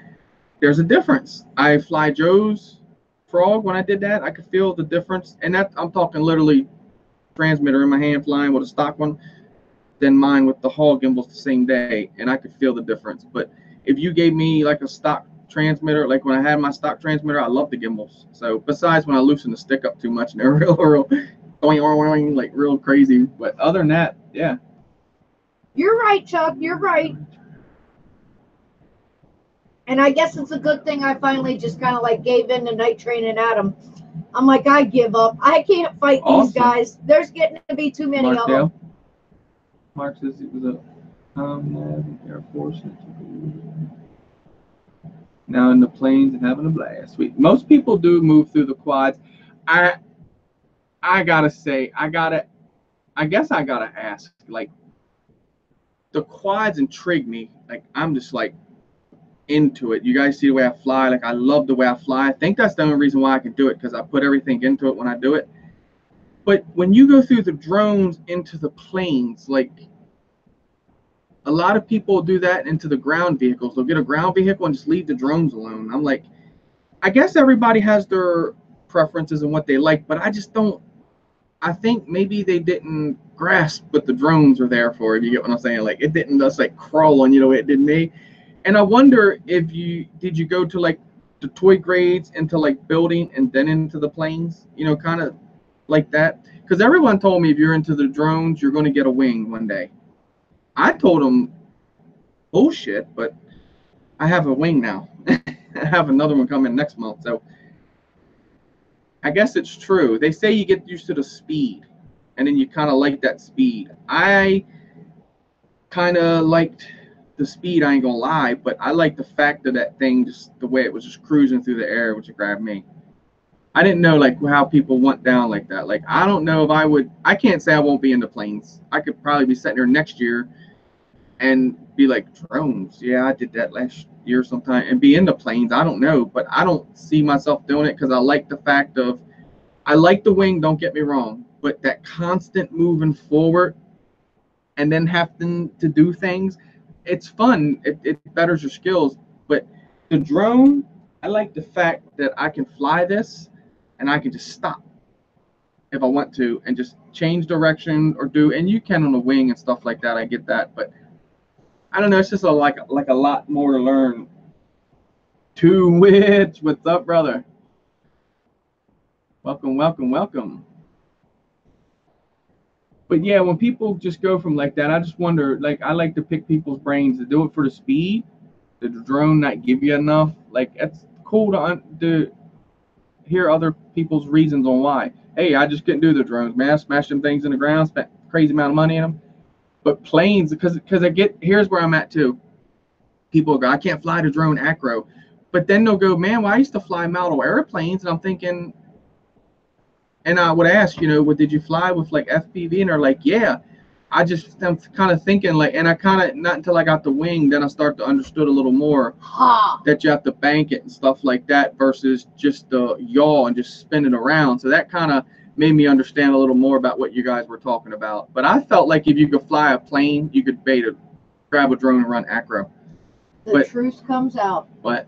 There's a difference. I fly Joe's Frog. When I did that, I could feel the difference. And that, I'm talking literally transmitter in my hand flying with a stock one, then mine with the hog gimbals the same day, and I could feel the difference. But if you gave me like a stock transmitter, like when I had my stock transmitter, I love the gimbals. So besides when I loosen the stick up too much and they're real like real crazy. But other than that, yeah. You're right, Chuck. You're right. And I guess it's a good thing I finally just kind of like gave in to Night Train and Adam. I'm like, I give up. I can't fight these guys. There's getting to be too many of them. Mark says it was a Air Force. Now in the planes and having a blast. Sweet. Most people do move through the quads. I gotta say, I guess I gotta ask, like, the quads intrigue me. Like, I'm just like into it. You guys see the way I fly. Like, I love the way I fly. I think that's the only reason why I can do it, because I put everything into it when I do it. But when you go through the drones into the planes, like, a lot of people do that into the ground vehicles. They'll get a ground vehicle and just leave the drones alone. I'm like, I guess everybody has their preferences and what they like, but I just don't. I think maybe they didn't grasp what the drones are there for. If you get what I'm saying, like, it didn't just like crawl on you the way it did me. And I wonder if you go to like the toy grades into like building and then into the planes, kind of like that. Because everyone told me if you're into the drones, you're going to get a wing one day. I told them bullshit, but I have a wing now. I have another one coming next month, so I guess it's true. They say you get used to the speed, and then you kind of like that speed. I kind of liked the speed, I ain't gonna lie, but I like the fact of that thing, just the way it was just cruising through the air, which grabbed me. I didn't know like how people went down like that. Like, I don't know if I would. I can't say I won't be into planes. I could probably be sitting there next year and be like, drones. Yeah, I did that last year sometime, and be into planes. I don't know, but I don't see myself doing it because I like the fact of, I like the wing, don't get me wrong, but that constant moving forward and then having to do things, it's fun. It betters your skills. But the drone, I like the fact that I can fly this and I can just stop if I want to and just change direction or do, and you can on the wing and stuff like that. I get that, but I don't know. It's just like a lot more to learn. To which, what's up, brother? Welcome, welcome, welcome. But yeah, when people just go from like that, I just wonder, like, I like to pick people's brains to do it for the speed. Did the drone not give you enough? Like, it's cool to hear other people's reasons on why. Hey, I just couldn't do the drones, man. I smashed them things in the ground, spent crazy amount of money in them. But planes, because here's where I'm at too. People go, I can't fly the drone acro. But then they'll go, man, well, I used to fly model airplanes. And I'm thinking, and I would ask, what did you fly with like FPV? And they're like, yeah. I'm kind of thinking like, and I kind of, not until I got the wing, then I start to understood a little more that you have to bank it and stuff like that versus just the yaw and just spin it around. So that kind of made me understand a little more about what you guys were talking about. But I felt like if you could fly a plane, you could grab a drone and run acro. The truth comes out. What?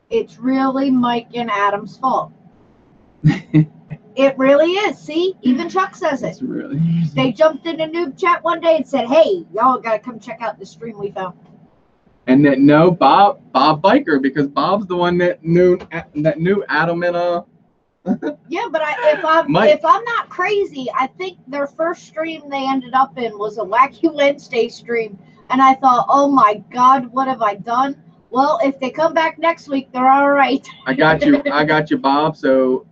It's really Mike and Adam's fault. It really is. See, even Chuck says it. Really... They jumped in a noob chat one day and said, "Hey, y'all gotta come check out the stream we found." And then no, Bob Biker, because Bob's the one that knew Adam and Yeah, but if I'm not crazy, I think their first stream they ended up in was a Wacky Wednesday stream, and I thought, oh my God, what have I done? Well, if they come back next week, they're all right. I got you, Bob. So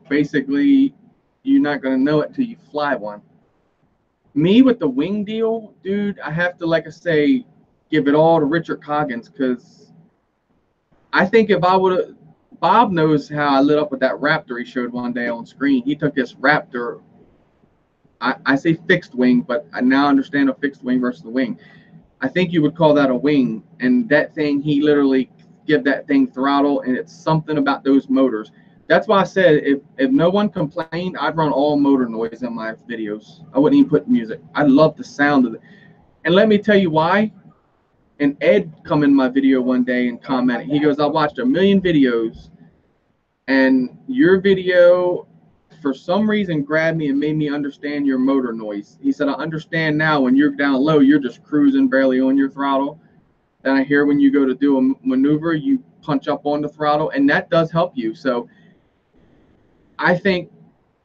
basically, you're not gonna know it till you fly one. Me with the wing deal, dude, I have to, like I say, give it all to Richard Coggins, because I think if I would have, Bob knows how I lit up with that Raptor he showed one day on screen. He took this Raptor, I say fixed wing, but I now understand a fixed wing versus the wing. I think you would call that a wing, and that thing, he literally give that thing throttle, and it's something about those motors. That's why I said if no one complained, I'd run all motor noise in my videos. I wouldn't even put music. I love the sound of it. And let me tell you why. And Ed come in my video one day and commented. He goes, I watched a million videos, and your video, for some reason, grabbed me and made me understand your motor noise. He said, I understand now when you're down low, you're just cruising barely on your throttle. Then I hear when you go to do a maneuver, you punch up on the throttle, and that does help you. So I think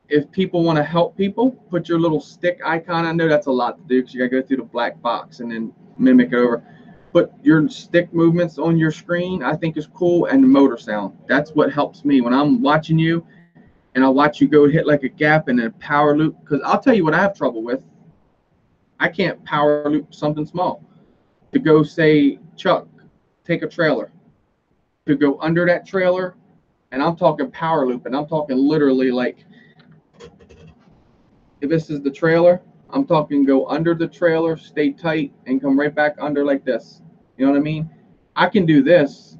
if people want to help people, put your little stick icon. I know that's a lot to do because you got to go through the black box and then mimic it over. Put your stick movements on your screen, I think is cool, and the motor sound. That's what helps me when I'm watching you and I watch you go hit like a gap and then power loop. Because I'll tell you what I have trouble with. I can't power loop something small. To go say, Chuck, take a trailer. To go under that trailer, and I'm talking power loop, and I'm talking literally like, if this is the trailer, I'm talking go under the trailer, stay tight, and come right back under like this. You know what I mean? I can do this,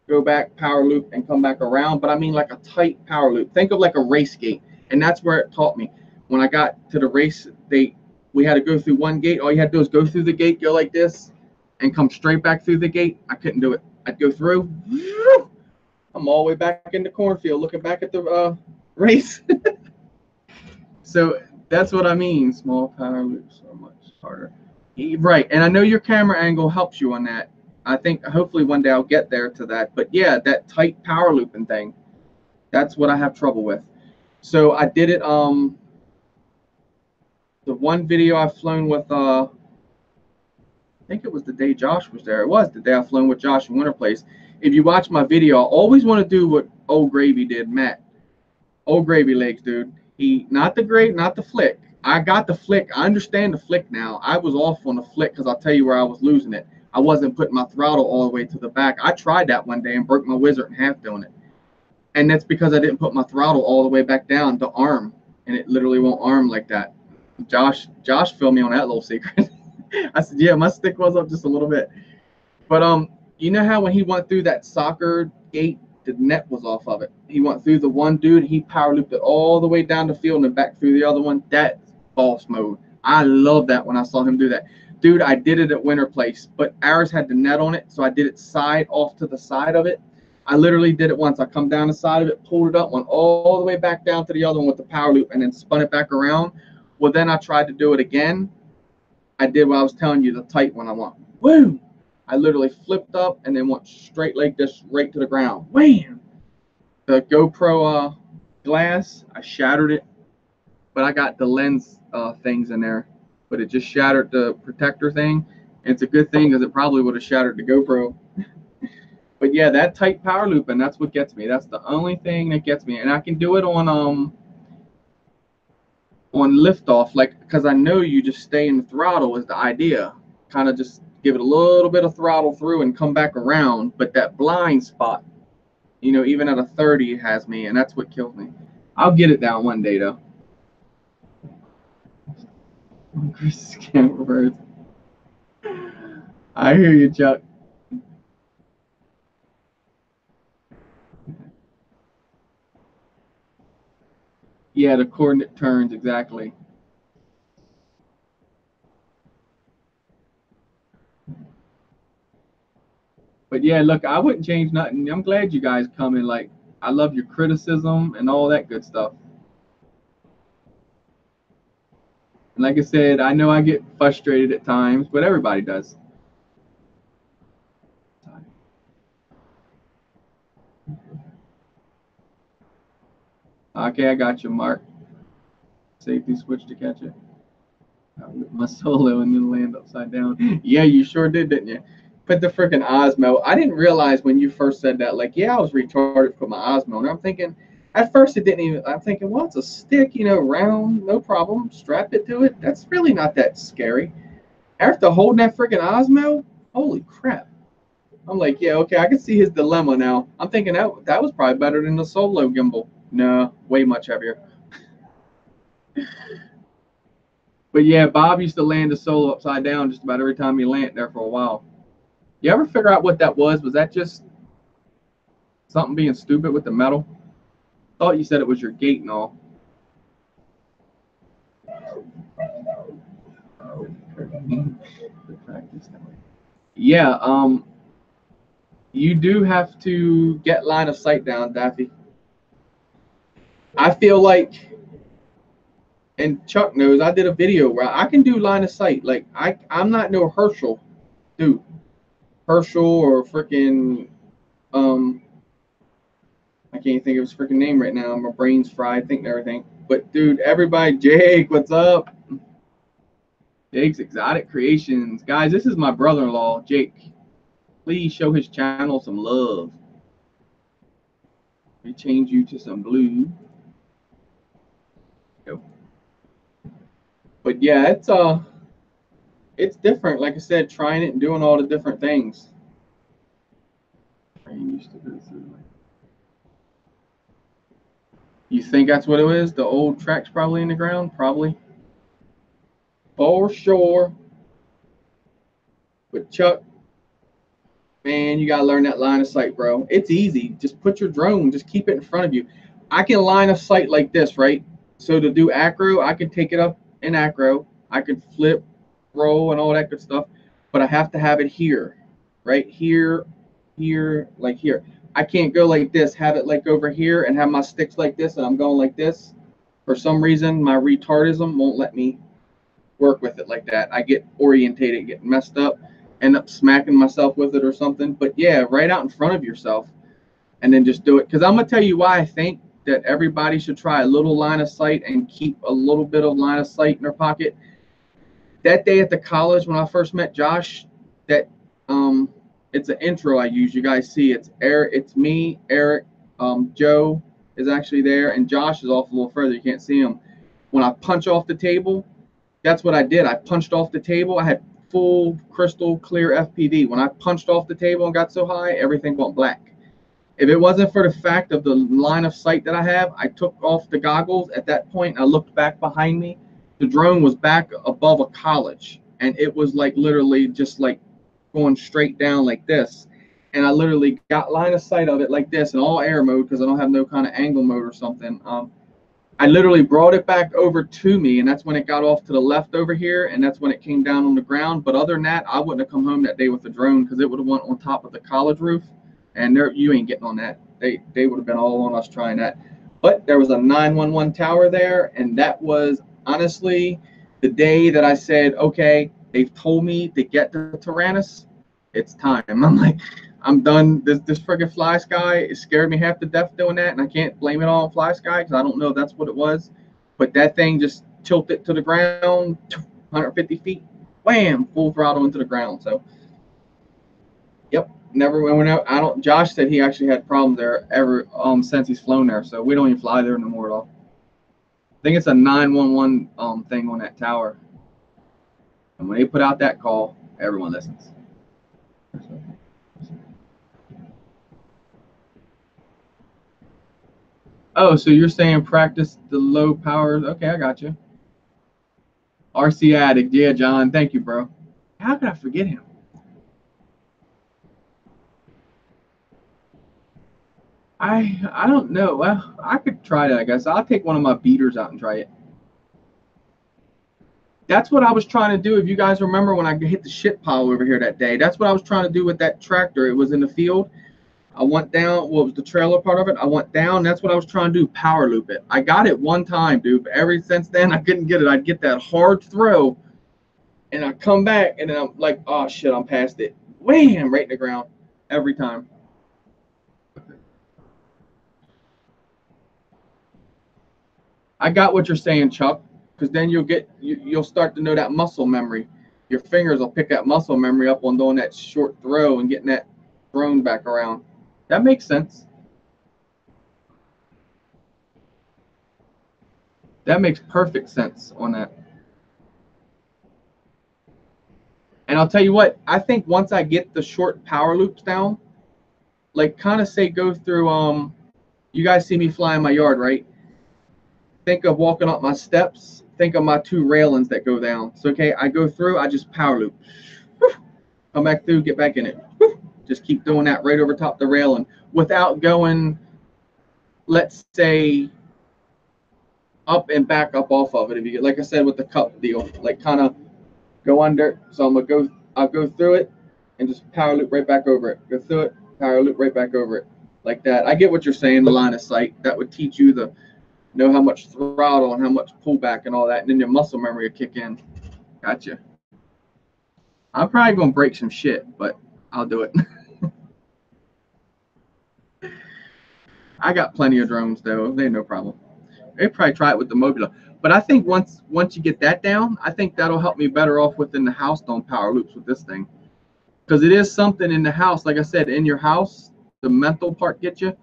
go back, power loop, and come back around, but I mean like a tight power loop. Think of like a race gate, and that's where it taught me. When I got to the race, we had to go through one gate. All you had to do is go through the gate, go like this, and come straight back through the gate. I couldn't do it. I'd go through. I'm all the way back in the cornfield looking back at the race. So that's what I mean. Small power loops so much harder. Right. And I know your camera angle helps you on that. I think hopefully one day I'll get there to that. But yeah, that tight power looping thing, that's what I have trouble with. So I did it. The one video I've flown with, I think it was the day Josh was there. It was the day I flown with Josh in Winter Place. If you watch my video, I always want to do what Old Gravy did, Matt. Old Gravy Legs, dude. Not the flick. I got the flick. I understand the flick now. I was off on the flick because I'll tell you where I was losing it. I wasn't putting my throttle all the way to the back. I tried that one day and broke my Wizard in half doing it. And that's because I didn't put my throttle all the way back down to arm. And it literally won't arm like that. Josh filled me on that little secret. I said, yeah, my stick was up just a little bit. But you know how when he went through that soccer gate, the net was off of it. He went through the one dude, he power looped it all the way down the field and then back through the other one. That's boss mode. I love that when I saw him do that. Dude, I did it at Winter Place, but ours had the net on it, so I did it side off to the side of it. I literally did it once. I come down the side of it, pulled it up, went all the way back down to the other one with the power loop, and then spun it back around. Well, then I tried to do it again. I did what I was telling you, the tight one. I went, woo! I literally flipped up and then went straight like this, right to the ground. Wham! The GoPro glass, I shattered it, but I got the lens things in there. But it just shattered the protector thing. And it's a good thing because it probably would have shattered the GoPro. But yeah, that tight power loop, and that's what gets me. That's the only thing that gets me. And I can do it on on liftoff, like, because I know you just stay in the throttle is the idea. Kind of just give it a little bit of throttle through and come back around. But that blind spot, you know, even at a 30, it has me, and that's what kills me. I'll get it down one day, though. I hear you, Chuck. Yeah, the coordinate turns, exactly. But yeah, look, I wouldn't change nothing. I'm glad you guys come in. Like, I love your criticism and all that good stuff. And like I said, I know I get frustrated at times, but everybody does. Okay, I got you, Mark. Safety switch to catch it. I whipped my solo and then land upside down. Yeah, you sure did, didn't you? Put the freaking Osmo. I didn't realize when you first said that, like, yeah, I was retarded for my Osmo. And I'm thinking, at first it didn't even, I'm thinking, well, it's a stick, you know, round, no problem. Strap it to it. That's really not that scary. After holding that freaking Osmo, holy crap. I'm like, yeah, okay, I can see his dilemma now. I'm thinking that was probably better than the solo gimbal. No, way much heavier. But yeah, Bob used to land the solo upside down just about every time he landed there for a while. You ever figure out what that was? Was that just something being stupid with the metal? Thought you said it was your gate and all. Yeah, you do have to get line of sight down, Daffy. I feel like, and Chuck knows, I did a video where I can do line of sight. Like, I'm not no Herschel dude. Herschel or freaking, I can't think of his freaking name right now. My brain's fried thinking everything. But dude, everybody, Jake, what's up? Jake's Exotic Creations. Guys, this is my brother-in-law, Jake. Please show his channel some love. We change you to some blue. Go. But yeah, it's different. Like I said, trying it and doing all the different things. You think that's what it is? The old track's probably in the ground? Probably. For sure. But Chuck, man, you got to learn that line of sight, bro. It's easy. Just put your drone, just keep it in front of you. I can line of sight like this, right? So to do acro, I can take it up in acro. I can flip, roll, and all that good stuff. But I have to have it here, right? Here, here, like here. I can't go like this, have it like over here, and have my sticks like this, and I'm going like this. For some reason, my retardism won't let me work with it like that. I get orientated, get messed up, end up smacking myself with it or something. But yeah, right out in front of yourself, and then just do it. Because I'm going to tell you why I think that everybody should try a little line of sight and keep a little bit of line of sight in their pocket. That day at the college when I first met Josh, that it's an intro I use. You guys see it's Eric, it's me, Eric, Joe is actually there, and Josh is off a little further. You can't see him. When I punch off the table, that's what I did. I punched off the table. I had full crystal clear FPV. When I punched off the table and got so high, everything went black. If it wasn't for the fact of the line of sight that I have, I took off the goggles at that point. I looked back behind me. The drone was back above a college, and it was like literally just like going straight down like this. And I literally got line of sight of it like this in all air mode because I don't have no kind of angle mode or something. I literally brought it back over to me, and that's when it got off to the left over here, and that's when it came down on the ground. But other than that, I wouldn't have come home that day with the drone because it would have went on top of the college roof, and there you ain't getting on that. They would have been all on us trying that. But there was a 911 tower there, and that was honestly the day that I said, okay, they've told me to get to Tyrannus. It's time. I'm like, I'm done. This friggin' Fly Sky, it scared me half to death doing that, and I can't blame it all on Fly Sky because I don't know if that's what it was. But that thing just tilted to the ground, 150 feet, wham, full throttle into the ground. So, yep, never went out. I don't. Josh said he actually had problems there ever since he's flown there. So we don't even fly there no more at all. think it's a 911 thing on that tower. And when they put out that call, everyone listens. Oh, so you're saying practice the low powers? Okay, I got you. RC Addict, yeah, John, thank you, bro. How could I forget him? I don't know. Well, I could try that, I guess. I'll take one of my beaters out and try it. That's what I was trying to do. If you guys remember when I hit the shit pile over here that day, that's what I was trying to do with that tractor. It was in the field. I went down. What was the trailer part of it? I went down. That's what I was trying to do. Power loop it. I got it one time, dude. But ever since then, I couldn't get it. I'd get that hard throw, and I come back, and then I'm like, oh shit, I'm past it. Wham! Right in the ground every time. I got what you're saying, Chuck. Because then you'll start to know that muscle memory. Your fingers will pick that muscle memory up on doing that short throw and getting that thrown back around. That makes sense. That makes perfect sense on that. And I'll tell you what, I think once I get the short power loops down, like kind of say go through, you guys see me fly in my yard, right? Think of walking up my steps. Think of my 2 railings that go down. So, okay, I go through, I just power loop. Come back through, get back in it. Just keep doing that right over top the railing without going, let's say, up and back up off of it. If you get, like I said, with the cup deal, like kind of go under. So I'll go through it and just power loop right back over it. Go through it, power loop right back over it. Like that. I get what you're saying, the line of sight. That would teach you the know how much throttle and how much pullback and all that, and then your muscle memory will kick in. Gotcha. I'm probably gonna break some shit, but I'll do it. I got plenty of drones though. They no problem. They probably try it with the Mobula, but I think once you get that down, I think that'll help me better off within the house doing power loops with this thing, because it is something in the house. Like I said, in your house, the mental part gets you.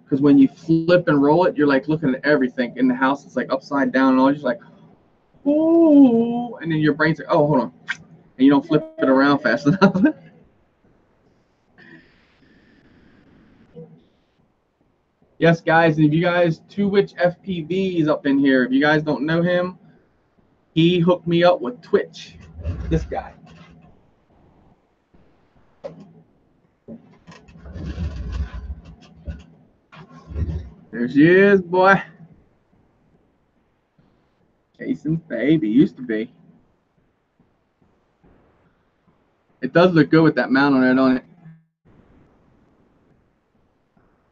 Because when you flip and roll it, you're like looking at everything in the house. It's like upside down and all. You're just like, ooh, and then your brain's like, oh, hold on, and you don't flip it around fast enough. Yes, guys, and if you guys, Twitch FPV is up in here. If you guys don't know him, he hooked me up with Twitch. This guy. There she is, boy. Jason's baby. Used to be. It does look good with that mount on it, don't it?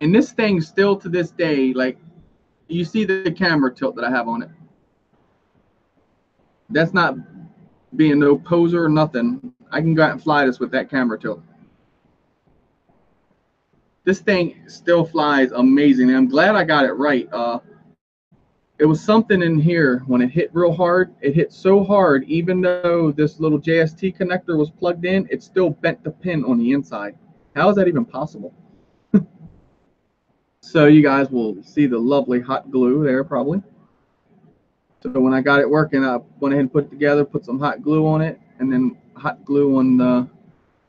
And this thing still to this day, like, you see the camera tilt that I have on it. That's not being no poser or nothing. I can go out and fly this with that camera tilt. This thing still flies amazing. And I'm glad I got it right. It was something in here when it hit real hard. It hit so hard, even though this little JST connector was plugged in, it still bent the pin on the inside. How is that even possible? So you guys will see the lovely hot glue there probably. So when I got it working, I went ahead and put it together, put some hot glue on it, and then hot glue on the,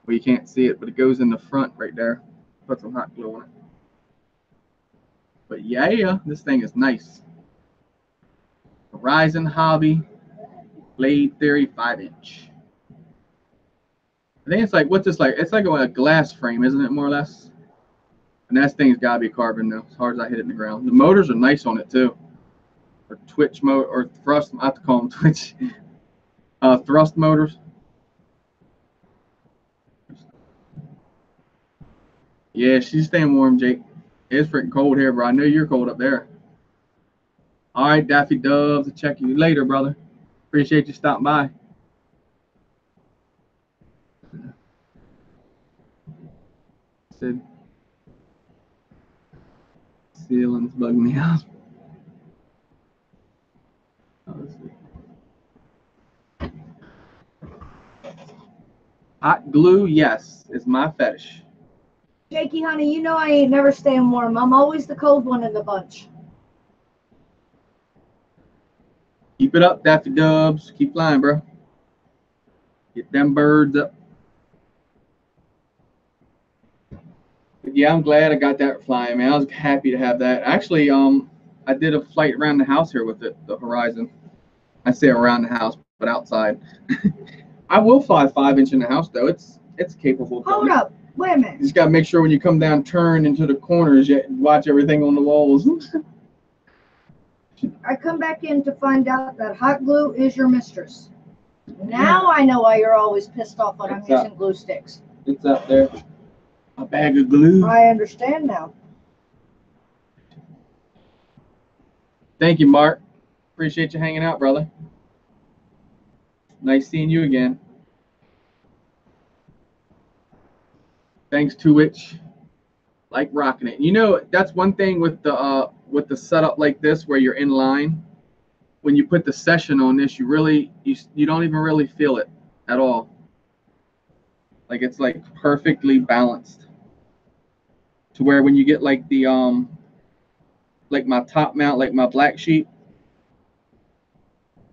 well, you can't see it, but it goes in the front right there. Put some hot glue on it. But yeah, this thing is nice. Horizon Hobby Blade Theory 5-inch. I think it's like, what's this like? It's like a glass frame, isn't it, more or less? And that thing's gotta be carbon though, as hard as I hit it in the ground. The motors are nice on it too. Or twitch motor, or thrust, I have to call them twitch. Thrust motors. Yeah, she's staying warm, Jake. It's freaking cold here, bro. I know you're cold up there. All right, Daffy Doves. I'll check you later, brother. Appreciate you stopping by. Said ceiling's bugging me out. Hot glue, yes, is my fetish. Jakey, honey, you know I ain't never staying warm. I'm always the cold one in the bunch. Keep it up, Daffy Dubs. Keep flying, bro. Get them birds up. But yeah, I'm glad I got that flying, man. I was happy to have that. Actually, I did a flight around the house here with it, the Horizon. I say around the house, but outside. I will fly 5-inch in the house though. It's capable. Of Hold up. Wait a minute. You just gotta make sure when you come down, turn into the corners, you watch everything on the walls. I come back in to find out that hot glue is your mistress. Now I know why you're always pissed off when I'm It's up. using glue sticks. It's up there. A bag of glue. I understand now. Thank you, Mark. Appreciate you hanging out, brother. Nice seeing you again. Thanks to which, like rocking it. You know, that's one thing with the setup like this where you're in line. When you put the session on this, you don't even really feel it at all. Like it's like perfectly balanced. To where when you get like the like my top mount, like my Black Sheep,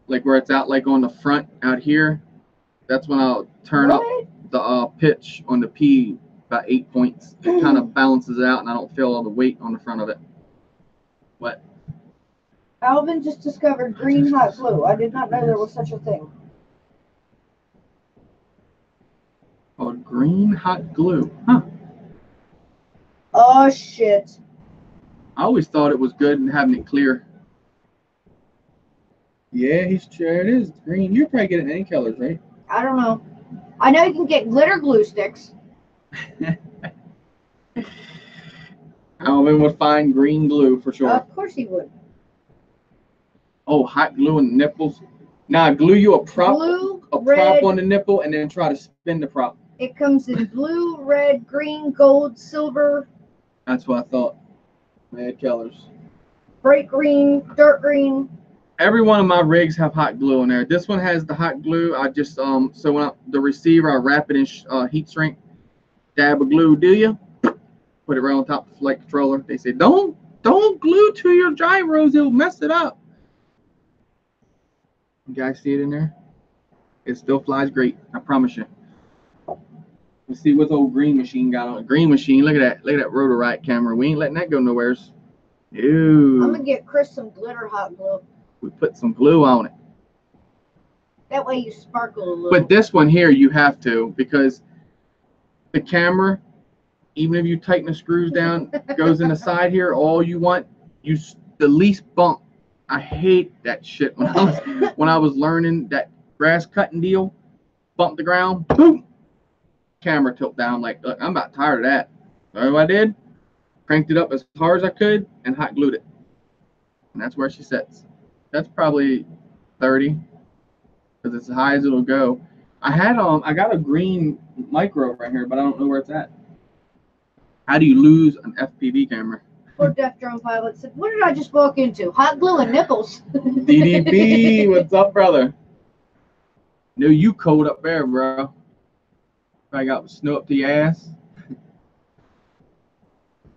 like where it's out like on the front out here, that's when I'll turn up the pitch on the P about 8 points. It kind of balances it out and I don't feel all the weight on the front of it. What? Alvin just discovered green hot glue. I did not know there was such a thing. Oh, green hot glue. Huh. Oh, shit. I always thought it was good in having it clear. Yeah, he's sure it is green. You probably get it in any colors, right? I don't know. I know you can get glitter glue sticks. Alvin would find green glue for sure. Of course he would. Oh, hot glue on the nipples. Now glue you a prop red, on the nipple and then try to spin the prop. It comes in blue, red, green, gold, silver. That's what I thought. Mad colors. Bright green, dark green. Every one of my rigs have hot glue in there. This one has the hot glue. I just so when the receiver, I wrap it in heat shrink, dab of glue. Do you? Put it right on top of the flight controller. They say don't glue to your gyros. It'll mess it up. You guys see it in there? It still flies great. I promise you. Let's see what old Green Machine got on it. Green Machine. Look at that. Look at that rotor right camera. We ain't letting that go nowheres. Ew. I'm gonna get Chris some glitter hot glue. We put some glue on it. That way you sparkle a little. But this one here, you have to, because the camera, even if you tighten the screws down, goes in the side here. All you want, the least bump. I hate that shit when I was learning that grass cutting deal. Bump the ground, boom, camera tilt down. Like, look, I'm about tired of that. So what I did, cranked it up as hard as I could and hot glued it. And that's where she sits. That's probably 30, because it's as high as it'll go. I got a green micro right here, but I don't know where it's at. How do you lose an FPV camera? Poor Deaf Drone Pilot said, "What did I just walk into? Hot glue and nipples." DDB, what's up, brother? No, you cold up there, bro. I got snow up to your ass.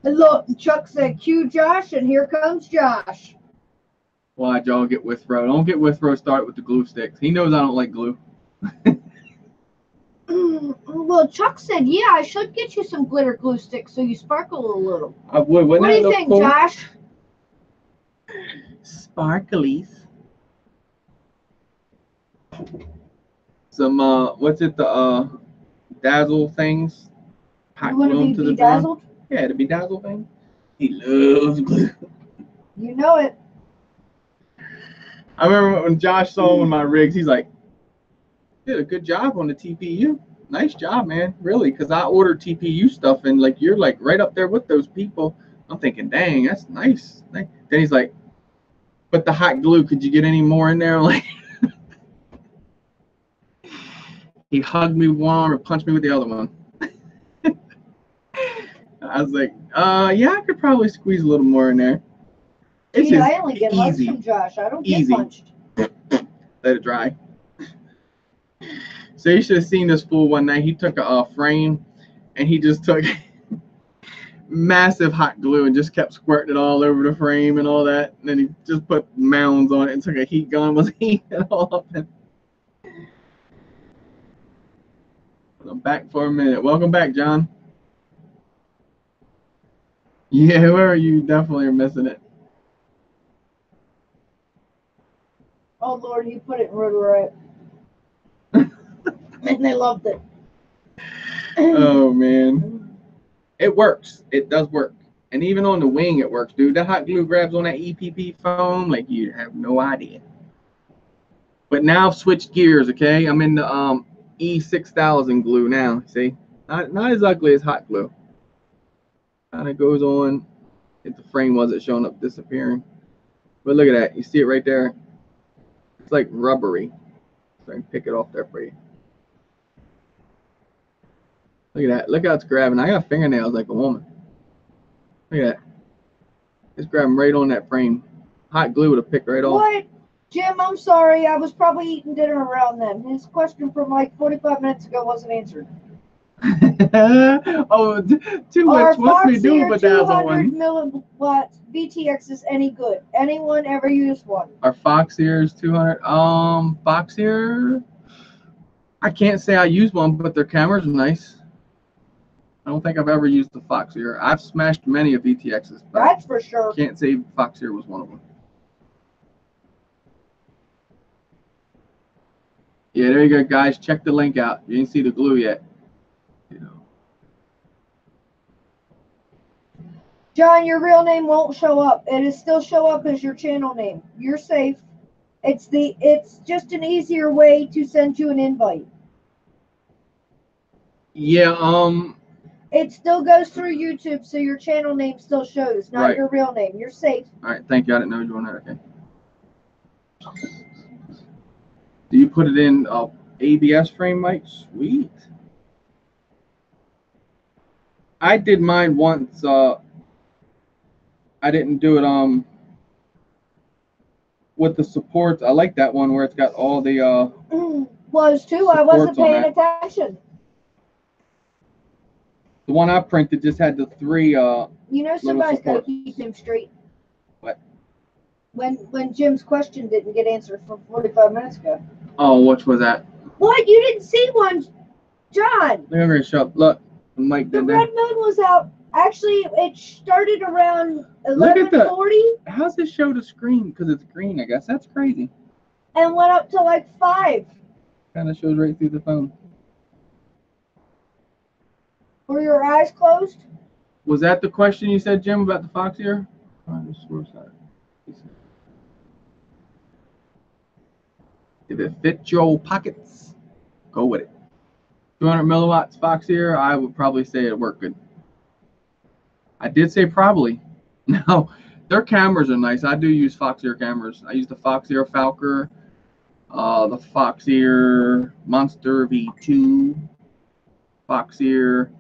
And look, Chuck said, "Cue Josh," and here comes Josh. Why'd y'all get Withrow? Don't get Withrow started with the glue sticks. He knows I don't like glue. Well, Chuck said, "Yeah, I should get you some glitter glue sticks so you sparkle a little." I would. What do you think, cool? Josh? Sparklies. Some what's it? The dazzle things. Hot You want glue 'em to to be the drum. bedazzled? Yeah, the bedazzle thing. He loves glue. You know it. I remember when Josh saw one of my rigs, he's like, "Did a good job on the TPU. Nice job, man. Really?" Because I ordered TPU stuff and like you're like right up there with those people. I'm thinking, dang, that's nice. Then he's like, "But the hot glue, could you get any more in there?" Like, he hugged me with one arm and punched me with the other one. I was like, yeah, I could probably squeeze a little more in there. It's Gee, just I only get hugs easy. from Josh. I don't get Easy. punched. Let it dry. So you should have seen this fool one night. He took a frame and he just took massive hot glue and just kept squirting it all over the frame and all that. And then he just put mounds on it and took a heat gun, was heating it all up. And I'm back for a minute. Welcome back, John. Yeah, where are you? Definitely are missing it. Oh Lord, you put it in Rotorite. And they loved it. Oh man. It works. It does work. And even on the wing it works, dude. That hot glue grabs on that EPP foam like you have no idea. But now I've switched gears, okay? I'm in the E6000 glue now. See? Not as ugly as hot glue. Kind of goes on. If the frame wasn't showing up disappearing. But look at that. You see it right there? It's like rubbery. So I can pick it off there for you. Look at that. Look how it's grabbing. I got fingernails like a woman. Look at that. It's grabbing right on that frame. Hot glue would have picked right off. What? Jim, I'm sorry. I was probably eating dinner around then. His question from like 45 minutes ago wasn't answered. Oh, too much. What's me doing with that 200 one? milliwatt VTX is any good? Anyone ever used one? Our Foxeer's 200. Foxeer. I can't say I use one, but their cameras are nice. I don't think I've ever used the Foxeer. I've smashed many of VTXs, but That's for sure. I can't say Foxeer was one of them. Yeah, there you go, guys. Check the link out. You didn't see the glue yet. You know. John, your real name won't show up. It'll still show up as your channel name. You're safe. It's just an easier way to send you an invite. Yeah, It still goes through YouTube, so your channel name still shows, not Right. your real name. You're safe. all right, thank you. I didn't know you were doing that. Okay. Do you put it in ABS frame, Mike? Sweet. I did mine once. I didn't do it with the supports. I like that one where it's got all the Was too. I wasn't Supports on paying attention. the one I printed just had the three You know somebody's got to support. keep him straight. What? When Jim's question didn't get answered from 45 minutes ago. Oh, which was that? What? You didn't see one, John? Look over here, shut up. Look, Mike The did red that. moon was out. Actually, it started around Look at the- 11:40 How's this show the screen? Because it's green, I guess. That's crazy. and went up to like 5. Kind of shows right through the phone. Were your eyes closed? Was that the question you said, Jim, about the Foxeer? If it fits your pockets, go with it. 200 milliwatts Foxeer, I would probably say it worked good. I did say probably. Now, their cameras are nice. I do use Foxeer cameras. I use the Foxeer Falker, the Foxeer Monster V2, Foxeer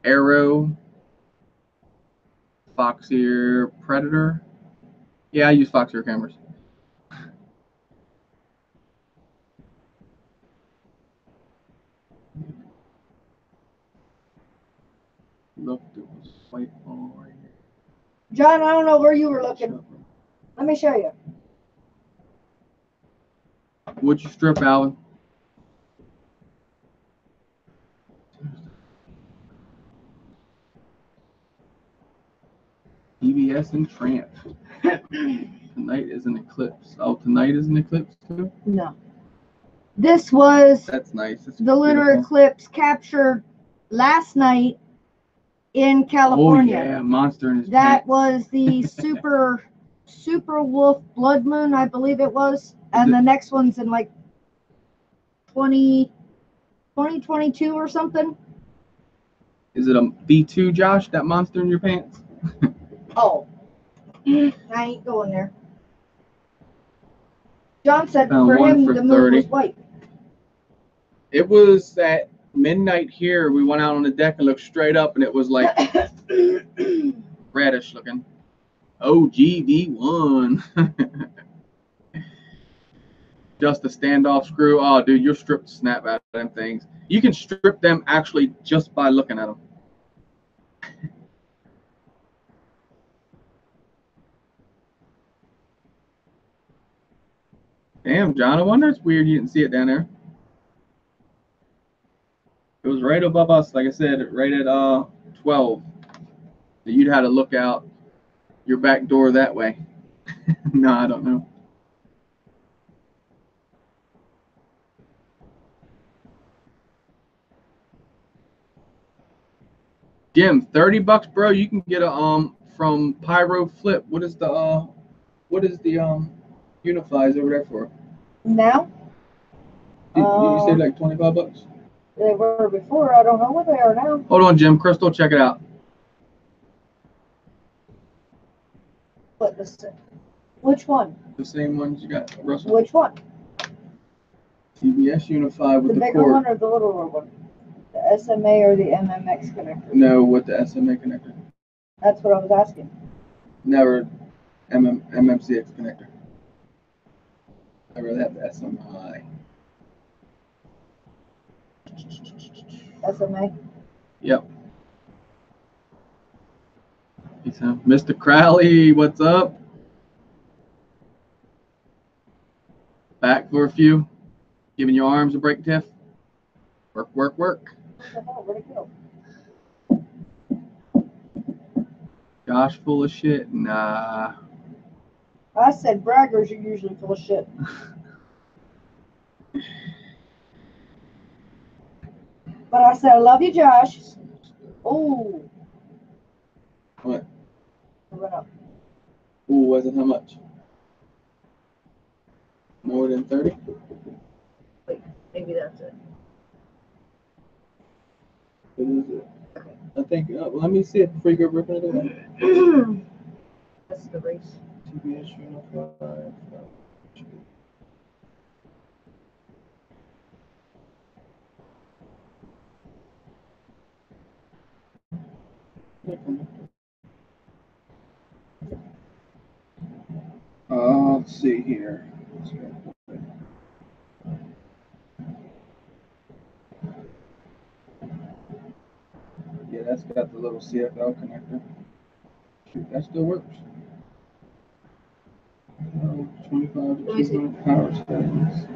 Arrow, Foxeer Predator. Yeah, I use Foxeer cameras. Look, there was white ball right here. John, I don't know where you were looking. Let me show you. Would you strip, Alvin? EBS and Tramp. Tonight is an eclipse. Oh, tonight is an eclipse too? No. This was That's nice. That's the lunar beautiful. eclipse captured last night in California. Oh yeah, monster in his That pants. was the super wolf blood moon, I believe it was. And it- the next one's in like 2022 or something. Is it a V2, Josh? That monster in your pants? Oh. I ain't going there. John said Found for one him for the moon 30. was white. It was at midnight here. We went out on the deck and looked straight up, and it was like reddish looking. OGV1. Just a standoff screw. Oh, dude, you're stripped to snap out of them things. You can strip them actually just by looking at them. Damn, John, I wonder it's weird you didn't see it down there. It was right above us, like I said, right at 12. So you'd have to look out your back door that way. No, I don't know. Jim, $30, bro. You can get a from Pyro Flip. What is the Unifies over there for? Now? You said like $25? They were before. I don't know what they are now. Hold on, Jim. Crystal, check it out. What which one? The same ones you got, Russell. Which one? TBS Unified with The the bigger cord. one or the littler one? The SMA or the MMX connector? No, with the SMA connector. That's what I was asking. Never MMCX connector. I rather have the SMI. SMA? Yep. So, Mr. Crowley, what's up? Back for a few. Giving your arms a break, Tiff. Work, work, work. What the hell? Where'd it go? Josh full of shit? Nah. I said braggers are usually full of shit. But I said, I love you, Josh. Ooh. What? It went up. Ooh, was it how much? More than 30? Wait, maybe that's it. What is it? I think, let me see it before you go ripping it away. That's the race. TBS Unified. Let's see here. Yeah, that's got the little CFL connector. Shoot, that still works. 25 to 200 power settings.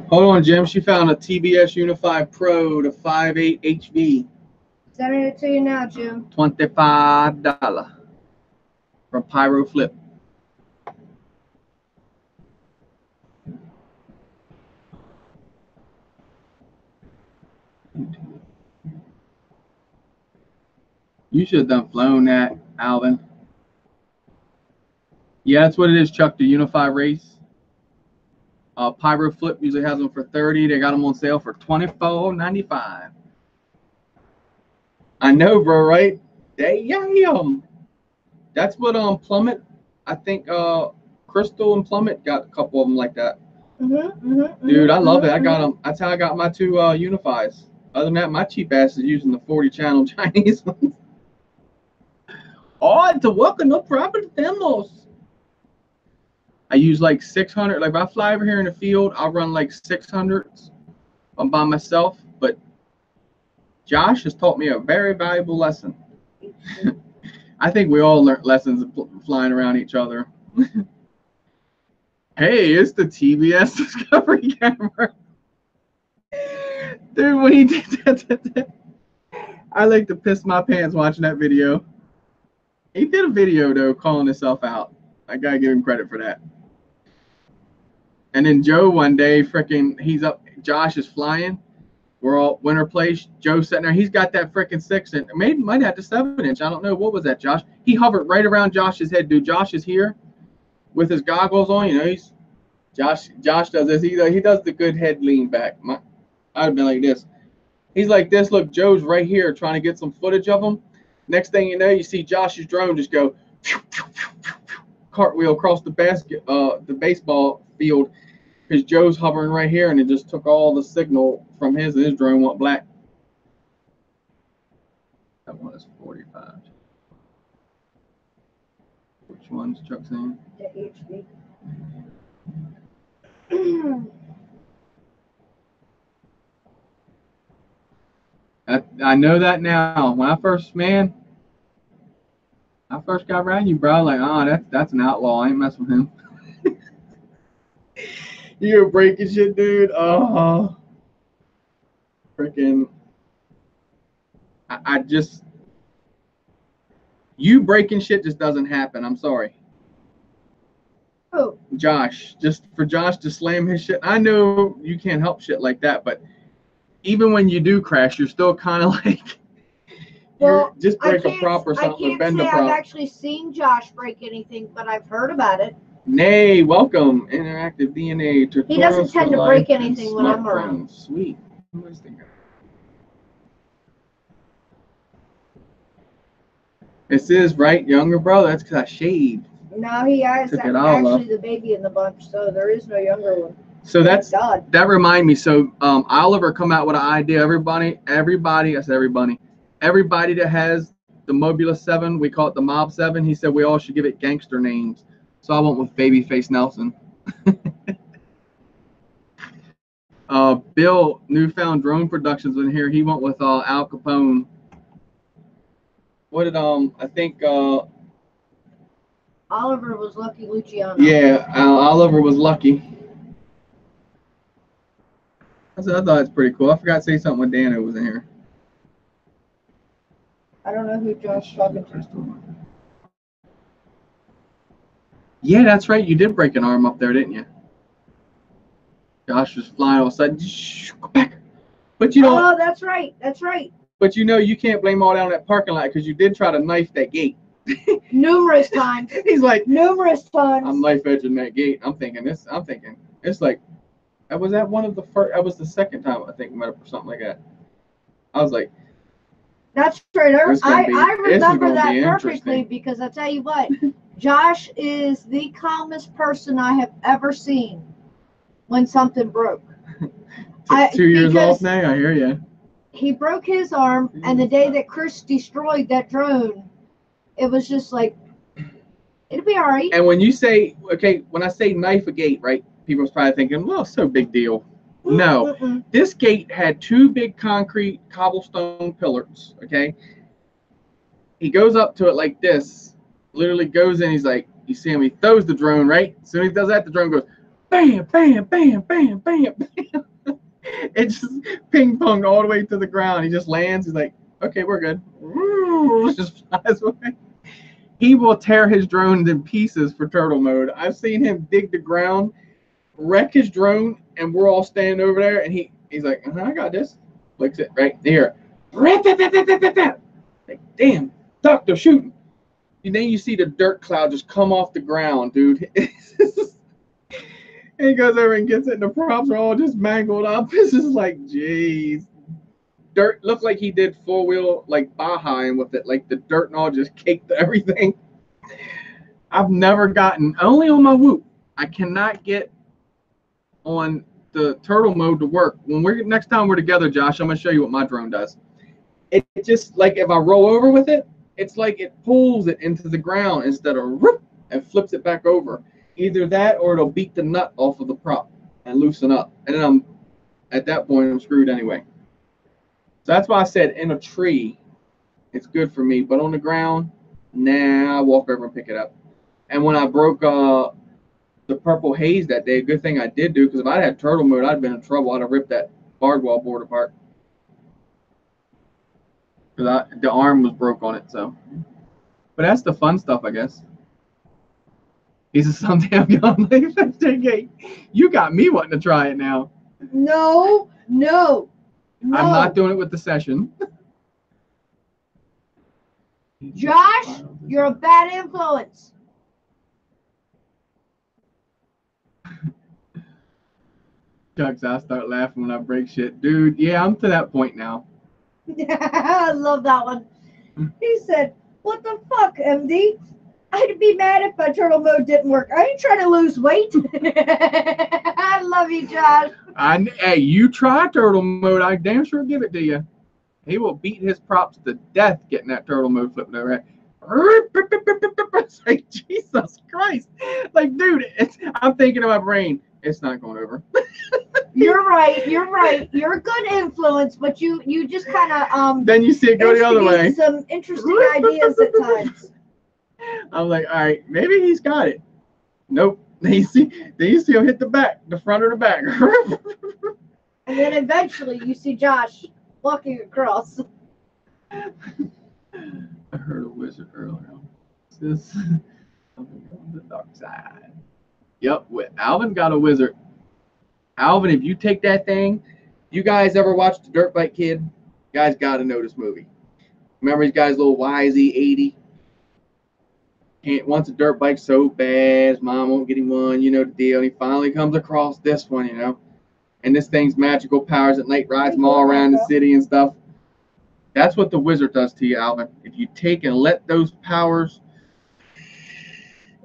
Hold on, Jim. She found a TBS Unified Pro to 5.8 HV. Sending it to you now, Jim. $25 from Pyro Flip. You should have done flown that, Alvin. Yeah, that's what it is, Chuck. The Unified Race. Pyro Flip usually has them for $30. They got them on sale for $24.95. I know, bro. Right? Damn. That's what Plummet. I think Crystal and Plummet got a couple of them like that. Dude, I love it. I got them. That's how I got my two Unifies. Other than that, my cheap ass is using the 40-channel Chinese ones. Oh, it's a welcome, no problem, demos. I use like 600. Like if I fly over here in the field, I'll run like 600s. I'm by myself, but Josh has taught me a very valuable lesson. I think we all learned lessons of flying around each other. Hey, it's the TBS Discovery camera. Dude, when he did that, I like to piss my pants watching that video. He did a video, though, calling himself out. I got to give him credit for that. And then Joe one day, freaking, he's up. Josh is flying. We're all winter place. Joe's sitting there. He's got that freaking 6-inch. Maybe might have the 7-inch. I don't know. What was that, Josh? He hovered right around Josh's head. Dude, Josh is here with his goggles on. You know, he's Josh does this. He does the good head lean back. I'd have been like this. He's like this. Look, Joe's right here trying to get some footage of him. Next thing you know, you see Josh's drone just go cartwheel across the baseball field, because Joe's hovering right here, and it just took all the signal from his, and his drone went black. That one is 45. Which one's Chuck saying? The HV. I know that now. When I first got around you, bro, like, oh, that's an outlaw. I ain't messing with him. You're breaking shit, dude. Oh, freaking! I just you breaking shit just doesn't happen. I'm sorry. Oh, Josh, just for Josh to slam his shit. I know you can't help shit like that, but even when you do crash, you're still kind of like, well, just I break a can't, prop or I something, or can't bend a say I've prop. actually seen Josh break anything, but I've heard about it. Nay, welcome, Interactive DNA tutorials. He doesn't tend for to break life and anything when I'm around. smartphones. Sweet. Where's the guy? This is right, younger brother. That's because I shaved. Now he is Took it all actually off. the baby in the bunch, so there is no younger one. So that's God. that remind me. So Oliver come out with an idea. Everybody, I said everybody that has the Mobula 7, we call it the Mob 7. He said we all should give it gangster names. So I went with Babyface Nelson. Bill, Newfound Drone Productions in here. He went with Al Capone. What did I think Oliver was Lucky Luciano. yeah, Oliver was Lucky. I thought it's pretty cool. I forgot to say something when Dano was in here. I don't know who Josh's talking to. Yeah, that's right. You did break an arm up there, didn't you? Josh was flying all of a sudden. Shh, go back. But you know. Oh, that's right. That's right. But you know, you can't blame all that on that parking lot because you did try to knife that gate. Numerous times. He's like, numerous times. I'm knife edging that gate. I'm thinking it's like, was that one of the first? That was the second time I think we met up or something like that. I was like, that's right. I remember that be perfectly because I tell you what, Josh is the calmest person I have ever seen when something broke. 2 years off now. I hear you. He broke his arm, and the day that Chris destroyed that drone, it was just like, it'll be all right. And when you say, okay, when I say knife a gate, right, people's probably thinking, well, it's no big deal. No, this gate had 2 big concrete cobblestone pillars, okay? He goes up to it like this, literally goes in, he's like, you see him, he throws the drone, right? As soon as he does that, the drone goes, bam, bam, bam, bam, bam, bam. It just ping-ponged all the way to the ground. He just lands, he's like, okay, we're good. Just flies away. He will tear his drones in pieces for turtle mode. I've seen him dig the ground, wreck his drone, and we're all standing over there, and he's like, I got this. Flicks it right there. Like, damn, duck, they're shooting. And then you see the dirt cloud just come off the ground, dude. And he goes over and gets it, and the props are all just mangled up. It's just like, jeez. Dirt looked like he did 4-wheel like Baja with it, like the dirt and all just caked everything. I've never gotten, only on my Whoop, I cannot get on the turtle mode to work. When next time we're together, Josh, I'm gonna show you what my drone does. It just like if I roll over with it, it's like it pulls it into the ground instead of whoop, and flips it back over. Either that or it'll beat the nut off of the prop and loosen up. And then at that point I'm screwed anyway. So that's why I said in a tree, it's good for me. But on the ground, nah, I walk over and pick it up. And when I broke the purple haze that day, good thing I did do, because if I'd had turtle mode, I'd been in trouble. I'd have ripped that barbed board apart. Because the arm was broke on it, so. But that's the fun stuff, I guess. He said, someday I'm young, like 58. You got me wanting to try it now. No. I'm not doing it with the session. Josh, you're a bad influence. Chucks, I start laughing when I break shit. Dude, yeah, I'm to that point now. I love that one. He said, what the fuck, MD? I'd be mad if my turtle mode didn't work. I ain't trying to lose weight. I love you, Josh. Hey, you try turtle mode, I damn sure give it to you. He will beat his props to death getting that turtle mode flipped over. It's like, Jesus Christ. Like, dude, I'm thinking in my brain, it's not going over. You're right. You're a good influence, but you just kind of then you see it go the other way. Some interesting ideas at times. I'm like, all right, maybe he's got it. Nope. Then you see him hit the back, the front or the back. And then eventually you see Josh walking across. I heard a wizard earlier. This something on the dark side. Yep, Alvin got a wizard. Alvin, if you take that thing, you guys ever watched The Dirt Bike Kid? You guys got to know this movie. Remember he's got his little YZ80? Wants a dirt bike so bad, his mom won't get him one, you know the deal. And he finally comes across this one, you know. And this thing's magical powers at night, rides them all around the city and stuff. That's what the wizard does to you, Alvin. If you take and let those powers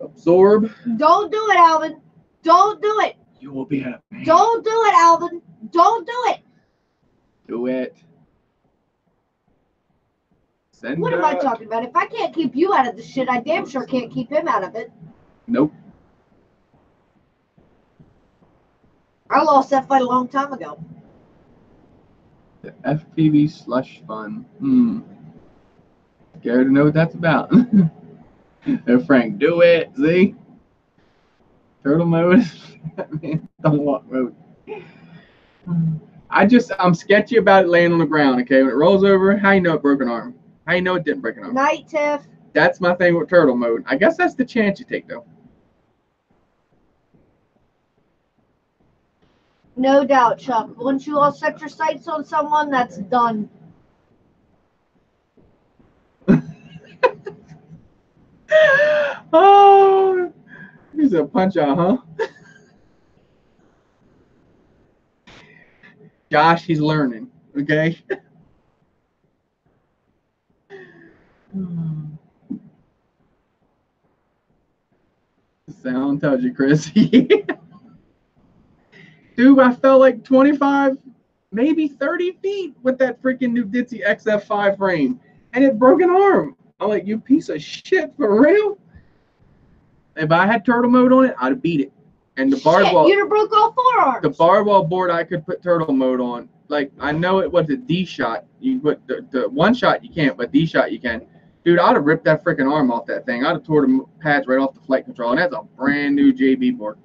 absorb. Don't do it, Alvin. Don't do it. You will be a man. Don't do it, Alvin. Don't do it. Do it. What am I talking about? If I can't keep you out of the shit, I damn sure can't keep him out of it. Nope. I lost that fight a long time ago. The FPV slush fun. Scared to know what that's about. There, Frank, do it. See? Turtle mode. Man, don't walk mode. I'm sketchy about it laying on the ground, okay? When it rolls over, how you know it broke an arm? How you know it didn't break an arm? Night, Tiff. That's my thing with turtle mode. I guess that's the chance you take, though. No doubt, Chuck. Once you all set your sights on someone, that's done. Oh, he's a punch out, huh? Josh, he's learning, okay? The sound tells you, Chris. Dude, I fell like 25, maybe 30 feet with that freaking new Ditzy XF5 frame, and it broke an arm. I'm like, you piece of shit, for real? If I had turtle mode on it, I'd have beat it. And the barbed wall, you'd have broke all 4 arms. The barbed wall board I could put turtle mode on. Like, I know it was a D shot. You put the one shot you can't, but D shot you can. Dude, I'd have ripped that freaking arm off that thing. I'd have tore the pads right off the flight control. And that's a brand new JB board.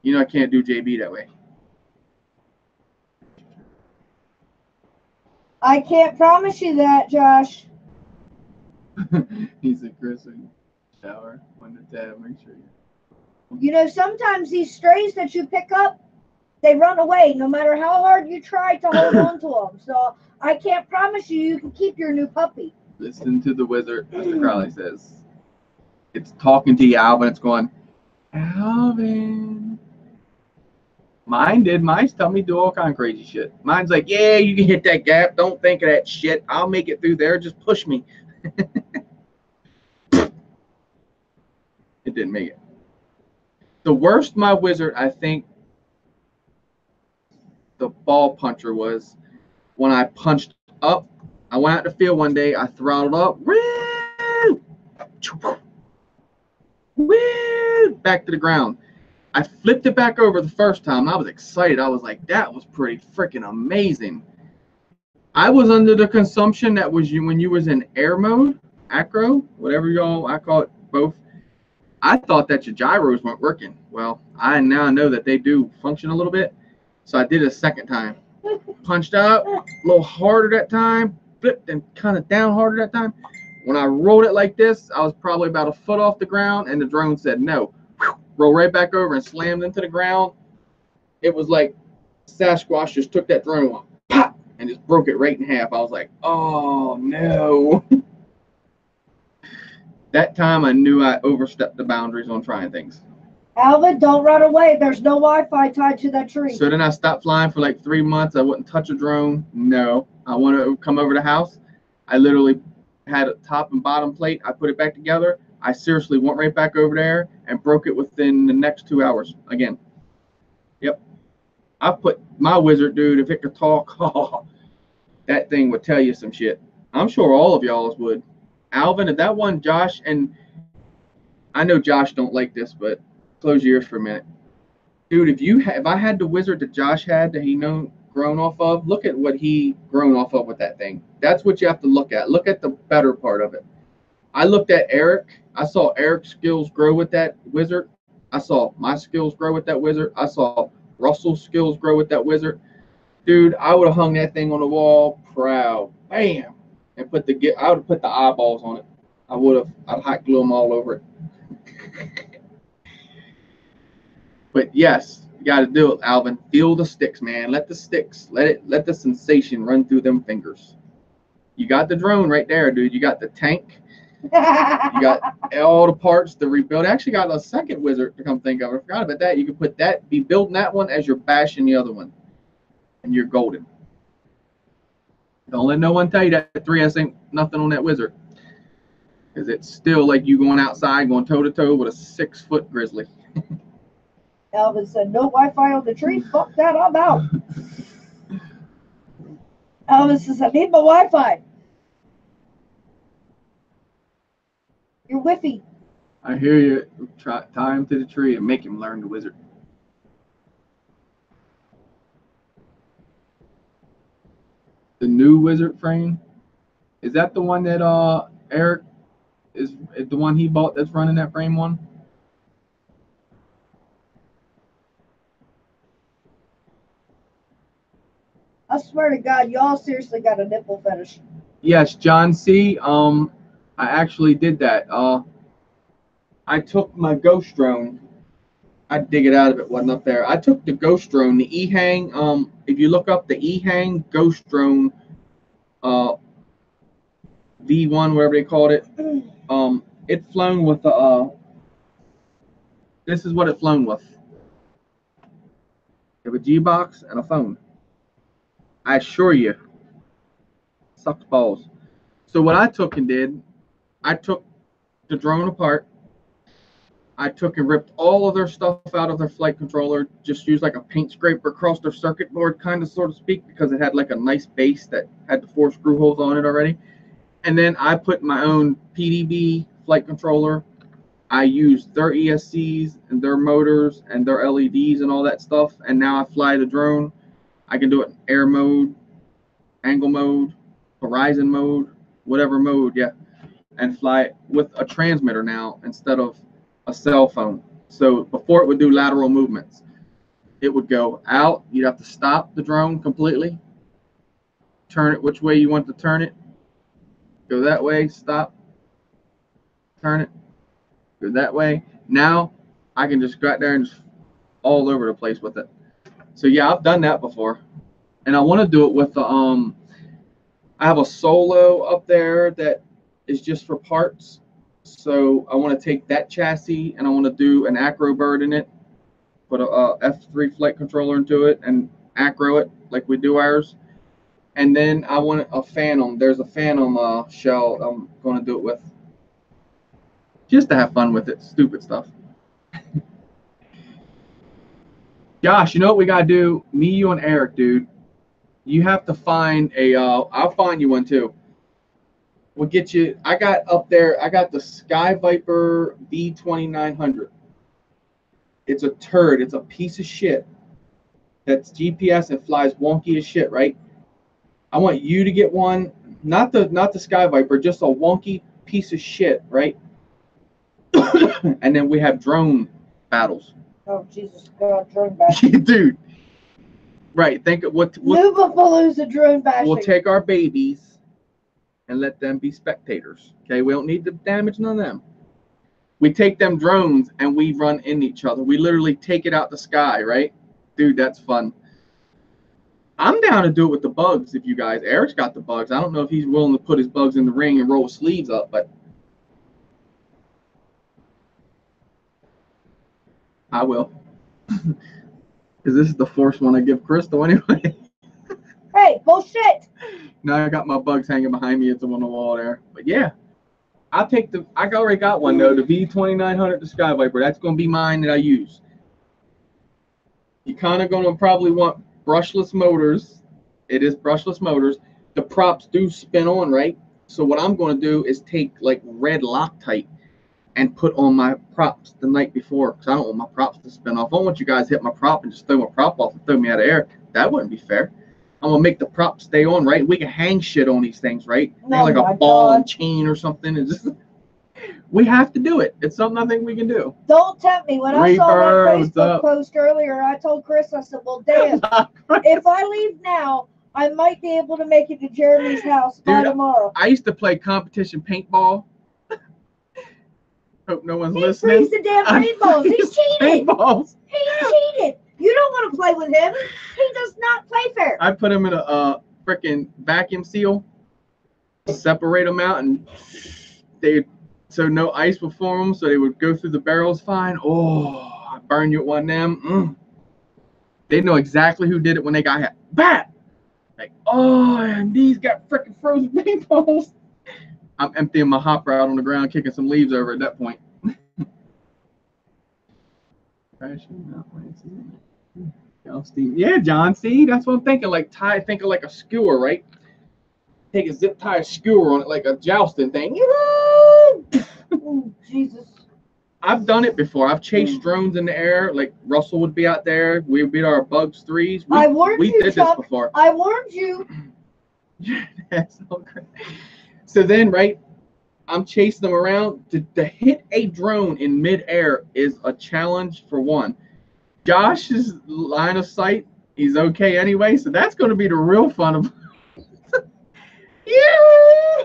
You know I can't do JB that way. I can't promise you that, Josh. He's a Chris in the shower. When the tab, make sure you. You know, sometimes these strays that you pick up, they run away no matter how hard you try to hold on to them. So I can't promise you can keep your new puppy. Listen to the wizard, Mr. Crowley says. It's talking to you, Alvin. It's going, Alvin. Mine did. Mine's tell me do all kind of crazy shit. Mine's like, yeah, you can hit that gap. Don't think of that shit. I'll make it through there. Just push me. It didn't make it. The worst my wizard, I think, the ball puncher was when I punched up. I went out to the field one day. I throttled up. Woo! Woo! Back to the ground. I flipped it back over the first time. I was excited. I was like, that was pretty freaking amazing. I was under the consumption that was when you was in air mode, acro, whatever y'all, I call it both. I thought that your gyros weren't working. Well, I now know that they do function a little bit. So I did it a second time. Punched up, a little harder that time, flipped and kind of down harder that time. When I rolled it like this, I was probably about a foot off the ground, and the drone said no. Roll right back over and slammed into the ground. It was like Sasquatch just took that drone off, pop, and just broke it right in half. I was like, oh no. That time I knew I overstepped the boundaries on trying things. Alvin, don't run away. There's no Wi-Fi tied to that tree. So then I stopped flying for like 3 months. I wouldn't touch a drone. No. I want to come over the house. I literally had a top and bottom plate. I put it back together. I seriously went right back over there and broke it within the next 2 hours again. Yep. I put my wizard, dude, if it could talk, oh, that thing would tell you some shit. I'm sure all of y'all would. Alvin, if that one, Josh, and I know Josh don't like this, but close your ears for a minute. Dude, if I had the wizard that Josh had that he grown off of, look at what he grown off of with that thing. That's what you have to look at. Look at the better part of it. I looked at Eric. I saw Eric's skills grow with that wizard. I saw my skills grow with that wizard. I saw Russell's skills grow with that wizard. Dude, I would have hung that thing on the wall, proud, bam, and I would have put the eyeballs on it. I'd hot glue them all over it. But yes, you got to do it, Alvin. Feel the sticks, man. Let the sticks, let the sensation run through them fingers. You got the drone right there, dude. You got the tank. You got all the parts to rebuild. I actually got a second wizard to come think of. I forgot about that. You can put that, be building that one as you're bashing the other one, and you're golden. Don't let no one tell you that 3S ain't nothing on that wizard, because it's still like you going outside, going toe to toe with a 6-foot grizzly. Alvin said, "No Wi-Fi on the tree. Fuck that. I'm out." Alvin says, "I need my Wi-Fi. You're whiffy." I hear you. Tie him to the tree and make him learn the wizard. The new wizard frame, is that the one that Eric is the one he bought that's running that frame one? I swear to God, y'all seriously got a nipple fetish. Yes, John C. I actually did that. I took my ghost drone. I'd dig it out if it wasn't up there. I took the ghost drone, the EHang. If you look up the EHang ghost drone, V1, whatever they called it, it flown with this is what it flown with. You have a G box and a phone. I assure you, sucked balls. So what I took and did, I took the drone apart. I took and ripped all of their stuff out of their flight controller, just used like a paint scraper across their circuit board, kind of, so to speak, because it had like a nice base that had the 4 screw holes on it already. And then I put my own PDB flight controller. I used their ESCs and their motors and their LEDs and all that stuff. And now I fly the drone. I can do it in air mode, angle mode, horizon mode, whatever mode, yeah, and fly it with a transmitter now instead of a cell phone. So before it would do lateral movements, it would go out. You'd have to stop the drone completely, turn it which way you want to turn it, go that way, stop, turn it, go that way. Now I can just go out there and just all over the place with it. So yeah, I've done that before, and I want to do it with the I have a Solo up there that is just for parts. So I want to take that chassis and I want to do an Acro Bird in it, put a F3 flight controller into it and acro it like we do ours. And then I want a Phantom. There's a Phantom shell I'm going to do it with, just to have fun with it. Stupid stuff. Josh, you know what we gotta do? Me, you, and Eric, dude. You have to find a. I'll find you one too. We'll get you. I got up there. I got the Sky Viper V2900. It's a turd. It's a piece of shit. That's GPS and flies wonky as shit, right? I want you to get one. Not the Sky Viper, just a wonky piece of shit, right? And then we have drone battles. Oh, Jesus God, drone bashing. Dude. Right. Think of what Lubapalooza drone bashing. we'll take our babies and let them be spectators. Okay, we don't need to damage none of them. We take them drones and we run in each other. We literally take it out the sky, right? Dude, that's fun. I'm down to do it with the bugs if you guys. Eric's got the bugs. I don't know if he's willing to put his bugs in the ring and roll his sleeves up, but I will. Because this is the first one I give Crystal anyway. Hey, bullshit! Now I got my bugs hanging behind me at the one on the wall there. But yeah, I'll take the. I already got one though, the V2900, the Sky Viper. That's going to be mine that I use. You're kind of going to probably want brushless motors. It is brushless motors. The props do spin on, right? So what I'm going to do is take like red Loctite and put on my props the night before, because I don't want my props to spin off. I don't want you guys to hit my prop and just throw my prop off and throw me out of air. That wouldn't be fair. I'm going to make the prop stay on, right? We can hang shit on these things, right? Oh like a ball and chain or something. And just We have to do it. It's something I think we can do. Don't tempt me. When I saw Reaper, that what's Facebook up? post earlier, I told Chris, I said, well, damn, if I leave now, I might be able to make it to Jeremy's house by Dude, tomorrow. I used to play competition paintball. Hope no one's He listening. frees the damn paintballs. He cheated. Paintballs. He cheated. You don't want to play with him. He does not play fair. I put them in a freaking vacuum seal, separate them out, and so no ice would form them, so they would go through the barrels fine. Oh, I burn you at one of them. They know exactly who did it when they got hit. Bat! Like, oh, and these got freaking frozen paintballs. I'm emptying my hopper out on the ground, kicking some leaves over at that point. Yeah, John, see, that's what I'm thinking. Like think of like a skewer, right? Take a zip tie skewer on it like a jousting thing. Oh, Jesus. I've done it before. I've chased drones in the air. Like Russell would be out there. We would beat our Bugs 3s. I warned we you, did Chuck. this before. I warned you. That's so great. So then, right, I'm chasing them around. To hit a drone in midair is a challenge for one. Josh's line of sight, he's okay anyway, so that's going to be the real fun of yeah,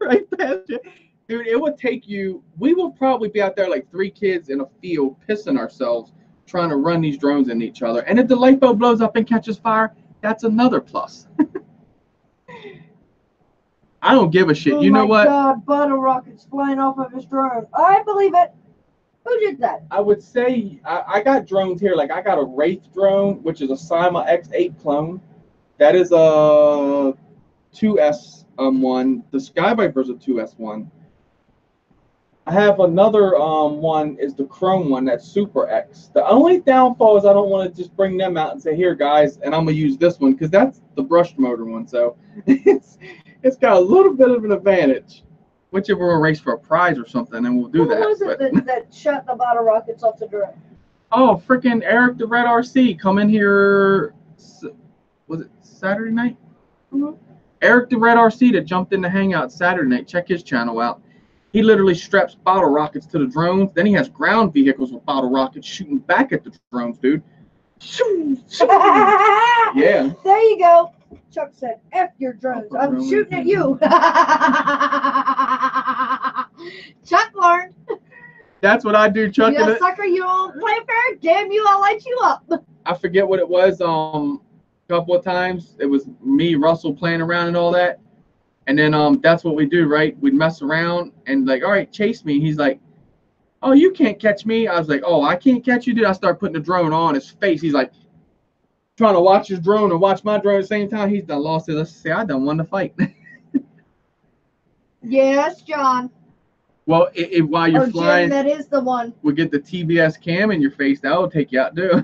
right past you. Dude, it would take you, we will probably be out there like 3 kids in a field pissing ourselves trying to run these drones into each other. And if the light bulb blows up and catches fire, that's another plus. I don't give a shit. Oh you know what? Oh my God, bottle rockets flying off of his drone. I believe it. Who did that? I would say I got drones here. Like I got a Wraith drone, which is a Cyma X8 clone. That is a 2S one. The Sky Viper is a 2S one. I have another one is the Chrome one, that's Super X. The only downfall is I don't want to just bring them out and say, here guys, and I'm gonna use this one because that's the brushed motor one. So it's got a little bit of an advantage. Which if we're gonna race for a prize or something, then we'll do that. Who was it that shot the bottle rockets off the drone? Oh, freaking Eric the Red RC come in here. Was it Saturday night? Mm-hmm. Eric the Red RC that jumped in the hangout Saturday night. Check his channel out. He literally straps bottle rockets to the drones. Then he has ground vehicles with bottle rockets shooting back at the drones, dude. Yeah. There you go. Chuck said, F your drones. I'm shooting at you. Chuck learned. That's what I do, Chuck. You sucker, you don't play fair? Damn you, I'll light you up. I forget what it was. A couple of times it was me, Russell playing around and all that. And then that's what we do, right? We'd mess around and like, all right, chase me. He's like, oh, you can't catch me. I was like, oh, I can't catch you, dude. I start putting the drone on his face. He's like trying to watch his drone and watch my drone at the same time. He's done lost it. Let's say I done won the fight. Yes, John. Well, while you're flying, Jim, that is the one. we get the TBS cam in your face. That will take you out, too.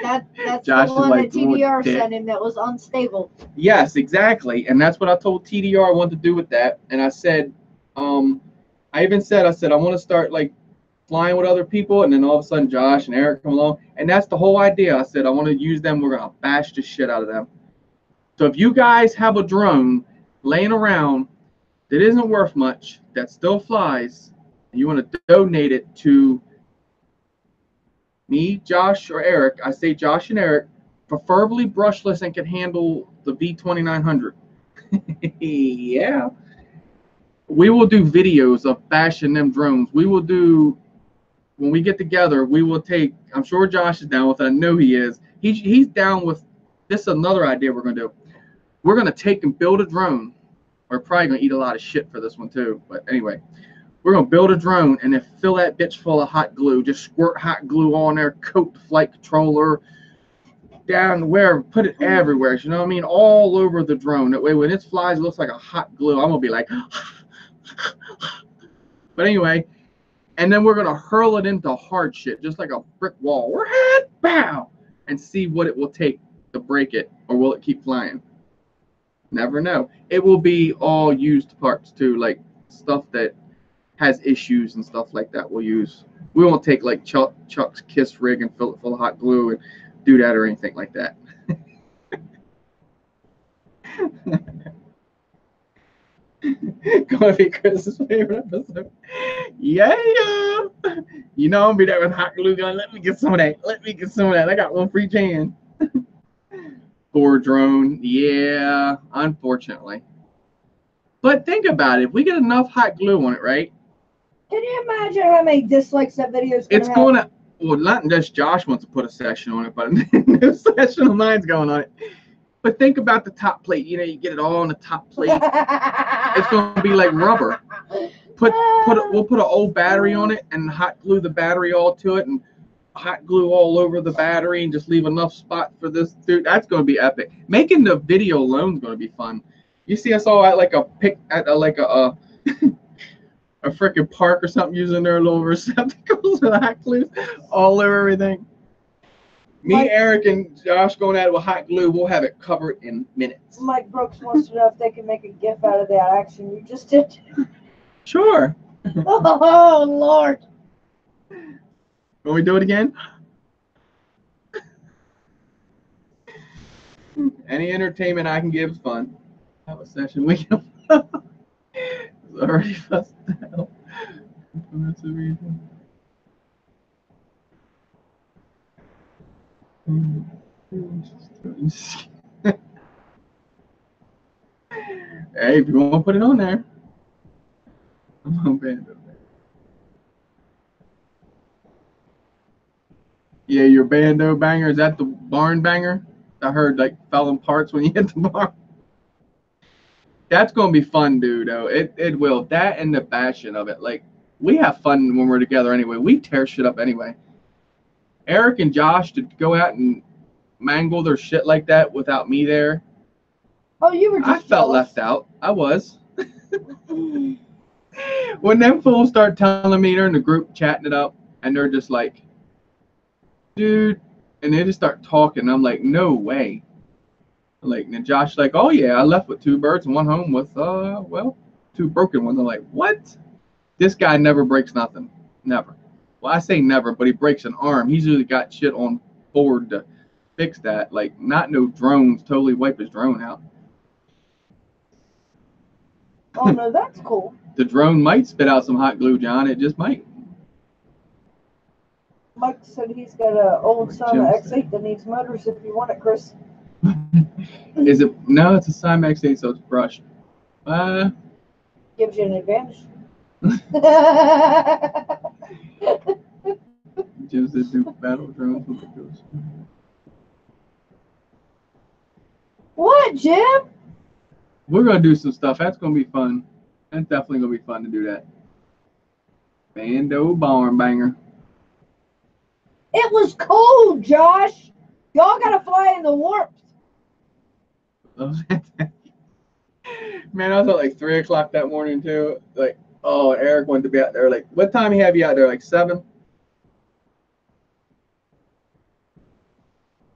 That's Josh the is one like, that TDR "Oh, dick." sent him that was unstable. Yes, exactly. And that's what I told TDR I wanted to do with that. And I said, I even said, I want to start like flying with other people. And then all of a sudden, Josh and Eric come along. And that's the whole idea. I said, I want to use them. We're going to bash the shit out of them. So if you guys have a drone laying around that isn't worth much, that still flies, and you want to donate it to me, Josh, or Eric, I say Josh and Eric, preferably brushless and can handle the V2900. Yeah. We will do videos of bashing them drones. We will do, when we get together, we will take, I'm sure Josh is down with it. I know he is. He's down with, this is another idea we're going to do. We're going to take and build a drone. We're probably going to eat a lot of shit for this one too. But anyway, we're going to build a drone and then fill that bitch full of hot glue. Just squirt hot glue on there, coat the flight controller, down wherever, put it everywhere. You know what I mean? All over the drone. That way when it flies, it looks like a hot glue. I'm going to be like, but anyway, and then we're going to hurl it into hard shit, just like a brick wall. We're head bow and see what it will take to break it, or will it keep flying? Never know. It will be all used parts too, like stuff that has issues and stuff like that we'll use. We won't take like Chuck's Kiss rig and fill it full of hot glue and do that or anything like that. Gonna be Chris's favorite episode. Yeah. You know, I'm gonna be there with hot glue gun. Let me get some of that. Let me get some of that. I got one free can. Poor drone. Yeah, unfortunately. But think about it. If we get enough hot glue on it, right? Can you imagine how many dislikes that video is going It's to have? going to, well, not just Josh wants to put a session on it, but a new session of mine's going on it. But think about the top plate. You know, you get it all on the top plate. It's going to be like rubber. We'll put an old battery on it and hot glue the battery all to it and hot glue all over the battery and just leave enough spot for this. Dude, that's going to be epic. Making the video alone is going to be fun. You see us all at like a a freaking park or something using their little receptacles with hot glue all over everything. Me, Eric, and Josh going at it with hot glue, we'll have it covered in minutes. Mike Brooks wants to know if they can make a GIF out of that action you just did. Sure. Oh, Lord. Will we do it again? Any entertainment I can give is fun. Have a session we can. It's already fussed out. That's the reason. Hey, if you want to put it on there, I'm on Bando. Yeah, your Bando banger, is that the barn banger? I heard like fell in parts when you hit the barn. That's gonna be fun, dude. Though it will. That and the bashing of it. Like, we have fun when we're together anyway. We tear shit up anyway. Eric and Josh to go out and mangle their shit like that without me there. Oh, you were just I felt left out. I was. When them fools start telling me they're in the group chatting it up and they're just like, dude, and they just start talking. I'm like, no way. Like, and Josh like, oh yeah, I left with 2 birds and 1 home with well, 2 broken ones. I'm like, what? This guy never breaks nothing. Never. Well, I say never, but he breaks an arm. He's usually got shit on board to fix that. Like, not no drones totally wipe his drone out. Oh, no, that's cool. The drone might spit out some hot glue, John. It just might. Mike said he's got an old Soma X8 that needs motors if you want it, Chris. Is it? No, it's a Sima X8, so it's brushed. Gives you an advantage. Just to do battle drones with the ghost. What, Jim? We're gonna do some stuff. That's gonna be fun. That's definitely gonna be fun to do that. Bando barn banger. It was cold, Josh. Y'all gotta fly in the warmth. Man, I was at like 3 o'clock that morning too. Like, oh, Eric wanted to be out there. Like, what time he have you out there? Like 7?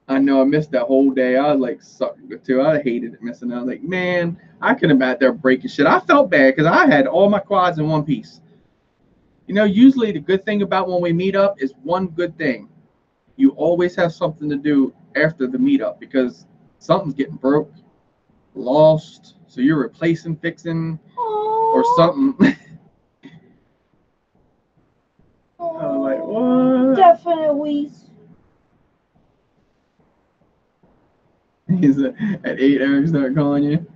I know I missed that whole day. I was like sucked too. I hated it missing out. Like, man, I could have been out there breaking shit. I felt bad because I had all my quads in one piece. You know, usually the good thing about when we meet up is one good thing. You always have something to do after the meetup because something's getting broke, lost, so you're replacing, fixing, or something. I was like, what? Definitely. He's at 8, Eric start calling you.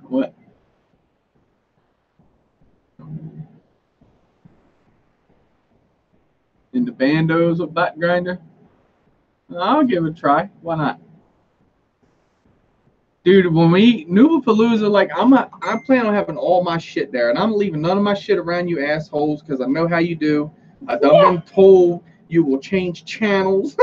What? In the bandos with butt grinder? I'll give it a try. Why not? Dude, when we Nubapalooza, like I plan on having all my shit there, and I'm leaving none of my shit around you assholes because I know how you do. I've been told you will change channels.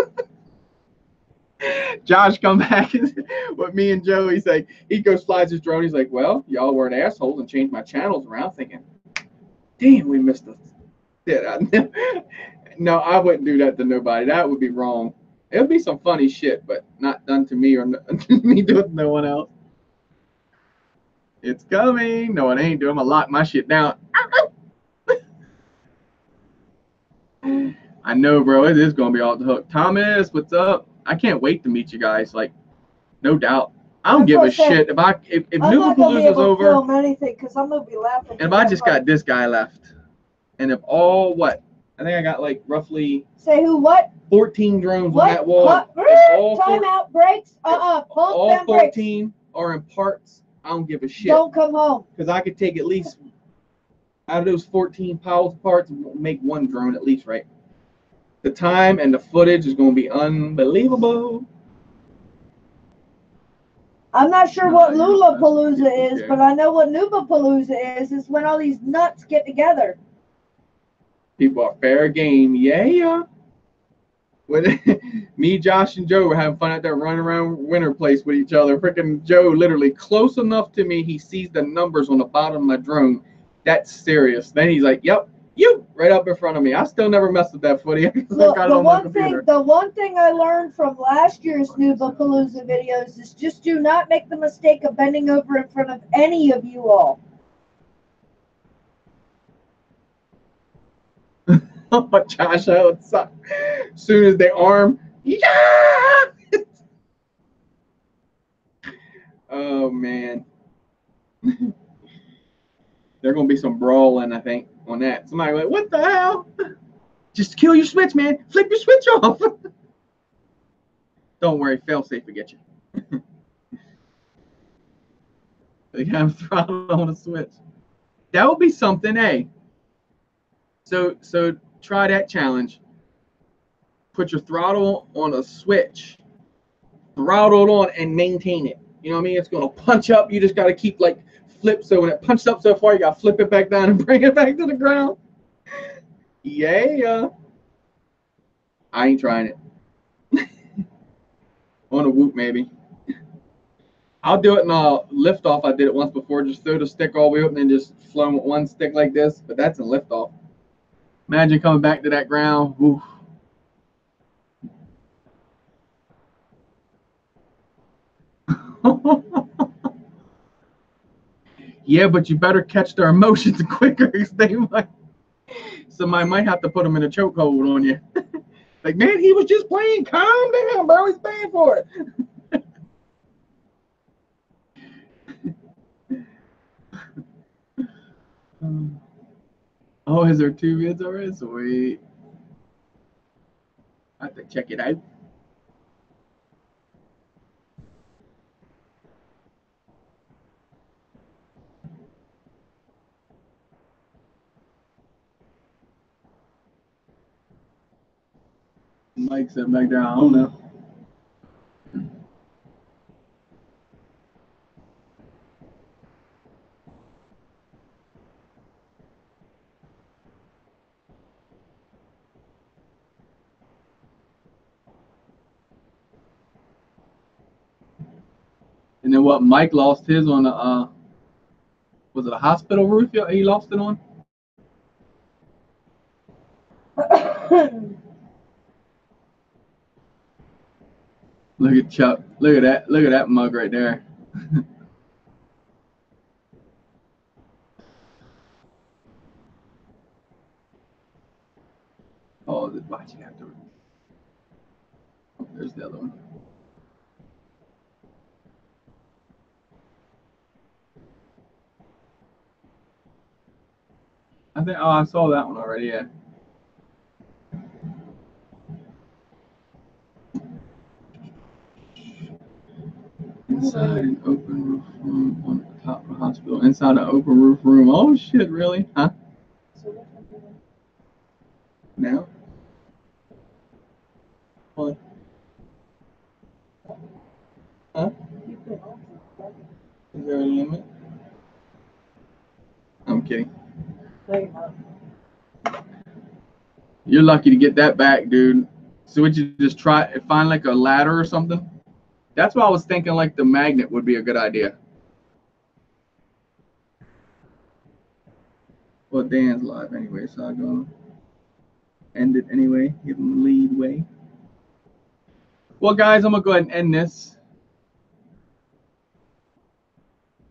Josh come back with me and Joe. He's like, he goes flies his drone. He's like, well, y'all weren't assholes and changed my channels around. Thinking, damn, we missed a shit. No, I wouldn't do that to nobody. That would be wrong. It would be some funny shit, but not done to me or me doing to no one else. It's coming. No, it ain't. Doing. I'm gonna lock my shit down. I know, bro. It is gonna be off the hook. Thomas, what's up? I can't wait to meet you guys. Like, no doubt. I don't That's give what a I said. shit if I'm not gonna be Nubapalooza's able to over film anything because I'm gonna be laughing. and if I just got this guy left, and if all what I think I got like roughly say who what 14 drones what on that wall. what All timeout breaks pump all them 14 brakes. are in parts. I don't give a shit Don't come home. because I could take at least out of those 14 piles of parts, make one drone at least, right? The time and the footage is going to be unbelievable. I'm not sure what yeah, Lulapalooza is, okay. but I know what Nubapalooza is when all these nuts get together. People are fair game, yeah. When me, Josh, and Joe were having fun out there running around Winter Place with each other. Freaking Joe, literally close enough to me, he sees the numbers on the bottom of my drone. That's serious. Then he's like, "Yep, you right up in front of me." I still never messed with that footy. Look, the one thing I learned from last year's Nubapalooza videos is just do not make the mistake of bending over in front of any of you all. But Josh, as soon as they arm, yeah. Oh man, there's gonna be some brawling, I think, on that. Somebody like, what the hell? Just kill your switch, man. Flip your switch off. Don't worry, failsafe will get you. They have throttle on a switch. That would be something, eh? So try that challenge. Put your throttle on a switch, throttled on, and maintain it. You know what I mean? It's gonna punch up. You just gotta keep like flip. So when it punches up so far, you gotta flip it back down and bring it back to the ground. Yeah. I ain't trying it. On a Whoop maybe. I'll do it in a lift off. I did it once before. Just throw the stick all the way up and then just flown with one stick like this. But that's in lift off. Imagine coming back to that ground. Oof. Yeah, but you better catch their emotions quicker. Somebody might have to put them in a chokehold on you. Like, man, he was just playing. Calm down, bro. He's paying for it. Oh, is there 2 vids already? Sweet. I have to check it out. Mike said back there, I don't know. And then what? Mike lost his on the was it a hospital roof? He lost it on. Look at Chuck. Look at that. Look at that mug right there. Oh, watch you have to. Oh, there's the other one. I think. Oh, I saw that one already. Yeah. Inside an open roof room on the top of the hospital. Inside an open roof room. Oh shit! Really? Huh? Now? What? Huh? Is there a limit? I'm kidding. You're lucky to get that back, dude. So would you just try find like a ladder or something? That's why I was thinking like the magnet would be a good idea. Well, Dan's live anyway, so I'm gonna end it anyway. Give him the lead way. Well, guys, I'm gonna go ahead and end this.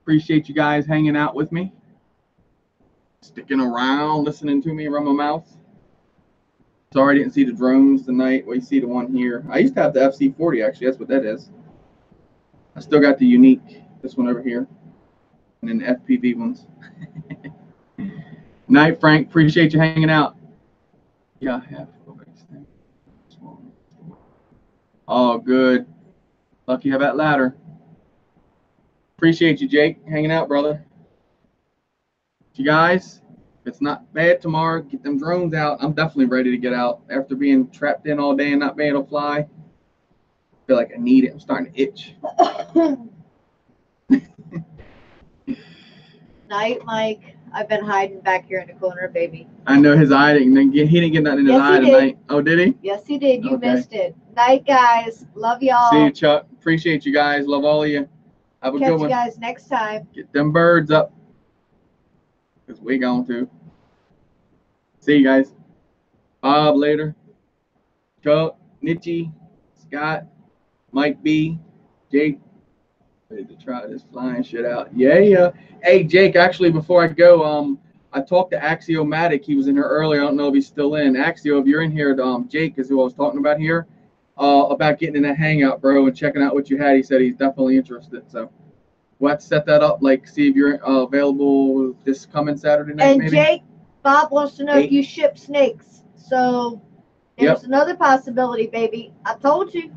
Appreciate you guys hanging out with me, sticking around, listening to me run my mouth. Sorry I didn't see the drones tonight. Well, you see the one here. I used to have the FC40 actually. That's what that is. I still got the unique, this one over here, and then the FPV ones. Night, Frank. Appreciate you hanging out. Yeah, I have. Oh, good. Lucky have that ladder. Appreciate you, Jake, hanging out, brother. You guys, if it's not bad tomorrow, get them drones out. I'm definitely ready to get out after being trapped in all day and not being able to fly. I feel like I need it. I'm starting to itch. Night, Mike. I've been hiding back here in the corner, baby. I know his eye didn't get. He didn't get nothing in his Yes, eye he did. tonight. Oh, did he? Yes, he did. You Okay. missed it. Night, guys. Love y'all. See you, Chuck. Appreciate you guys. Love all of you. Have a Catch good you one. guys next time. Get them birds up. Because we going to. See you guys. Bob later. Chuck, Nitchy, Scott, Mike B, Jake. Ready to try this flying shit out. Yeah. Hey, Jake, actually, before I go, I talked to Axiomatic. He was in here earlier. I don't know if he's still in. Axio, if you're in here, Jake is who I was talking about here, about getting in that hangout, bro, and checking out what you had. He said he's definitely interested. So we'll have to set that up, like, see if you're available this coming Saturday night, And maybe. Jake, Bob wants to know if 8. you ship snakes. So there's Yep. another possibility, baby. I told you.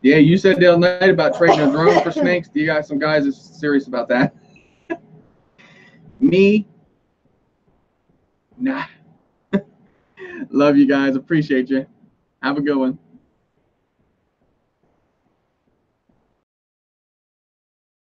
Yeah, you said the other night about trading a drone for snakes. You got some guys that's serious about that. Me? Nah. Love you guys. Appreciate you. Have a good one.